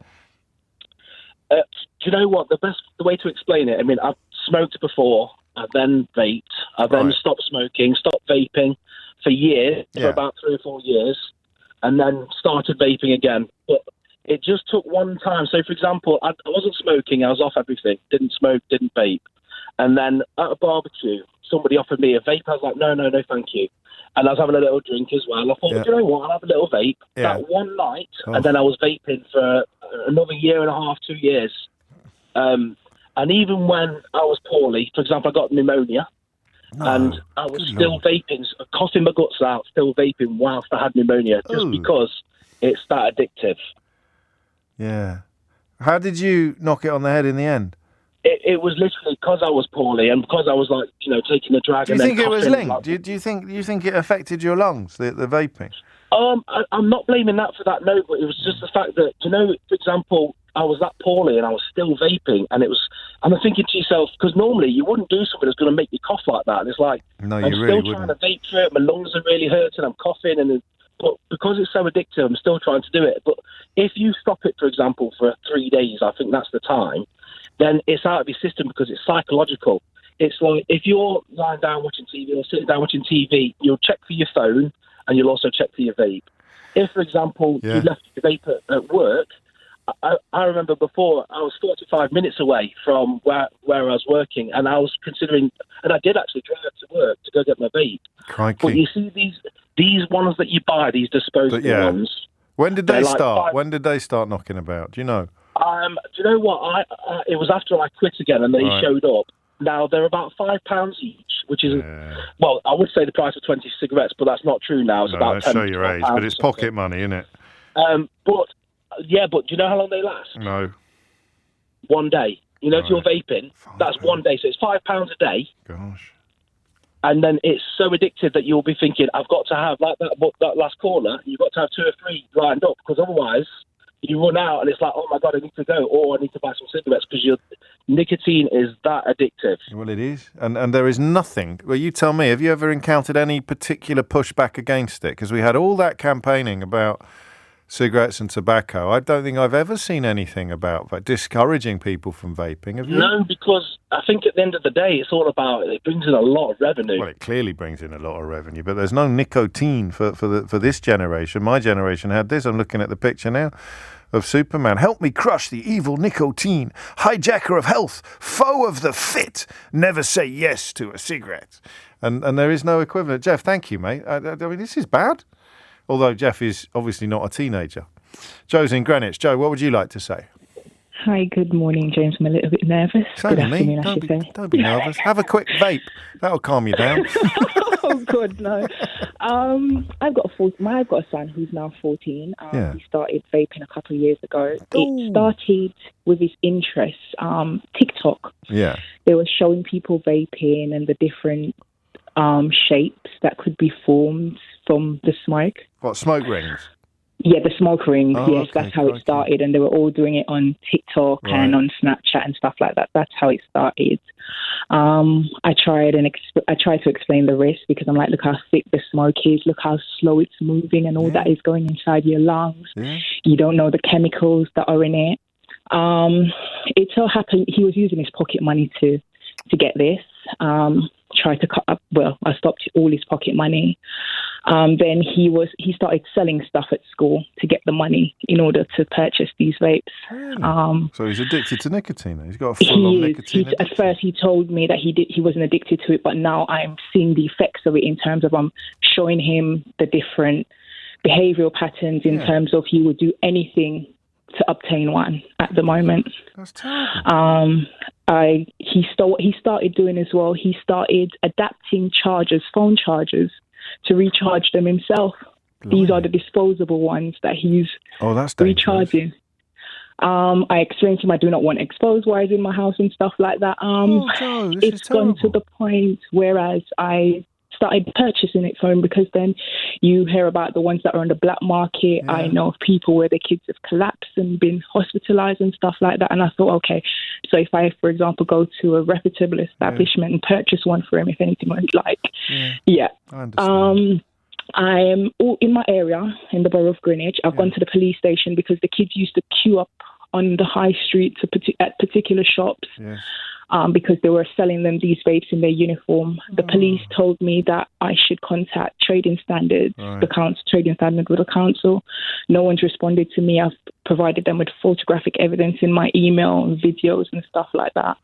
Do you know what? The way to explain it, I mean, I've smoked before, I then vaped, I then stopped smoking, stopped vaping for years, for about 3 or 4 years, and then started vaping again. But it just took one time. So, for example, I wasn't smoking, I was off everything, didn't smoke, didn't vape. And then at a barbecue, somebody offered me a vape. I was like, no, thank you. And I was having a little drink as well. I thought, do you know what, I'll have a little vape. That one night, and then I was vaping for another 1.5 years, 2 years. And even when I was poorly, for example, I got pneumonia, and I was still vaping, coughing my guts out, still vaping whilst I had pneumonia, just because it's that addictive.
Yeah. How did you knock it on the head in the end?
It was literally because I was poorly and because I was taking a drag.
Do you think it was linked? Do you think it affected your lungs, the vaping?
I'm not blaming that for that, no, but it was just the fact that, for example, I was that poorly and I was still vaping, and I'm thinking to yourself, because normally you wouldn't do something that's going to make you cough like that. And it's like,
no,
I'm still trying to vape through it, my lungs are really hurting, I'm coughing, but because it's so addictive, I'm still trying to do it. But if you stop it, for example, for 3 days, I think that's the time, then it's out of your system because it's psychological. It's like if you're lying down watching TV or sitting down watching TV, you'll check for your phone and you'll also check for your vape. If, for example, you left your vape at work, I remember before I was 45 minutes away from where I was working, and I was considering, and I did actually drive to work to go get my vape.
Crikey.
But you see these ones that you buy, these disposable ones.
When did they start? When did they start knocking about? Do you know?
Do you know what? It was after I quit again, and they showed up. Now they're about £5 each, which is well, I would say the price of 20 cigarettes, but that's not true now. It's about 10.
Show your age, but it's pocket money, isn't it?
But do you know how long they last?
No.
1 day. If you're vaping, that's 1 day, so it's £5 a day.
Gosh.
And then it's so addictive that you'll be thinking, I've got to have, like that last corner, you've got to have 2 or 3 lined up, because otherwise you run out and it's like, oh my God, I need to go, or I need to buy some cigarettes, because your nicotine is that addictive.
Well, it is. And there is nothing. Well, you tell me, have you ever encountered any particular pushback against it? Because we had all that campaigning about cigarettes and tobacco. I don't think I've ever seen anything about discouraging people from vaping. Have you?
No, because I think at the end of the day, it's all about, it brings in a lot of revenue.
Well, it clearly brings in a lot of revenue, but there's no nicotine for this generation. My generation had this. I'm looking at the picture now of Superman. Help me crush the evil nicotine, hijacker of health, foe of the fit, never say yes to a cigarette. And there is no equivalent. Jeff, thank you, mate. I mean, this is bad. Although Jeff is obviously not a teenager. Joe's in Greenwich. Joe, what would you like to say?
Hi, good morning, James. I'm a little bit nervous.
Good afternoon, I should say. Don't be nervous. Have a quick vape. That'll calm you down.
Oh, God, no. I've got a son who's now 14. He started vaping a couple of years ago. It started with his interests. TikTok.
Yeah.
They were showing people vaping and the different shapes that could be formed from the smoke.
What, smoke rings?
Yeah, the smoke rings. Yes, that's how it started. And they were all doing it on TikTok and on Snapchat and stuff like that. That's how it started. I tried to explain the risk, because I'm like, look how thick the smoke is, look how slow it's moving, and all that is going inside your lungs. Yeah. You don't know the chemicals that are in it. It so happened he was using his pocket money to get this. Tried to cut up. Well, I stopped all his pocket money. Then he started selling stuff at school to get the money in order to purchase these vapes.
Really? So he's addicted to nicotine. He's got a full-on nicotine addiction.
At first, he told me that he wasn't addicted to it, but now I'm seeing the effects of it in terms of showing him the different behavioural patterns in terms of he would do anything to obtain one at the moment.
That's terrible.
He started doing as well. He started adapting phone chargers, to recharge them himself. These are the disposable ones that he's recharging. I explained to him I do not want exposed wires in my house and stuff like that.
Joe,
it's gone to the point whereas I started purchasing it for him, because then you hear about the ones that are on the black market. Yeah. I know of people where their kids have collapsed and been hospitalized and stuff like that. And I thought, okay, so if I, for example, go to a reputable establishment and purchase one for him, if anything went like,
I understand.
I am all in my area in the borough of Greenwich. I've gone to the police station because the kids used to queue up on the high street at particular shops.
Yes.
Because they were selling them these vapes in their uniform. The police told me that I should contact trading standards, trading standard with the council. No one's responded to me. I've provided them with photographic evidence in my email and videos and stuff like that.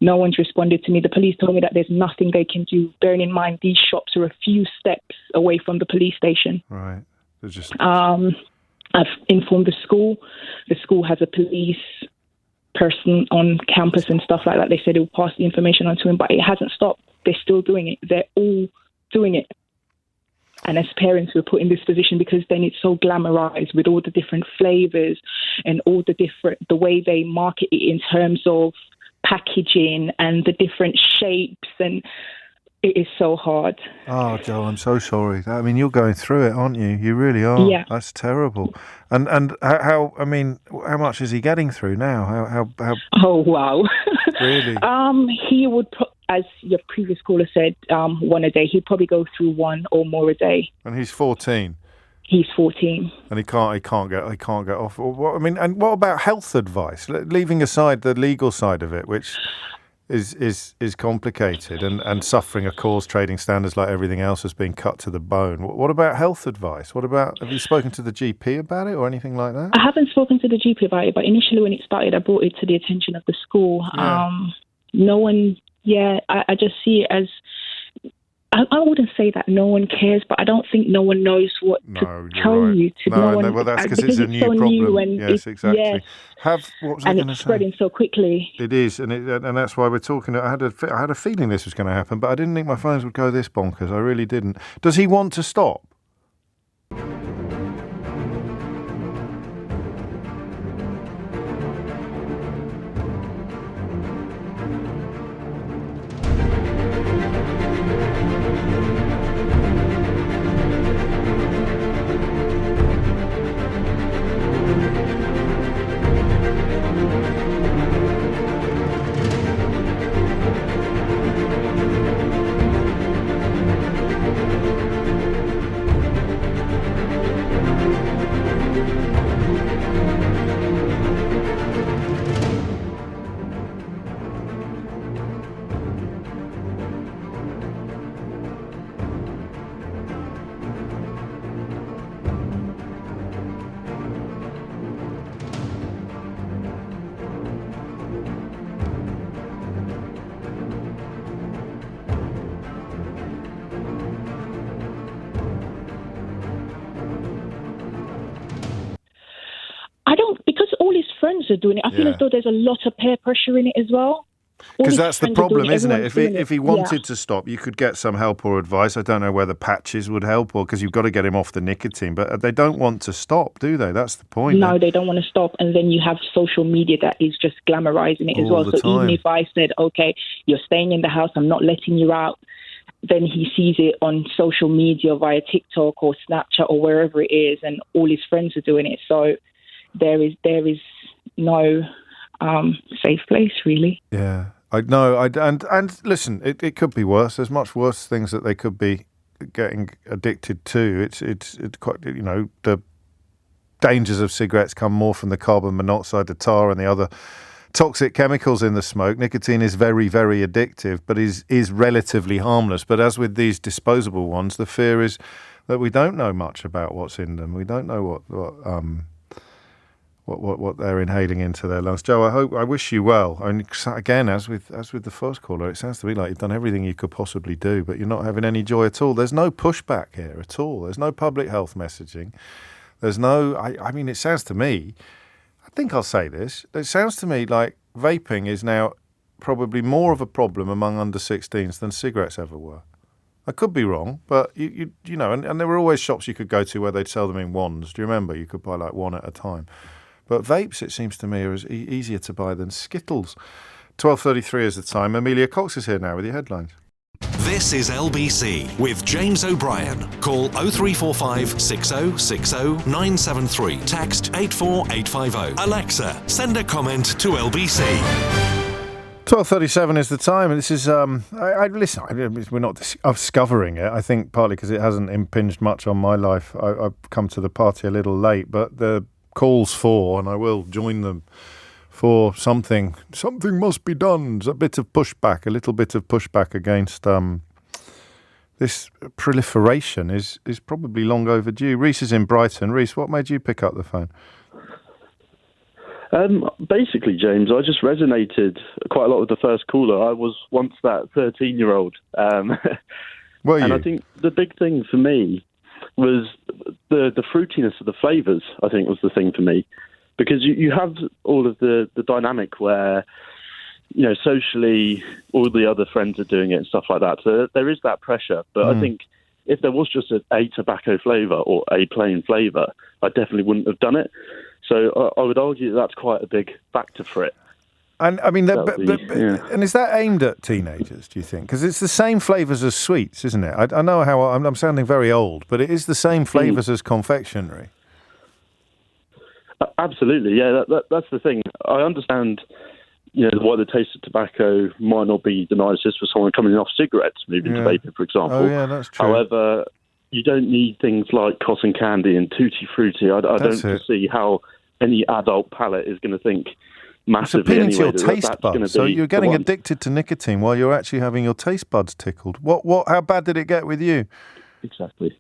No one's responded to me. The police told me that there's nothing they can do, bearing in mind these shops are a few steps away from the police station.
Right. They're just...
I've informed the school. The school has a police person on campus and stuff like that. They said they'll pass the information on to him, but it hasn't stopped. They're still doing it. They're all doing it. And as parents, we're put in this position because then it's so glamorized with all the different flavors and all the way they market it in terms of packaging and the different shapes, and it is so hard.
Oh, Joe, I'm so sorry. I mean, you're going through it, aren't you? You really are.
Yeah.
That's terrible. And how? I mean, how much is he getting through now? How?
Oh, wow.
Really?
He would, as your previous caller said, one a day. He'd probably go through one or more a day.
And he's 14.
He's 14.
And he can't get off. I mean, and what about health advice? Leaving aside the legal side of it, which is complicated and suffering a cause, trading standards like everything else has been cut to the bone. What about health advice? Have you spoken to the GP about it or anything like that?
I haven't spoken to the GP about it, but initially when it started, I brought it to the attention of the school.
Yeah.
No one, I just see it as, I wouldn't say that no one cares, but I don't think no one knows what to tell you.
Well, that's because it's a new problem. Yes, exactly.
Yeah.
What was I going to say?
And it's spreading so quickly.
It is, and that's why we're talking. I had a feeling this was going to happen, but I didn't think my phones would go this bonkers. I really didn't. Does he want to stop?
Are doing it. I feel as though there's a lot of peer pressure in it as well.
Because that's the problem, isn't it? If he wanted to stop, you could get some help or advice. I don't know whether patches would help, or because you've got to get him off the nicotine. But they don't want to stop, do they? That's the point.
No, they don't want to stop. And then you have social media that is just glamorizing it as well. So even if I said, okay, you're staying in the house, I'm not letting you out, then he sees it on social media via TikTok or Snapchat or wherever it is, and all his friends are doing it. So there is no safe place, really.
Yeah, I know. And listen, it could be worse. There's much worse things that they could be getting addicted to. It's quite, the dangers of cigarettes come more from the carbon monoxide, the tar, and the other toxic chemicals in the smoke. Nicotine is very, very addictive, but is relatively harmless. But as with these disposable ones, the fear is that we don't know much about what's in them. We don't know what they're inhaling into their lungs. Joe, I wish you well. And again, as with the first caller, it sounds to me like you've done everything you could possibly do, but you're not having any joy at all. There's no pushback here at all. There's no public health messaging. There's no. I mean, it sounds to me. I think I'll say this. It sounds to me like vaping is now probably more of a problem among under 16s than cigarettes ever were. I could be wrong, but you know, and there were always shops you could go to where they'd sell them in wands. Do you remember? You could buy like one at a time. But vapes, it seems to me, are easier to buy than Skittles. 12:33 is the time. Amelia Cox is here now with your headlines.
This is LBC with James O'Brien. Call 0345 6060 973. Text 84850. Alexa, send a comment to LBC.
12:37 is the time, and this is listen. We're not discovering it. I think partly because it hasn't impinged much on my life. I've come to the party a little late, but the calls for, and I will join them, for something must be done. There's a little bit of pushback against this proliferation is probably long overdue. Reese is in Brighton. Reese, what made you pick up the phone?
Basically, James, I just resonated quite a lot with the first caller. I was once that 13-year-old.
Were you?
And I think the big thing for me was the fruitiness of the flavours, I think, was the thing for me. Because you have all of the dynamic where, you know, socially all the other friends are doing it and stuff like that. So there is that pressure. But I think if there was just a tobacco flavour or a plain flavour, I definitely wouldn't have done it. So I would argue that's quite a big factor for it.
And I mean, and is that aimed at teenagers, do you think? Because it's the same flavours as sweets, isn't it? I know how I'm sounding very old, but it is the same flavours as confectionery.
Absolutely, yeah. That's the thing. I understand, you know, why the taste of tobacco might not be the nicest for someone coming off cigarettes, moving to vaping, for example.
Oh, yeah, that's true.
However, you don't need things like cotton candy and tutti frutti. I don't see how any adult palate is going to think massively.
It's appealing to your taste buds. So you're getting addicted to nicotine while you're actually having your taste buds tickled. How bad did it get with you?
Exactly.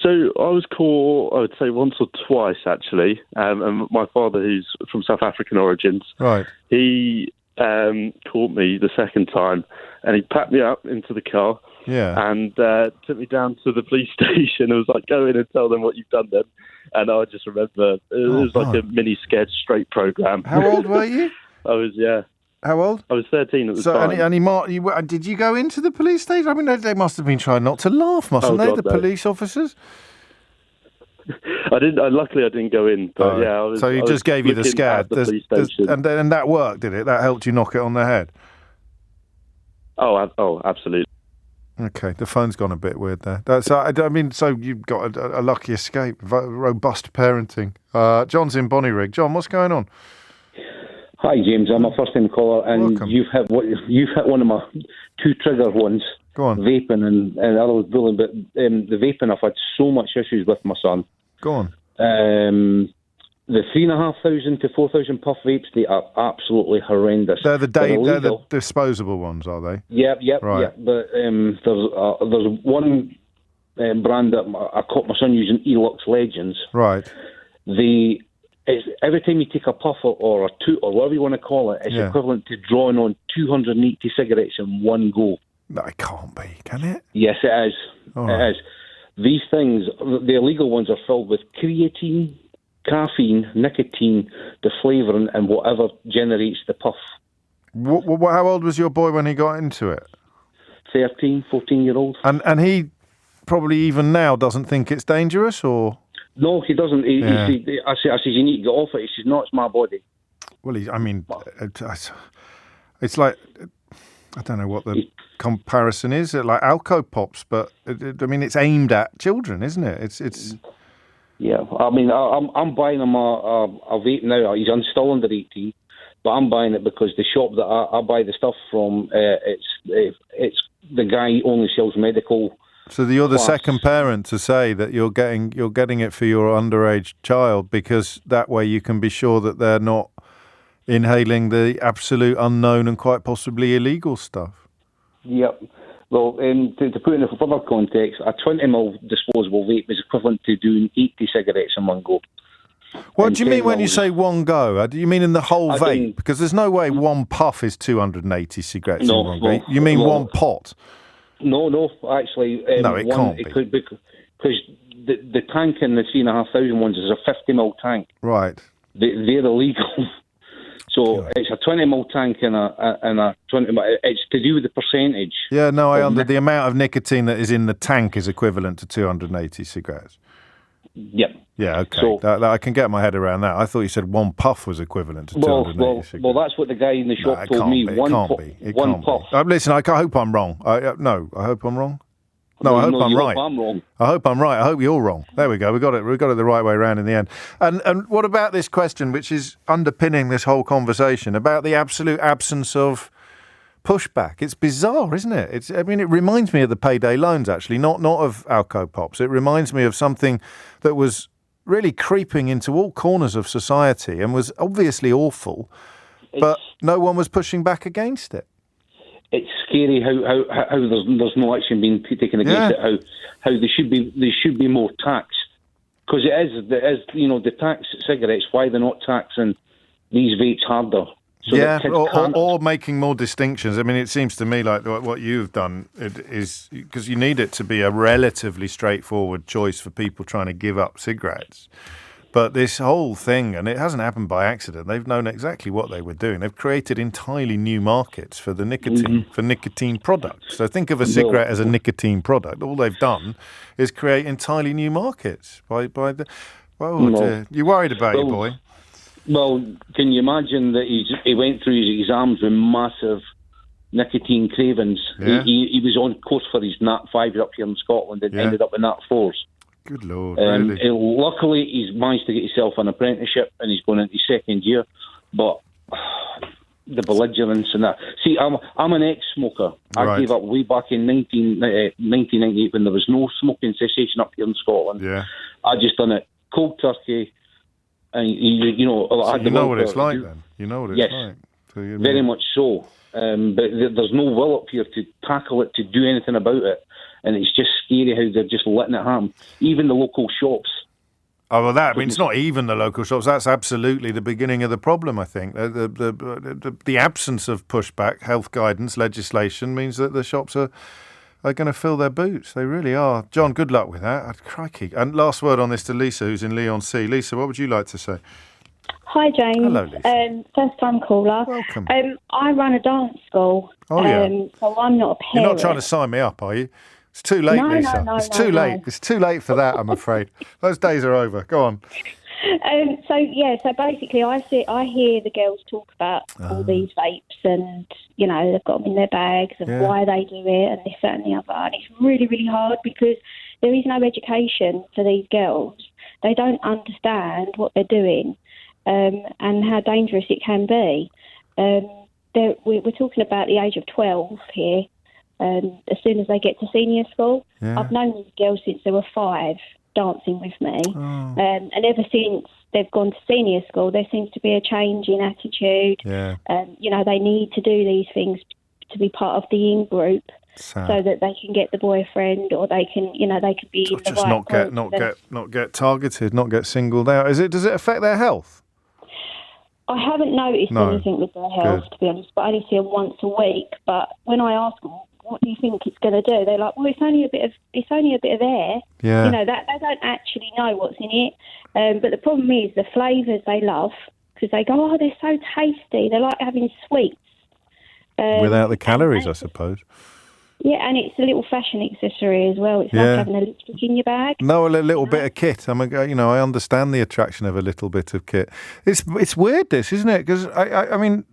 So I was caught, I would say, once or twice, actually. And my father, who's from South African origins,
right,
he caught me the second time, and he packed me up into the car, and took me down to the police station. It was like, go in and tell them what you've done then. And I just remember it was like a mini Scared Straight program.
How old were you?
I was,
How old?
I was 13 at the time.
Did you go into the police station? I mean, they must have been trying not to laugh, mustn't they? Police officers.
I didn't. Luckily, I didn't go in. But I was.
So he just gave you the scare,
and
that worked, did it? That helped you knock it on the head.
Oh, absolutely.
Okay, the phone's gone a bit weird there. So you've got a lucky escape, robust parenting. John's in Bonnyrigg. John, what's going on?
Hi, James. I'm a first-time caller, and
welcome.
You've hit one of my two trigger ones.
Go on.
Vaping and other bullying, but the vaping, I've had so much issues with my son.
Go on.
The 3,500 to 4,000 puff vapes, they are absolutely horrendous.
They're the disposable ones, are they?
Yep.
Right.
Yeah. But there's one brand that I caught my son using, Elux Legends.
Right.
Every time you take a puff or a toot or whatever you want to call it, it's equivalent to drawing on 280 cigarettes in one go.
No, it can't be, can it?
Yes, it is. It is. These things, the illegal ones, are filled with creatine, caffeine, nicotine, the flavour, and whatever generates the puff.
How old was your boy when he got into it?
13, 14-year-old.
And he probably even now doesn't think it's dangerous, or?
No, he doesn't. I said, you need to get off it. He says, no, it's my body.
Well, it's like, I don't know what the comparison is, like Alco Pops, but it's aimed at children, isn't it? It's.
Yeah, I mean, I'm buying him a vape now. He's still under 18, but I'm buying it because the shop that I buy the stuff from, it's the guy only sells medical.
So you're the second parent to say that you're getting it for your underage child, because that way you can be sure that they're not inhaling the absolute unknown and quite possibly illegal stuff.
Yep. Well, to put it in further context, a 20ml disposable vape is equivalent to doing 80 cigarettes in one go.
What do you mean when you say one go? Do you mean in the whole vape? Because there's no way one puff is 280 cigarettes in one go. You mean one pot?
No, actually.
No, it can't be.
It could be, because the tank in the 3,500 ones is a 50ml tank.
Right.
They're illegal. So it's a 20ml tank and a 20. It's to do with the percentage.
Yeah, no, the amount of nicotine that is in the tank is equivalent to 280 cigarettes.
Yep.
Yeah, okay.
So,
that I can get my head around that. I thought you said one puff was equivalent to 280 cigarettes.
Well, that's what the guy in the shop told me. One puff.
Listen, I hope I'm wrong. I hope I'm wrong. No, I hope I'm right.
I'm wrong.
I hope I'm right. I hope you're wrong. There we go. We got it the right way around in the end. And what about this question, which is underpinning this whole conversation, about the absolute absence of pushback? It's bizarre, isn't it? It reminds me of the payday loans, actually, not of Alco Pops. It reminds me of something that was really creeping into all corners of society and was obviously awful, but no one was pushing back against it.
It's scary how there's no action being taken against it. How they should be more taxed, because it is the tax cigarettes. Why they're not taxing these vapes harder? So or making more distinctions. I mean, it seems to me like what you've done is, because you need it to be a relatively straightforward choice for people trying to give up cigarettes. But this whole thing, and it hasn't happened by accident, they've known exactly what they were doing. They've created entirely new markets for the nicotine products. So think of a cigarette as a nicotine product. All they've done is create entirely new markets. You worried about your boy? Well, can you imagine that he went through his exams with massive nicotine cravings? Yeah. He was on course for his NAT 5 up here in Scotland and ended up in NAT 4s.
Good Lord, really?
Luckily, he's managed to get himself an apprenticeship and he's going into his second year. But the belligerence and that. See, I'm an ex-smoker. I gave up way back in 1998 when there was no smoking cessation up here in Scotland.
Yeah.
I just done it cold turkey. And you know
what it's like then. You know what it's like. So
very much so. But there's no will up here to tackle it, to do anything about it. And it's just scary how they're just letting it happen. Even the local shops.
Oh, well, it's not even the local shops. That's absolutely the beginning of the problem, I think. The absence of pushback, health guidance, legislation means that the shops are going to fill their boots. They really are. John, good luck with that. Crikey. And last word on this to Lisa, who's in Leon C. Lisa, what would you like to say?
Hi, James.
Hello, Lisa.
First-time caller.
Welcome.
I run a dance school.
Oh, yeah.
So I'm not a parent.
You're not trying to sign me up, are you? It's too late, Lisa. It's too late. It's too late for that, I'm afraid. Those days are over. Go on.
So basically I hear the girls talk about all these vapes and, they've got them in their bags and why they do it and this, that and the other. And it's really, really hard because there is no education for these girls. They don't understand what they're doing and how dangerous it can be. We're talking about the age of 12 here. As soon as they get to senior school, I've known these girls since they were 5 dancing with me. And ever since they've gone to senior school, there seems to be a change in attitude. They need to do these things to be part of the in-group so that they can get the boyfriend or they can be in the right group.
Not get targeted, not get singled out. Does it affect their health?
I haven't noticed anything with their health, to be honest, but I only see them once a week. But when I ask them, what do you think it's going to do? They're like, well, it's only a bit of air.
Yeah.
That they don't actually know what's in it. But the problem is the flavours they love, because they go, oh, they're so tasty. They're like having sweets.
Without the calories, I suppose.
Yeah, and it's a little fashion accessory as well. It's like having a lipstick in your bag.
No, a little bit of kit. I understand the attraction of a little bit of kit. It's weird, this, isn't it? Because I mean,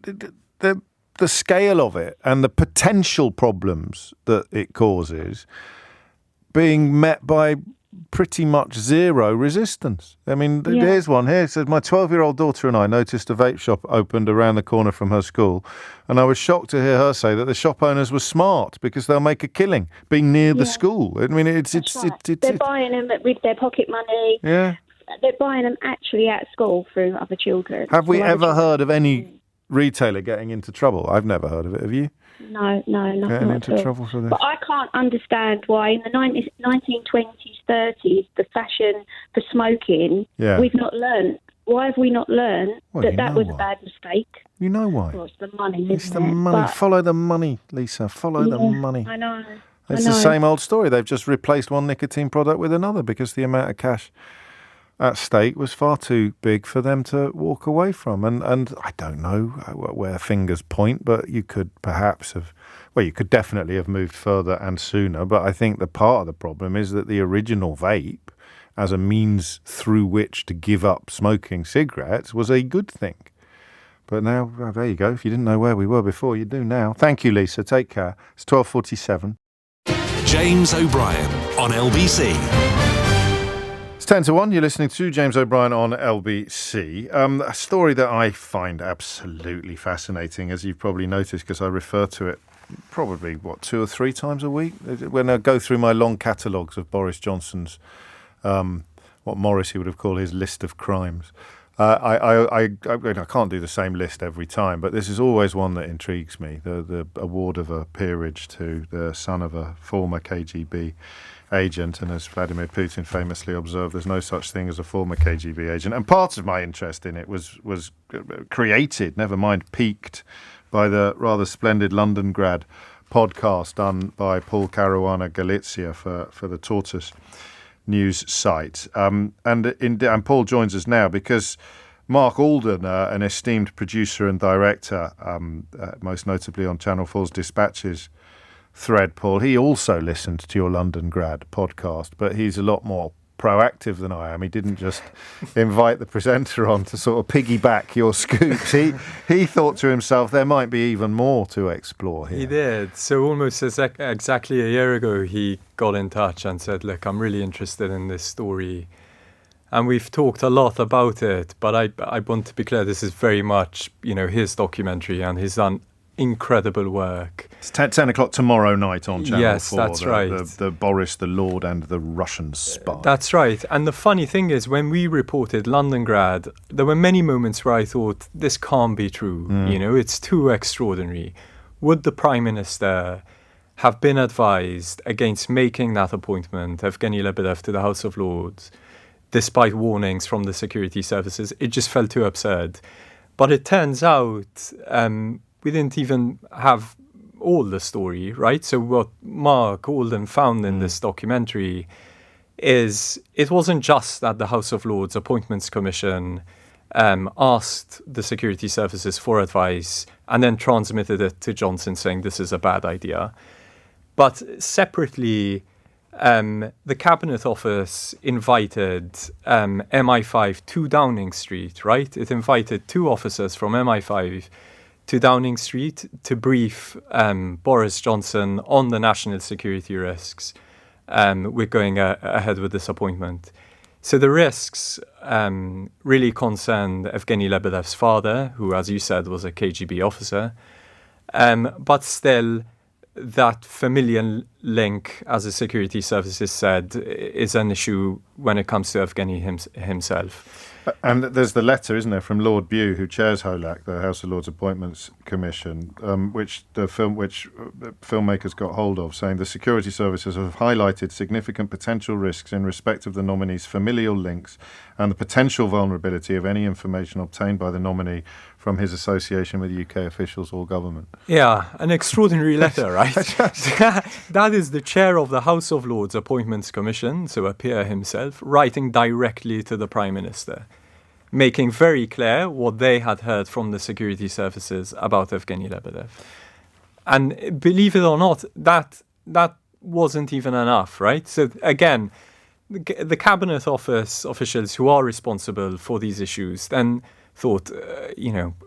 the scale of it and the potential problems that it causes being met by pretty much zero resistance. I mean, here's one here. It says, my 12-year-old daughter and I noticed a vape shop opened around the corner from her school, and I was shocked to hear her say that the shop owners were smart because they'll make a killing being near the school. I mean,
they're buying them with their pocket money.
Yeah.
They're buying them actually at school through other children.
Have we ever heard of any retailer getting into trouble? I've never heard of it. Have you?
No, nothing
getting
at
into
all.
Trouble for this.
But I can't understand why in the 1920s, 30s, the fashion for smoking, we've not learned. Why have we not learned that was a bad mistake?
You know why?
Well, it's the money,
It's the money. Follow the money, Lisa. Follow the money.
I know.
It's the same old story. They've just replaced one nicotine product with another because the amount of cash at stake was far too big for them to walk away from. And I don't know where fingers point, but you could perhaps have, well, you could definitely have moved further and sooner. But I think the part of the problem is that the original vape, as a means through which to give up smoking cigarettes, was a good thing. But now, there you go. If you didn't know where we were before, you do now. Thank you, Lisa. Take care. It's 12:47.
James O'Brien on LBC.
It's 10 to 1. You're listening to James O'Brien on LBC. A story that I find absolutely fascinating, as you've probably noticed, because I refer to it probably, 2 or 3 times a week? When I go through my long catalogues of Boris Johnson's, what Morrissey would have called his list of crimes. I can't do the same list every time, but this is always one that intrigues me. The award of a peerage to the son of a former KGB agent, and as Vladimir Putin famously observed, there's no such thing as a former KGB agent. And part of my interest in it was created, never mind piqued, by the rather splendid Londongrad podcast done by Paul Caruana Galizia for the Tortoise news site. And Paul joins us now because Mark Alden, an esteemed producer and director, most notably on Channel 4's Dispatches thread, Paul, he also listened to your Londongrad podcast, but he's a lot more proactive than I am. He didn't just invite the presenter on to sort of piggyback your scoops. He thought to himself there might be even more to explore here.
He did. So almost exactly a year ago, he got in touch and said, look, I'm really interested in this story. And we've talked a lot about it, but I want to be clear, this is very much, his documentary, and he's done incredible work.
It's 10 o'clock tomorrow night on Channel 4.
Yes, that's right.
The Boris, the Lord and the Russian spy.
That's right. And the funny thing is, when we reported Londongrad, there were many moments where I thought, this can't be true. It's too extraordinary. Would the Prime Minister have been advised against making that appointment, Evgeny Lebedev, to the House of Lords, despite warnings from the security services? It just felt too absurd. But it turns out we didn't even have all the story, right? So what Mark Alden found in this documentary is it wasn't just that the House of Lords Appointments Commission asked the security services for advice and then transmitted it to Johnson saying this is a bad idea. But separately, the Cabinet Office invited MI5 to Downing Street, right? It invited 2 officers from MI5 to Downing Street to brief Boris Johnson on the national security risks. We're going ahead with this appointment. So the risks really concerned Evgeny Lebedev's father, who, as you said, was a KGB officer. But still, that familial link, as the security services said, is an issue when it comes to Evgeny himself.
And there's the letter, isn't there, from Lord Bew, who chairs HOLAC, the House of Lords Appointments Commission, which filmmakers got hold of, saying the security services have highlighted significant potential risks in respect of the nominee's familial links and the potential vulnerability of any information obtained by the nominee from his association with UK officials or government.
Yeah, an extraordinary letter, right? That is the chair of the House of Lords Appointments Commission, so a peer himself, writing directly to the Prime Minister, making very clear what they had heard from the security services about Evgeny Lebedev. And believe it or not, that wasn't even enough, right? So again, the Cabinet Office officials who are responsible for these issues then thought,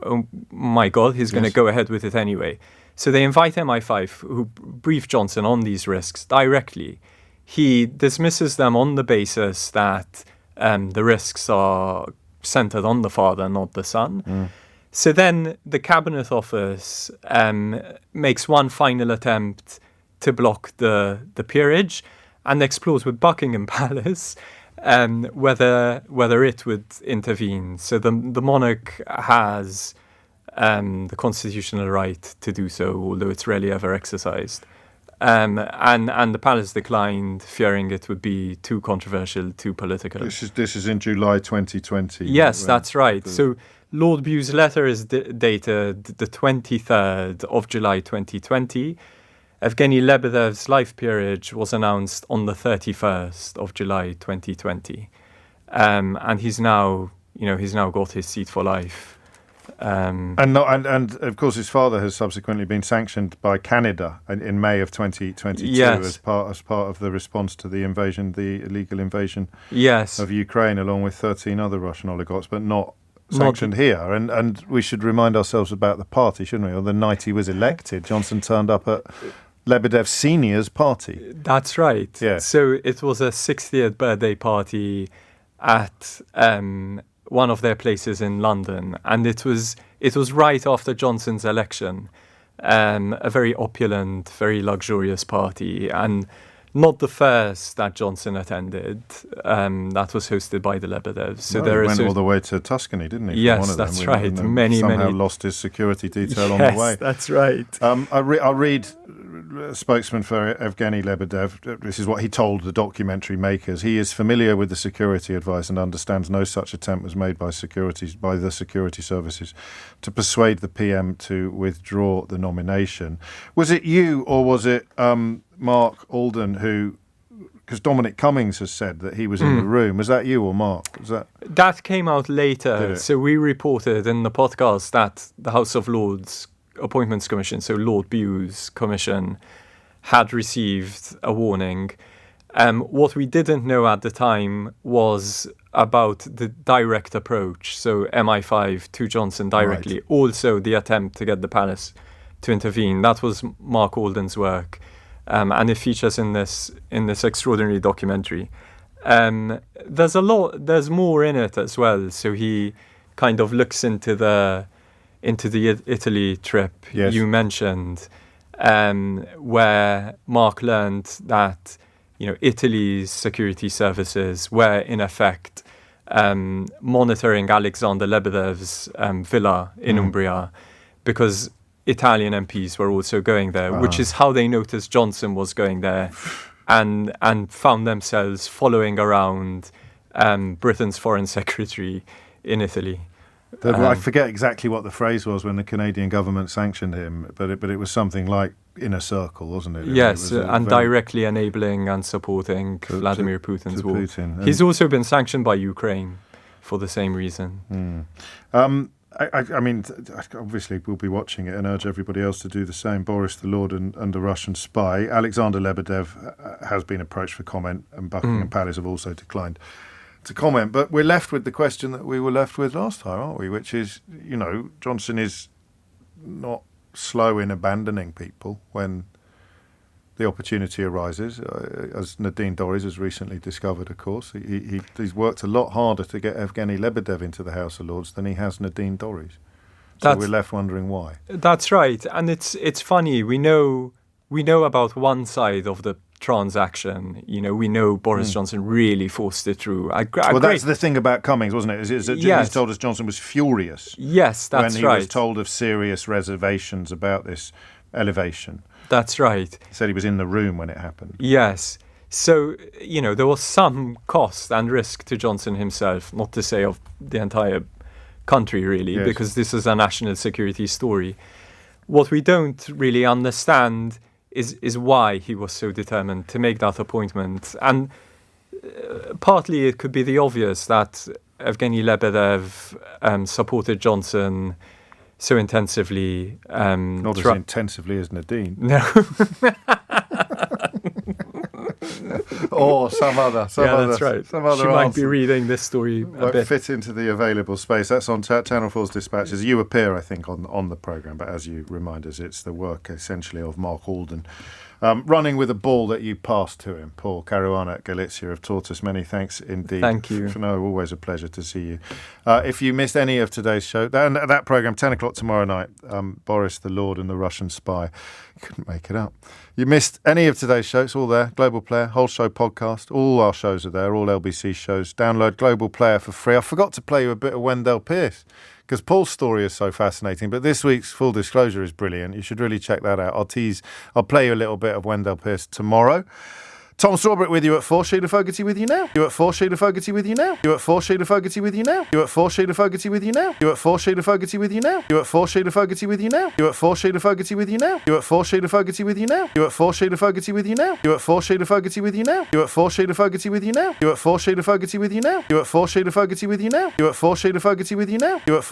oh my God, he's going to go ahead with it anyway. So they invite MI5, who brief Johnson on these risks directly. He dismisses them on the basis that the risks are centered on the father, not the son. So then the Cabinet Office makes one final attempt to block the peerage and explores with Buckingham Palace whether it would intervene. So the monarch has the constitutional right to do so, although it's rarely ever exercised. And the palace declined, fearing it would be too controversial, too political.
This is in July 2020.
Yes, that's right. So Lord Bew's letter is dated the 23rd of July 2020. Evgeny Lebedev's life peerage was announced on the 31st of July 2020. and he's now got his seat for life.
And of course his father has subsequently been sanctioned by Canada in May of 2022 as part of the response to the illegal invasion of Ukraine, along with 13 other Russian oligarchs, but not sanctioned here. And we should remind ourselves about the party, shouldn't we? On the night he was elected, Johnson turned up at Lebedev Senior's party.
That's right.
Yeah.
So it was a 60th birthday party at one of their places in London, and it was right after Johnson's election. A very opulent, very luxurious party, and not the first that Johnson attended. That was hosted by the Lebedevs. So
he went all the way to Tuscany, didn't he?
Yes, that's right. Many
lost his security detail on the way.
Yes, that's right.
I'll read a spokesman for Evgeny Lebedev. This is what he told the documentary makers. He is familiar with the security advice and understands no such attempt was made by the security services to persuade the PM to withdraw the nomination. Was it you or was it Mark Alden who? Because Dominic Cummings has said that he was in the room. Was that you or Mark?
That came out later. So we reported in the podcast that the House of Lords Appointments Commission, so Lord Bew's commission, had received a warning. What we didn't know at the time was about the direct approach, so MI5 to Johnson directly. Right. Also the attempt to get the palace to intervene. That was Mark Alden's work, and it features in this extraordinary documentary. There's more in it as well. So he kind of looks into the Italy trip you mentioned, where Mark learned that Italy's security services were in effect monitoring Alexander Lebedev's villa in Umbria, because Italian MPs were also going there, which is how they noticed Johnson was going there, and found themselves following around Britain's foreign secretary in Italy.
I forget exactly what the phrase was when the Canadian government sanctioned him, but it was something like inner circle, wasn't it?
Yes, and directly enabling and supporting Vladimir Putin's war.
Putin.
He's also been sanctioned by Ukraine for the same reason.
I mean, obviously we'll be watching it and urge everybody else to do the same. Boris the Lord and the Russian spy. Alexander Lebedev has been approached for comment, and Buckingham Palace have also declined to comment. But we're left with the question that we were left with last time, aren't we? Which is, Johnson is not slow in abandoning people when the opportunity arises, as Nadine Dorries has recently discovered, of course. He's worked a lot harder to get Evgeny Lebedev into the House of Lords than he has Nadine Dorries. So we're left wondering why.
That's right. And it's funny. We know about one side of the transaction. We know Boris Johnson really forced it through.
That's the thing about Cummings, wasn't it? Is that he's told us Johnson was furious.
Yes, that's
when he was told of serious reservations about this elevation.
That's right.
He said he was in the room when it happened.
Yes. So, there was some cost and risk to Johnson himself, not to say of the entire country, really, because this is a national security story. What we don't really understand is why he was so determined to make that appointment. And partly it could be the obvious that Evgeny Lebedev supported Johnson so intensively.
Not as intensively as Nadine.
No.
Or some other.
That's right.
Some other
she might be reading this story a bit.
Fit into the available space. That's on Channel 4's Dispatches. You appear, I think, on the programme, but as you remind us, it's the work essentially of Mark Alden. Running with a ball that you passed to him. Paul Caruana at Galizia have taught us many thanks indeed.
Thank you.
No, always a pleasure to see you. If you missed any of today's show, that programme, 10 o'clock tomorrow night, Boris the Lord and the Russian spy. Couldn't make it up. You missed any of today's show, it's all there. Global Player, whole show podcast. All our shows are there, all LBC shows. Download Global Player for free. I forgot to play you a bit of Wendell Pierce, because Paul's story is so fascinating, but this week's Full Disclosure is brilliant. You should really check that out. I'll play you a little bit of Wendell Pierce tomorrow. Tom Strawbrook with you at 4. Sheila Fogarty with you now. You at 4. Sheila Fogarty with you now. You at 4. Sheila Fogarty with you now. You at 4. Sheila Fogarty with you now. You at 4. Sheila Fogarty with you now. You at 4. Sheila Fogarty with you now. You at 4. Sheila Fogarty with you now. You at 4. Sheila Fogarty with you now. You at 4. Sheila Fogarty with you now. You at 4. Sheila Fogarty with you now. You at 4. Sheila Fogarty with you now. You at 4. Sheila Fogarty with you now. You at 4. Sheila Fogarty with you now. You at 4. Sheila Fogarty with you now. You at 4.